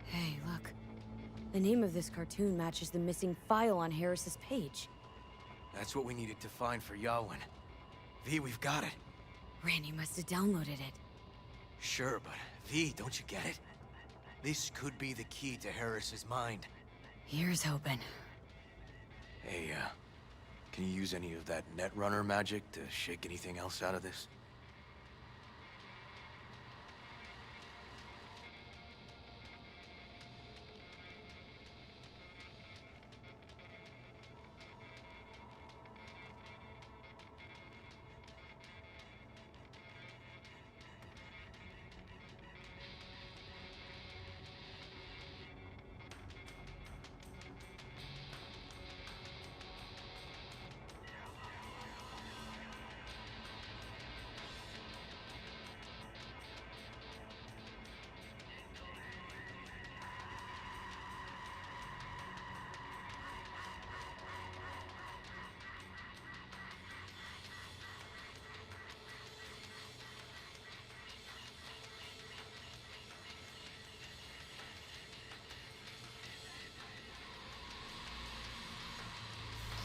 D: Hey, look. The name of this cartoon matches the missing file on Harris's page.
O: That's what we needed to find for Yawin. V, we've got it.
D: Randy must have downloaded it.
O: Sure, but V, don't you get it? This could be the key to Harris's mind.
D: Here's hoping.
O: Hey, can you use any of that Netrunner magic to shake anything else out of this?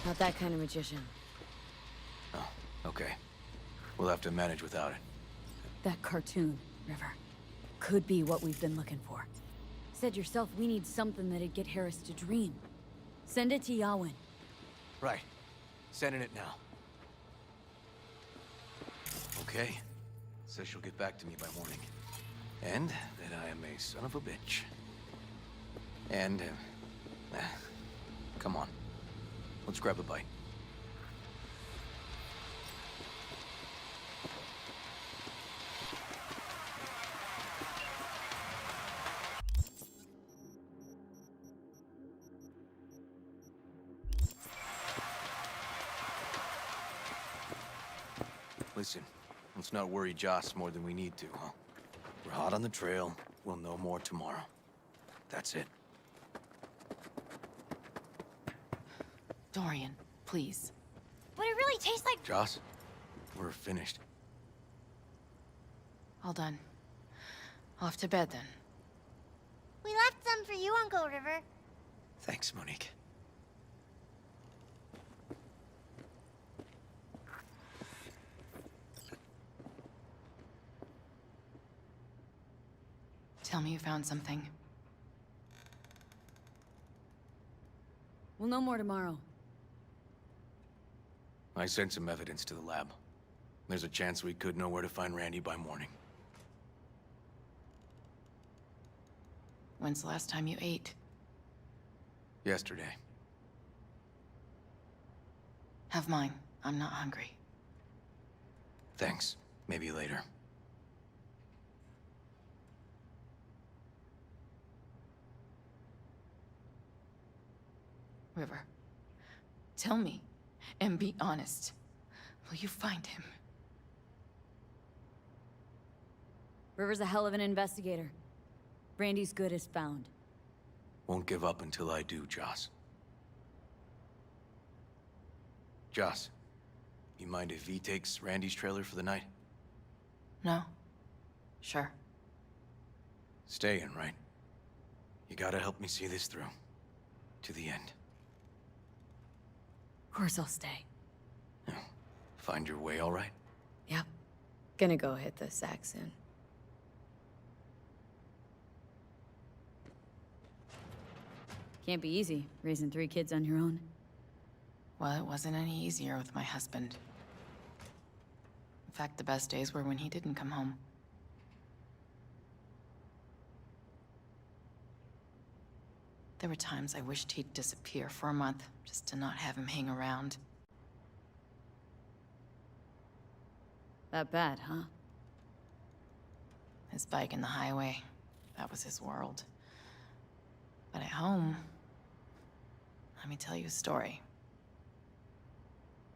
D: Not that kind of magician.
O: Oh, okay. We'll have to manage without it.
D: That cartoon, River, could be what we've been looking for. Said yourself we need something that'd get Harris to dream. Send it to Yawin.
O: Right. Sending it now. Okay. Says she'll get back to me by morning. And that I am a son of a bitch. And, come on. Let's grab a bite. Listen, let's not worry Joss more than we need to, huh? We're hot on the trail. We'll know more tomorrow. That's it.
L: Dorian, please.
N: But it really tastes like...
O: Joss, we're finished.
L: All done. Off to bed, then.
N: We left some for you, Uncle River.
O: Thanks, Monique.
L: Tell me you found something.
D: We'll know more tomorrow.
O: I sent some evidence to the lab. There's a chance we could know where to find Randy by morning.
L: When's the last time you ate?
O: Yesterday.
L: Have mine. I'm not hungry.
O: Thanks. Maybe later.
L: River, tell me, and be honest. Will you find him?
D: River's a hell of an investigator. Brandy's good as found.
O: Won't give up until I do, Joss. Joss, you mind if V takes Randy's trailer for the night?
L: No. Sure.
O: Staying, right? You gotta help me see this through. To the end.
D: Of course I'll stay.
O: Find your way all right?
D: Yep. Gonna go hit the sack soon. Can't be easy, raising 3 kids on your own.
L: Well, it wasn't any easier with my husband. In fact, the best days were when he didn't come home. There were times I wished he'd disappear for a month, just to not have him hang around.
D: That bad, huh?
L: His bike in the highway, that was his world. But at home, let me tell you a story.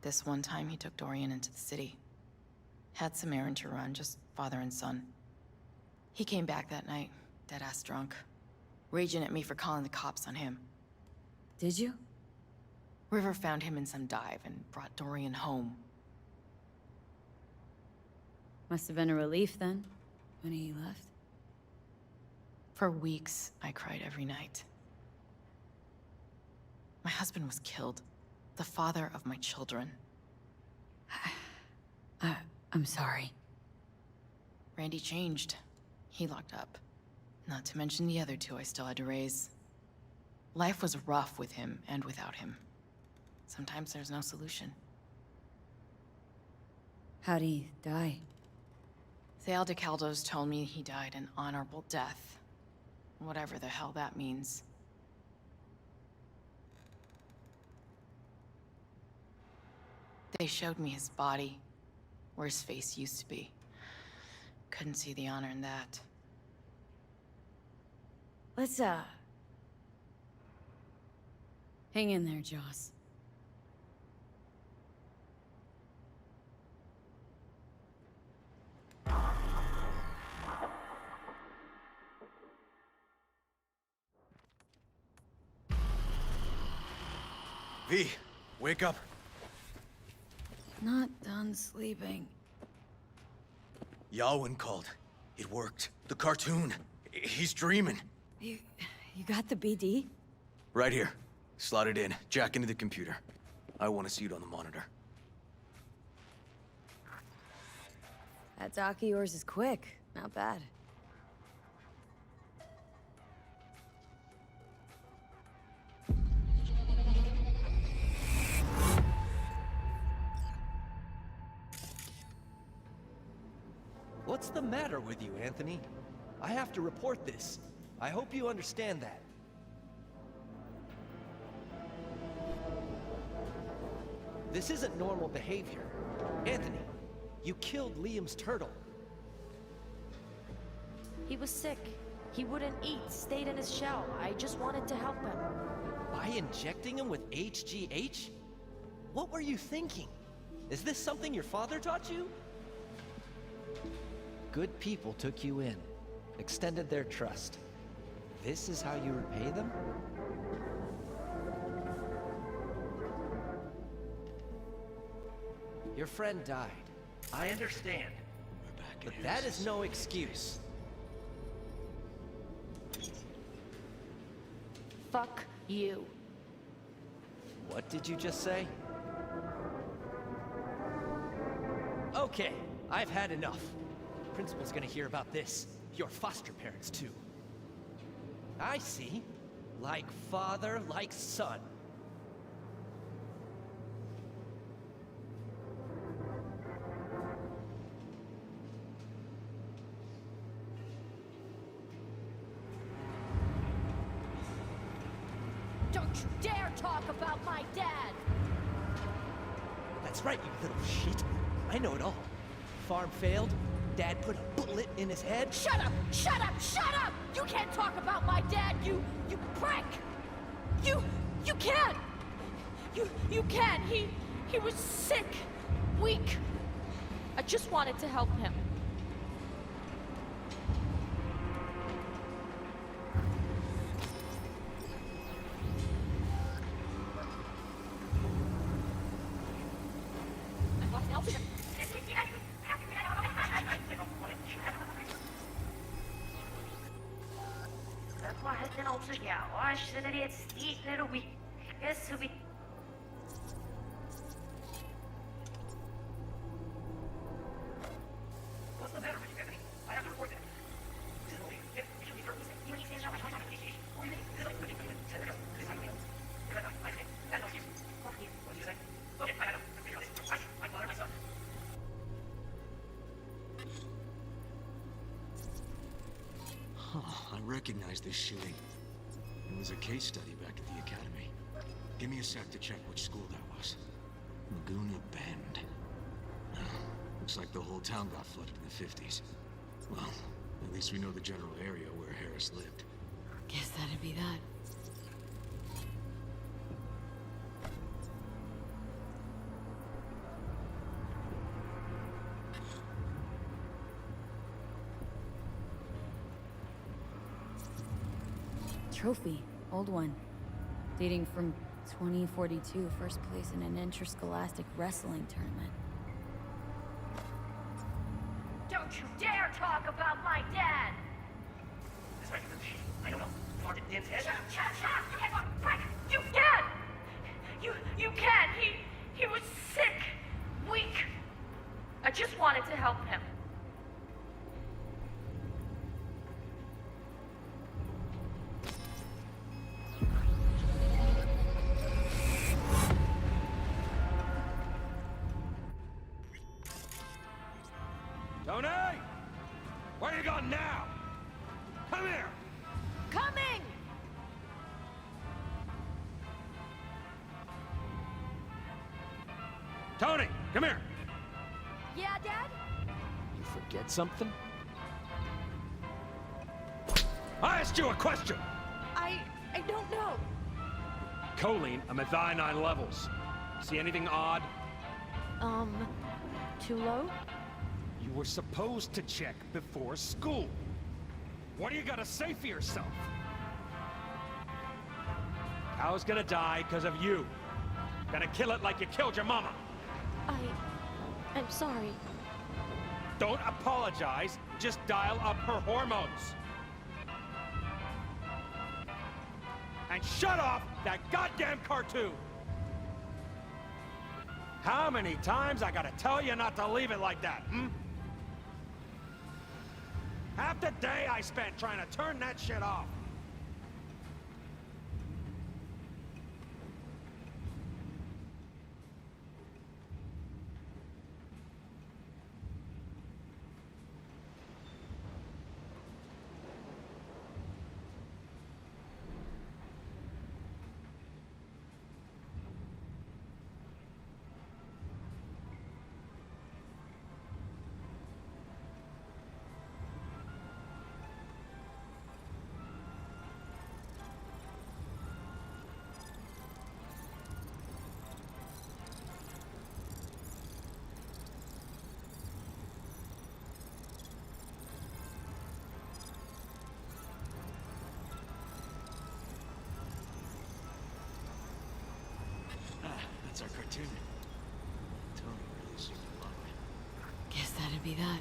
L: This one time he took Dorian into the city. Had some errand to run, just father and son. He came back that night, dead-ass drunk. Raging at me for calling the cops on him.
D: Did you?
L: River found him in some dive and brought Dorian home.
D: Must have been a relief then, when he left.
L: For weeks, I cried every night. My husband was killed. The father of my children.
D: I'm sorry.
L: Randy changed. He locked up. Not to mention the other 2 I still had to raise. Life was rough with him and without him. Sometimes there's no solution.
D: How'd he die?
L: The Aldecaldos told me he died an honorable death. Whatever the hell that means. They showed me his body, where his face used to be. Couldn't see the honor in that.
D: Let's, hang in there, Joss.
O: V, wake up.
D: Not done sleeping.
O: Yawin called. It worked. The cartoon. He's dreaming.
D: You got the BD?
O: Right here. Slot it in. Jack into the computer. I want to see it on the monitor.
D: That doc of yours is quick. Not bad.
H: What's the matter with you, Anthony? I have to report this. I hope you understand that. This isn't normal behavior. Anthony, you killed Liam's turtle.
S: He was sick. He wouldn't eat, stayed in his shell. I just wanted to help him.
H: By injecting him with HGH? What were you thinking? Is this something your father taught you? Good people took you in, extended their trust. This is how you repay them? Your friend died. I understand. But that is no excuse.
S: Fuck you.
H: What did you just say? Okay, I've had enough. Principal's gonna hear about this. Your foster parents, too. I see. Like father, like son.
S: you dare talk about my dad!
H: That's right, you little shit. I know it all. Farm failed. Dad put a bullet in his head.
S: Shut up! Shut up! Shut up! You can't talk about my dad, you prick! You can't! You can't! He was sick, weak. I just wanted to help him.
K: I recognize this shooting. It was a case study back at the academy. Give me a sec to check which school that was. Laguna Bend. Looks like the whole town got flooded in the 50s. Well, at least we know the general area where Harris lived.
D: Guess that'd be that. Trophy. Old one. Dating from 2042, first place in an interscholastic wrestling tournament.
S: Don't you dare talk about my dad!
H: I don't know.
S: Shut up! Shut up! Shut up! You can't talk, prick! You can! You can! He was sick, weak. I just wanted to help him.
H: Tony! Where you going now? Come here!
S: Coming!
H: Tony, come here!
S: Yeah, Dad?
H: You forget something? I asked you a question!
S: I don't know.
H: Choline and methionine levels. See anything odd?
S: Too low?
H: You were supposed to check before school. What do you gotta say for yourself? Cow's gonna die because of you. Gonna kill it like you killed your mama.
S: I'm sorry.
H: Don't apologize, just dial up her hormones. And shut off that goddamn cartoon! How many times I gotta tell you not to leave it like that, hmm? Half the day I spent trying to turn that shit off.
K: That's our cartoon. Tony really seemed to love it.
D: Guess that'd be that.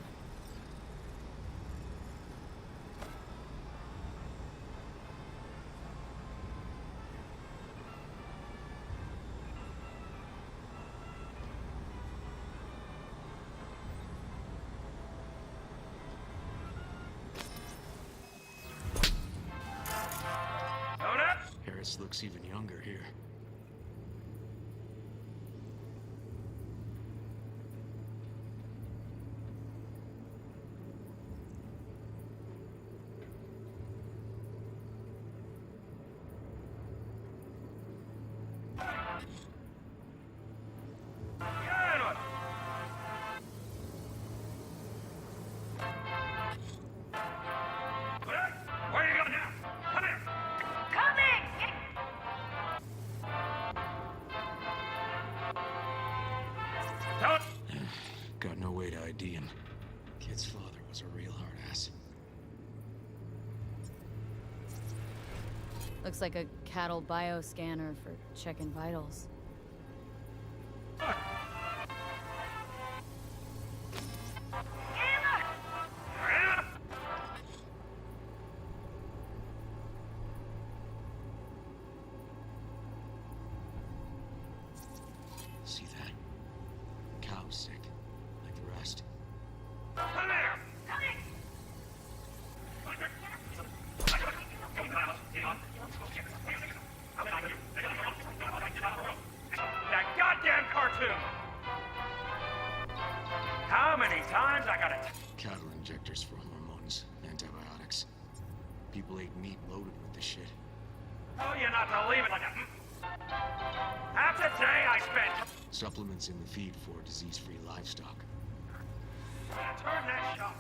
K: Harris looks even younger here. was a real hard ass.
D: Looks like a cattle bioscanner for checking vitals.
K: See that? Cow's sick, like the rest.
E: That goddamn cartoon! How many times I gotta...
K: Cattle injectors for hormones, antibiotics. People ate meat loaded with the shit.
E: Oh, you're not to leave it like a... Half the day I spent...
K: Supplements in the feed for disease-free livestock.
E: Turn that shop.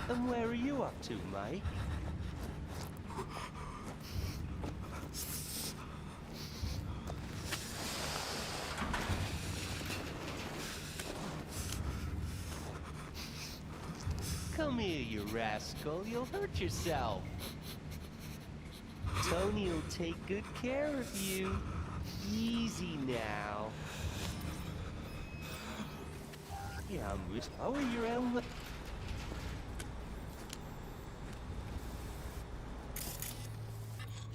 T: And where are you up to, mate? Come here, you rascal. You'll hurt yourself. Tony'll take good care of you. Easy now. Yeah, how are your own...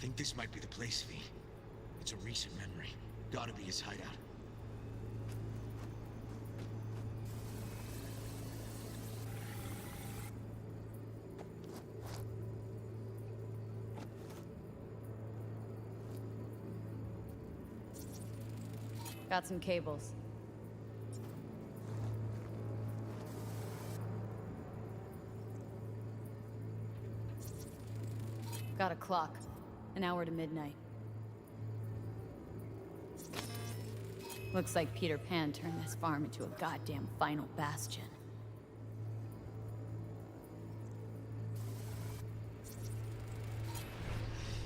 K: Think this might be the place, V. It's a recent memory. Gotta be his hideout.
D: Got some cables. Got a clock. An hour to midnight. Looks like Peter Pan turned this farm into a goddamn final bastion.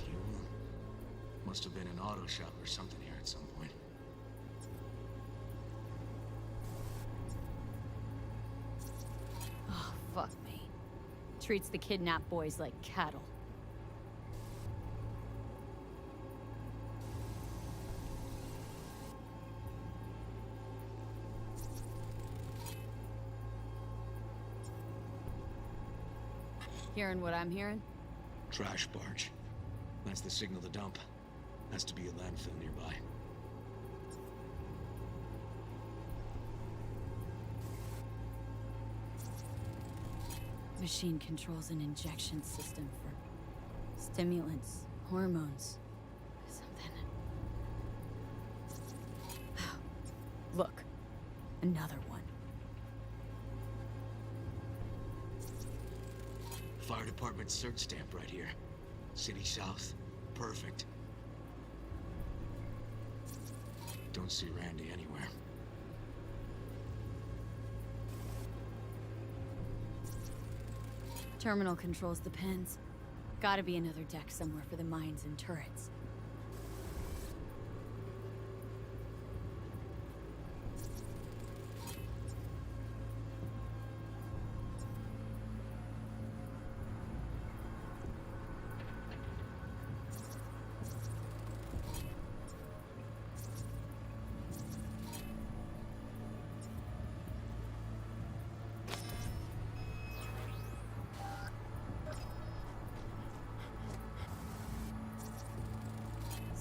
K: Fuel. Must have been an auto shop or something here at some point.
D: Oh, fuck me. Treats the kidnapped boys like cattle. Hearing what I'm hearing?
K: Trash barge. That's the signal to dump. Has to be a landfill nearby.
D: machine controls an injection system for stimulants, hormones, something. Look, another one.
K: Fire department search stamp right here. City South. Perfect. Don't see Randy anywhere.
D: Terminal controls the pens. Gotta be another deck somewhere for the mines and turrets.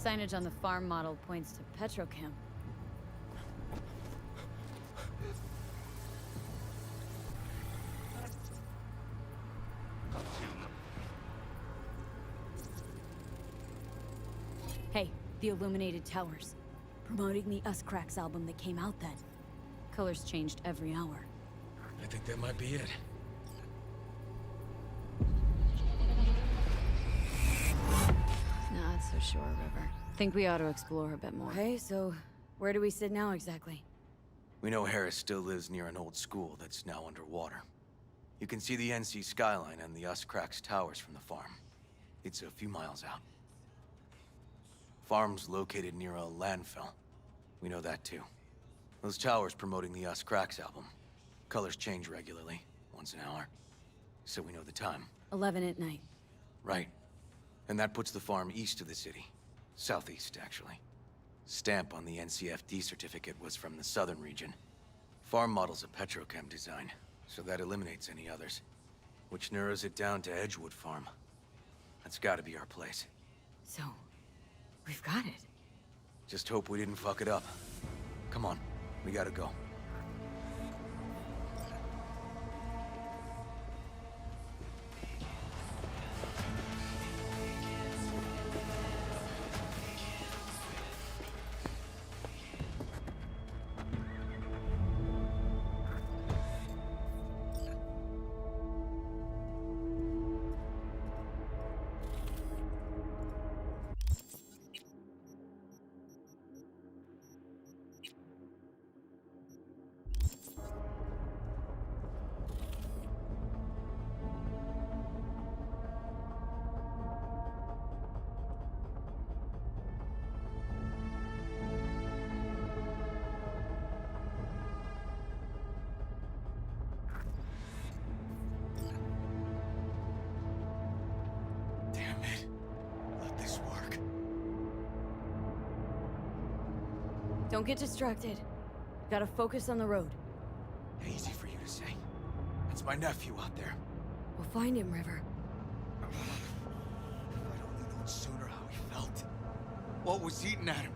D: Signage on the farm model points to Petrochem. Hey, the illuminated towers. Promoting the Us Cracks album that came out then. Colors changed every hour.
K: I think that might be it.
D: Not so sure, River. Think we ought to explore a bit more. Okay, so where do we sit now exactly?
O: We know Harris still lives near an old school that's now underwater. You can see the NC skyline and the Us Cracks towers from the farm. It's a few miles out. Farm's located near a landfill. We know that too. Those towers promoting the Us Cracks album. Colors change regularly, once an hour. So we know the time.
D: 11 at night.
O: Right. And that puts the farm east of the city. Southeast, actually. Stamp on the NCFD certificate was from the southern region. Farm model's a Petrochem design, so that eliminates any others. Which narrows it down to Edgewood Farm. That's gotta be our place.
D: So, we've got it.
O: Just hope we didn't fuck it up. Come on, we gotta go.
D: Don't get distracted. Gotta focus on the road.
O: Easy for you to say. That's my nephew out there.
D: We'll find him, River.
O: If I'd only known sooner how he felt. What was eating at him?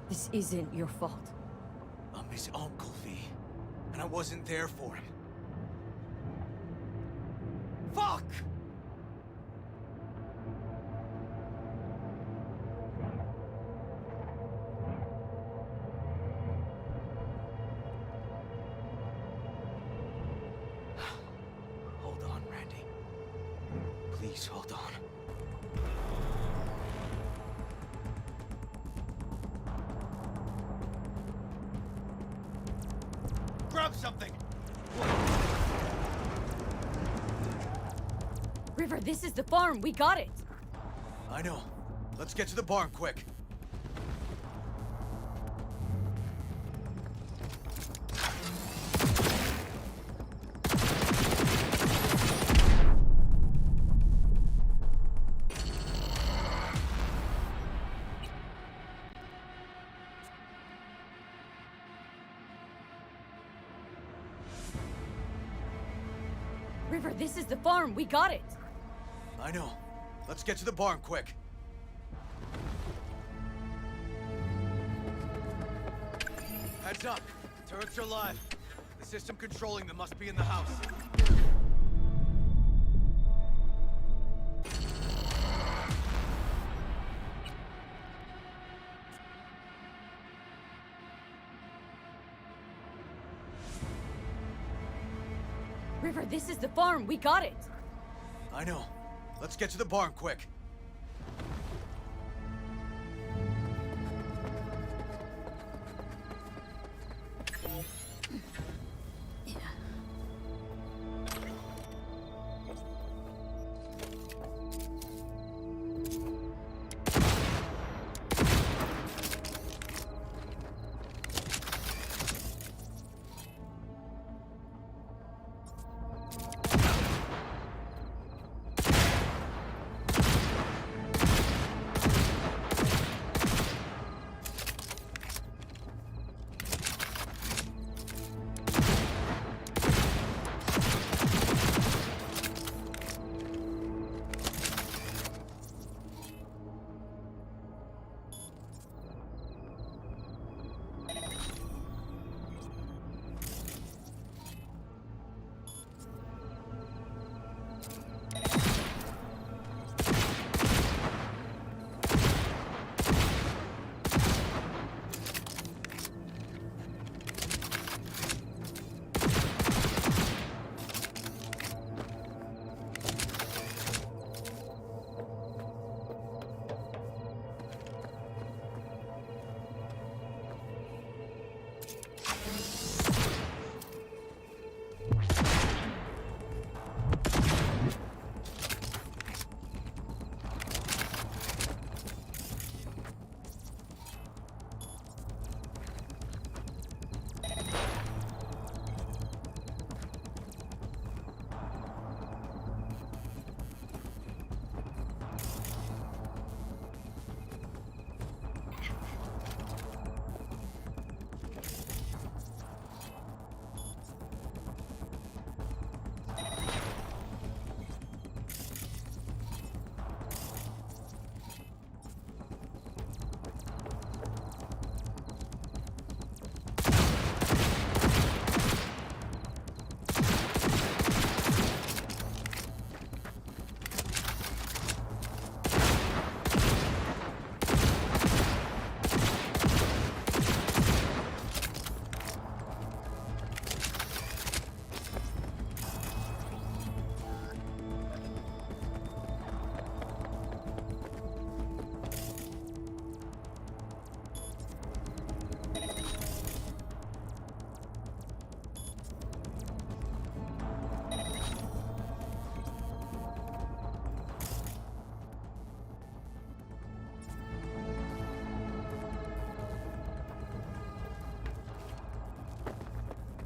D: This isn't your fault.
O: I'm his uncle, V. And I wasn't there for him. Fuck! Hold on, Randy. Please hold on. Grab something!
D: River, this is the farm. We got it.
O: I know. Let's get to the barn quick.
D: River, this is the farm. We got it.
O: I know. Let's get to the barn quick. Heads up. Turrets are live. The system controlling them must be in the house.
D: River, this is the farm. We got it.
O: I know. Let's get to the barn quick.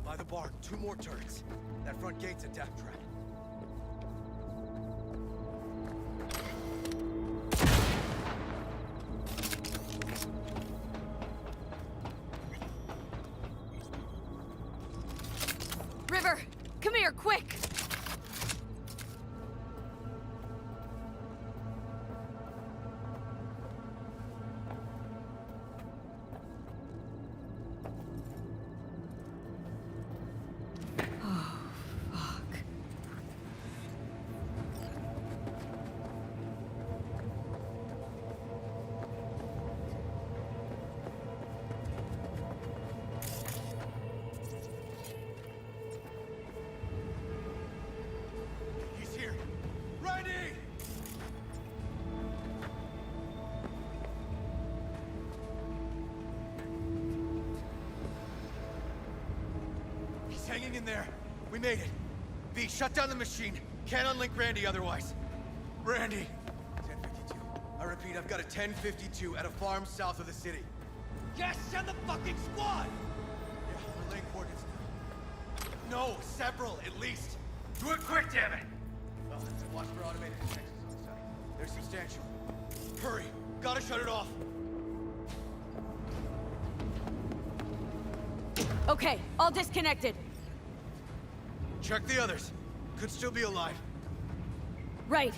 O: By the barn, 2 more turrets. That front gate's a death trap.
D: River, come here, quick!
O: He's here! Randy! He's hanging in there. We made it. V, shut down the machine. Can't unlink Randy otherwise. Randy! 1052. I repeat, I've got a 1052 at a farm south of the city. Yes, send the fucking squad! Yeah, we're laying coordinates now. No, several, at least. Do it quick, damn it! Well, watch for automated detections on the site. They're substantial. Hurry! Gotta shut it off!
D: Okay, all disconnected.
O: Check the others. Could still be alive.
D: Right.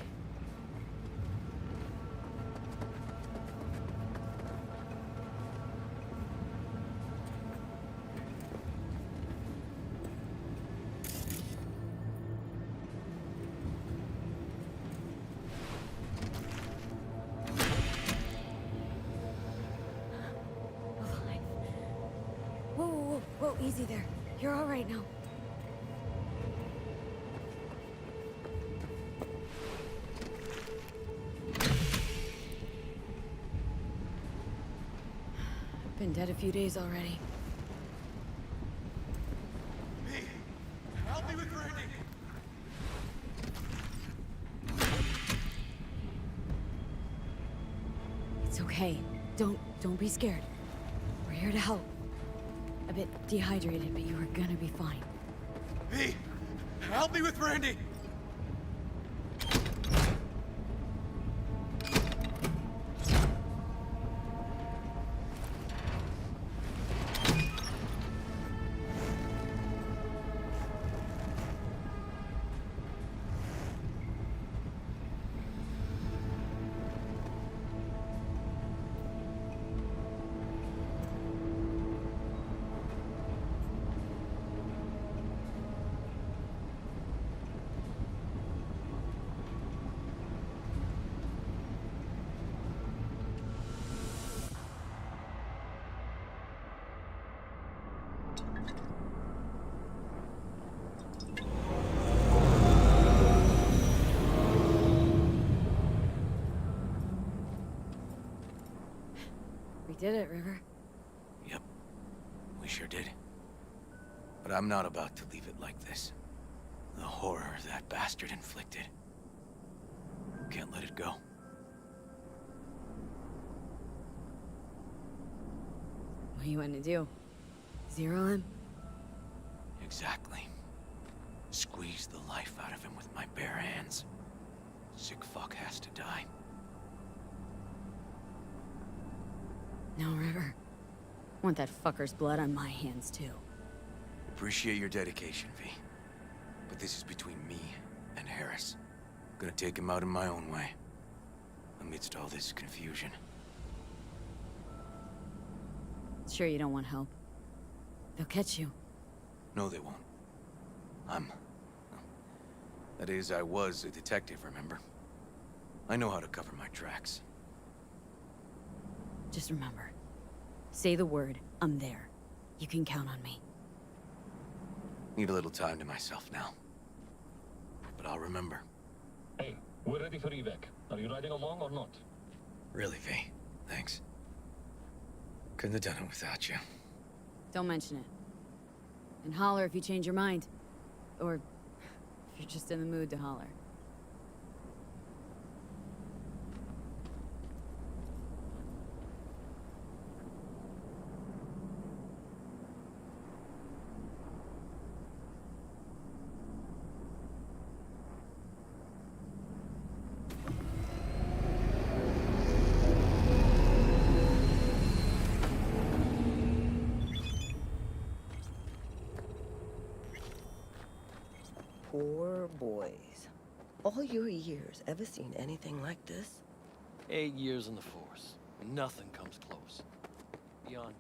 C: Whoa, easy there. You're all right now.
D: Been dead a few days already.
E: Me! Help me with Randy!
D: It's okay. Don't be scared. We're here to help. A bit dehydrated, but you are gonna be fine.
E: V! Help me with Randy!
D: We did it, River.
O: Yep, we sure did. But I'm not about to leave it like this. The horror that bastard inflicted. Can't let it go.
D: What do you want to do? Zero him?
O: Exactly. Squeeze the life out of him with my bare hands. Sick fuck has to die.
D: No, River. Want that fucker's blood on my hands, too.
O: Appreciate your dedication, V. But this is between me and Harris. Gonna take him out in my own way. Amidst all this confusion.
D: Sure you don't want help? They'll catch you.
O: No, they won't. That is, I was a detective, remember? I know how to cover my tracks.
D: Just remember. Say the word, I'm there. You can count on me.
O: Need a little time to myself now. But I'll remember.
G: Hey, we're ready for evac. Are you riding along or not?
O: Really, V. Thanks. Couldn't have done it without you.
D: Don't mention it. And holler if you change your mind. Or if you're just in the mood to holler.
R: Poor boys. All your years, ever seen anything like this?
H: 8 years in the Force, and nothing comes close. Beyond.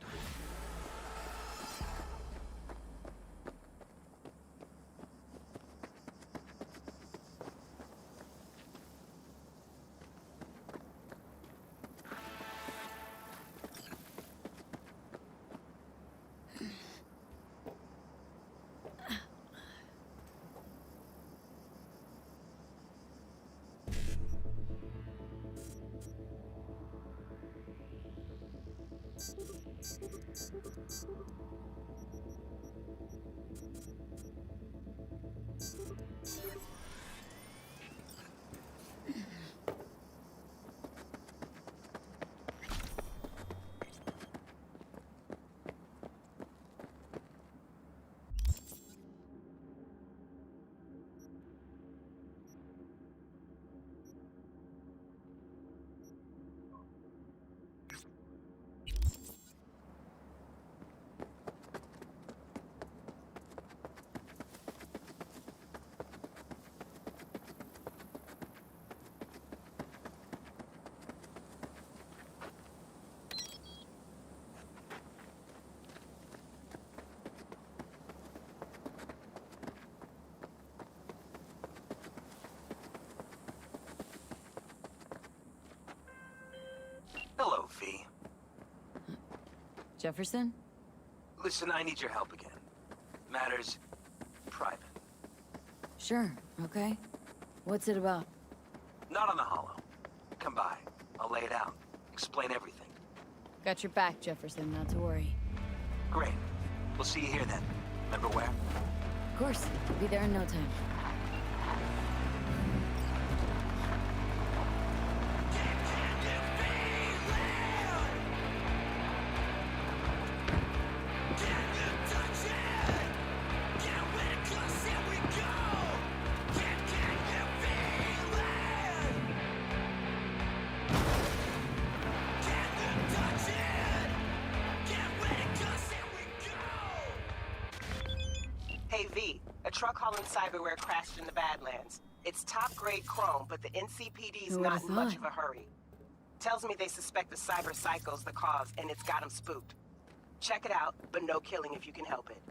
A: Hello, V.
D: Jefferson?
A: Listen, I need your help again. Matters private.
D: Sure, okay. What's it about?
A: Not on the holo. Come by. I'll lay it out. Explain everything.
D: Got your back, Jefferson, not to worry.
A: Great. We'll see you here then. Remember where?
D: Of course, I'll be there in no time.
F: Hey V, a truck hauling cyberware crashed in the Badlands. It's top-grade chrome, but the NCPD's
D: Who
F: not
D: would've
F: in much
D: thought?
F: of a hurry. Tells me they suspect the cyber psycho's the cause, and it's got them spooked. Check it out, but no killing if you can help it.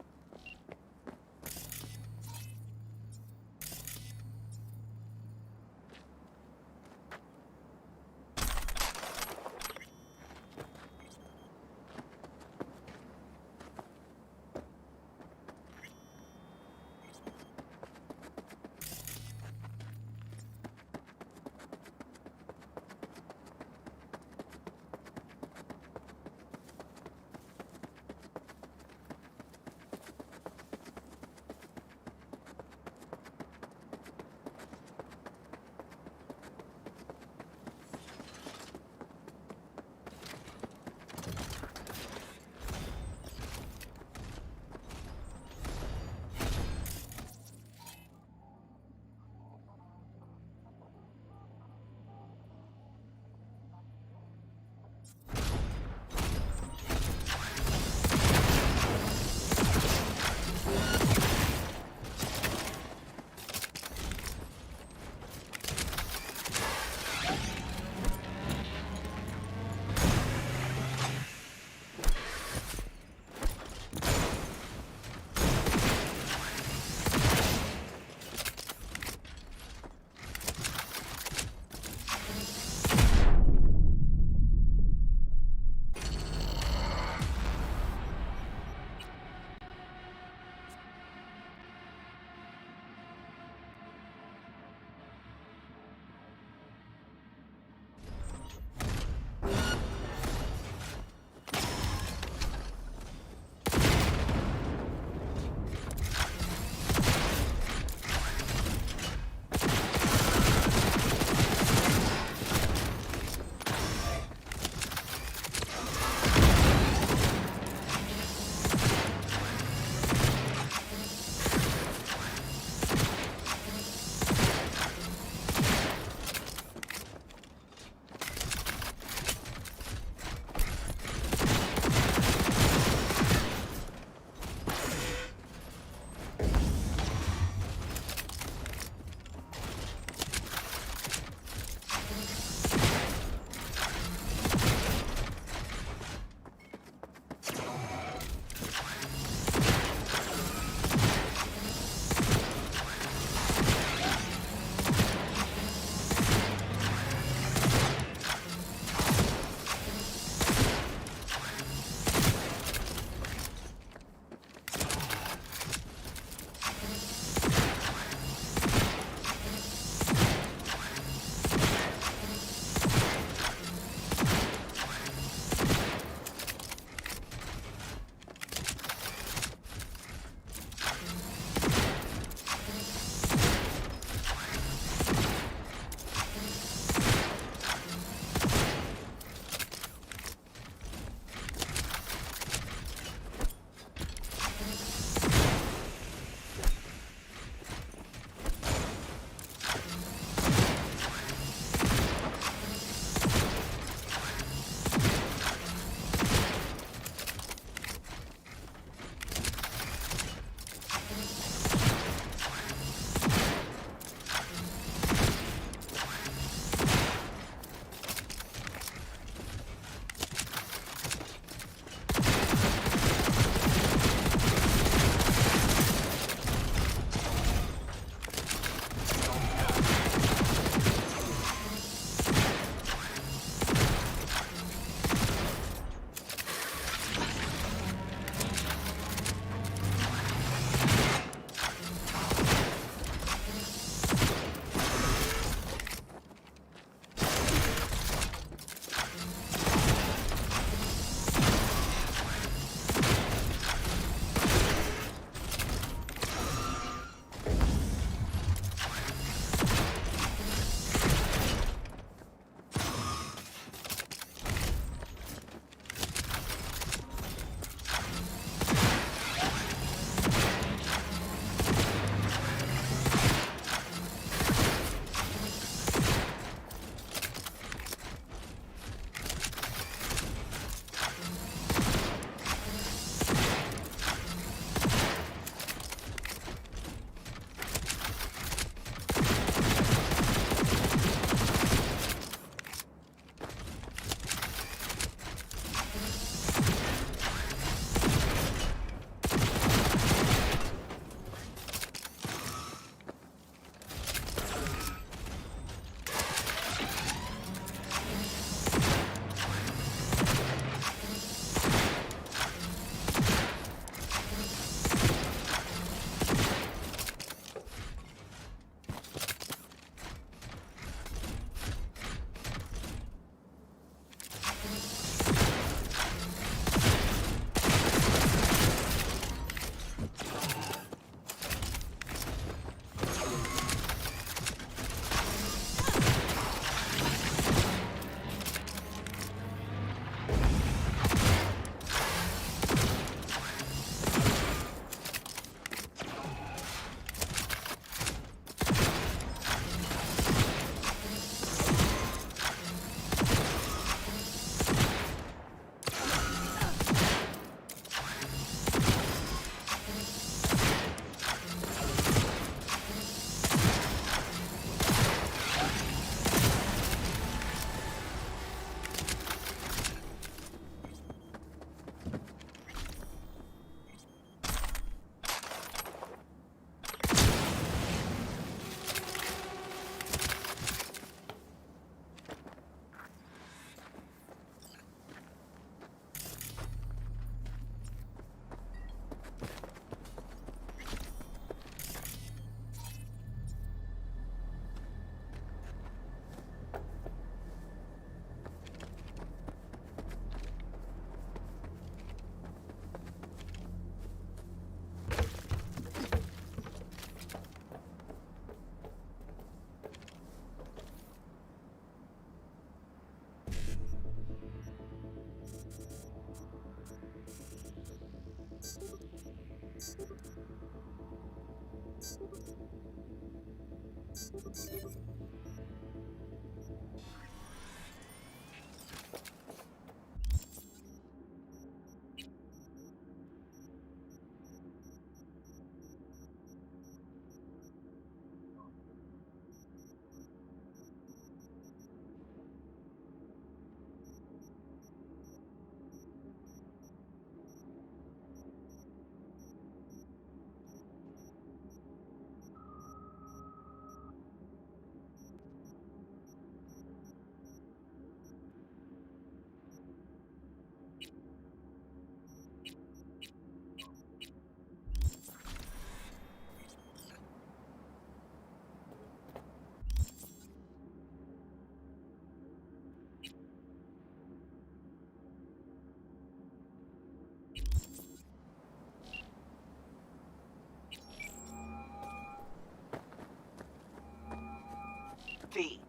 F: V.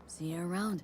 D: See you around.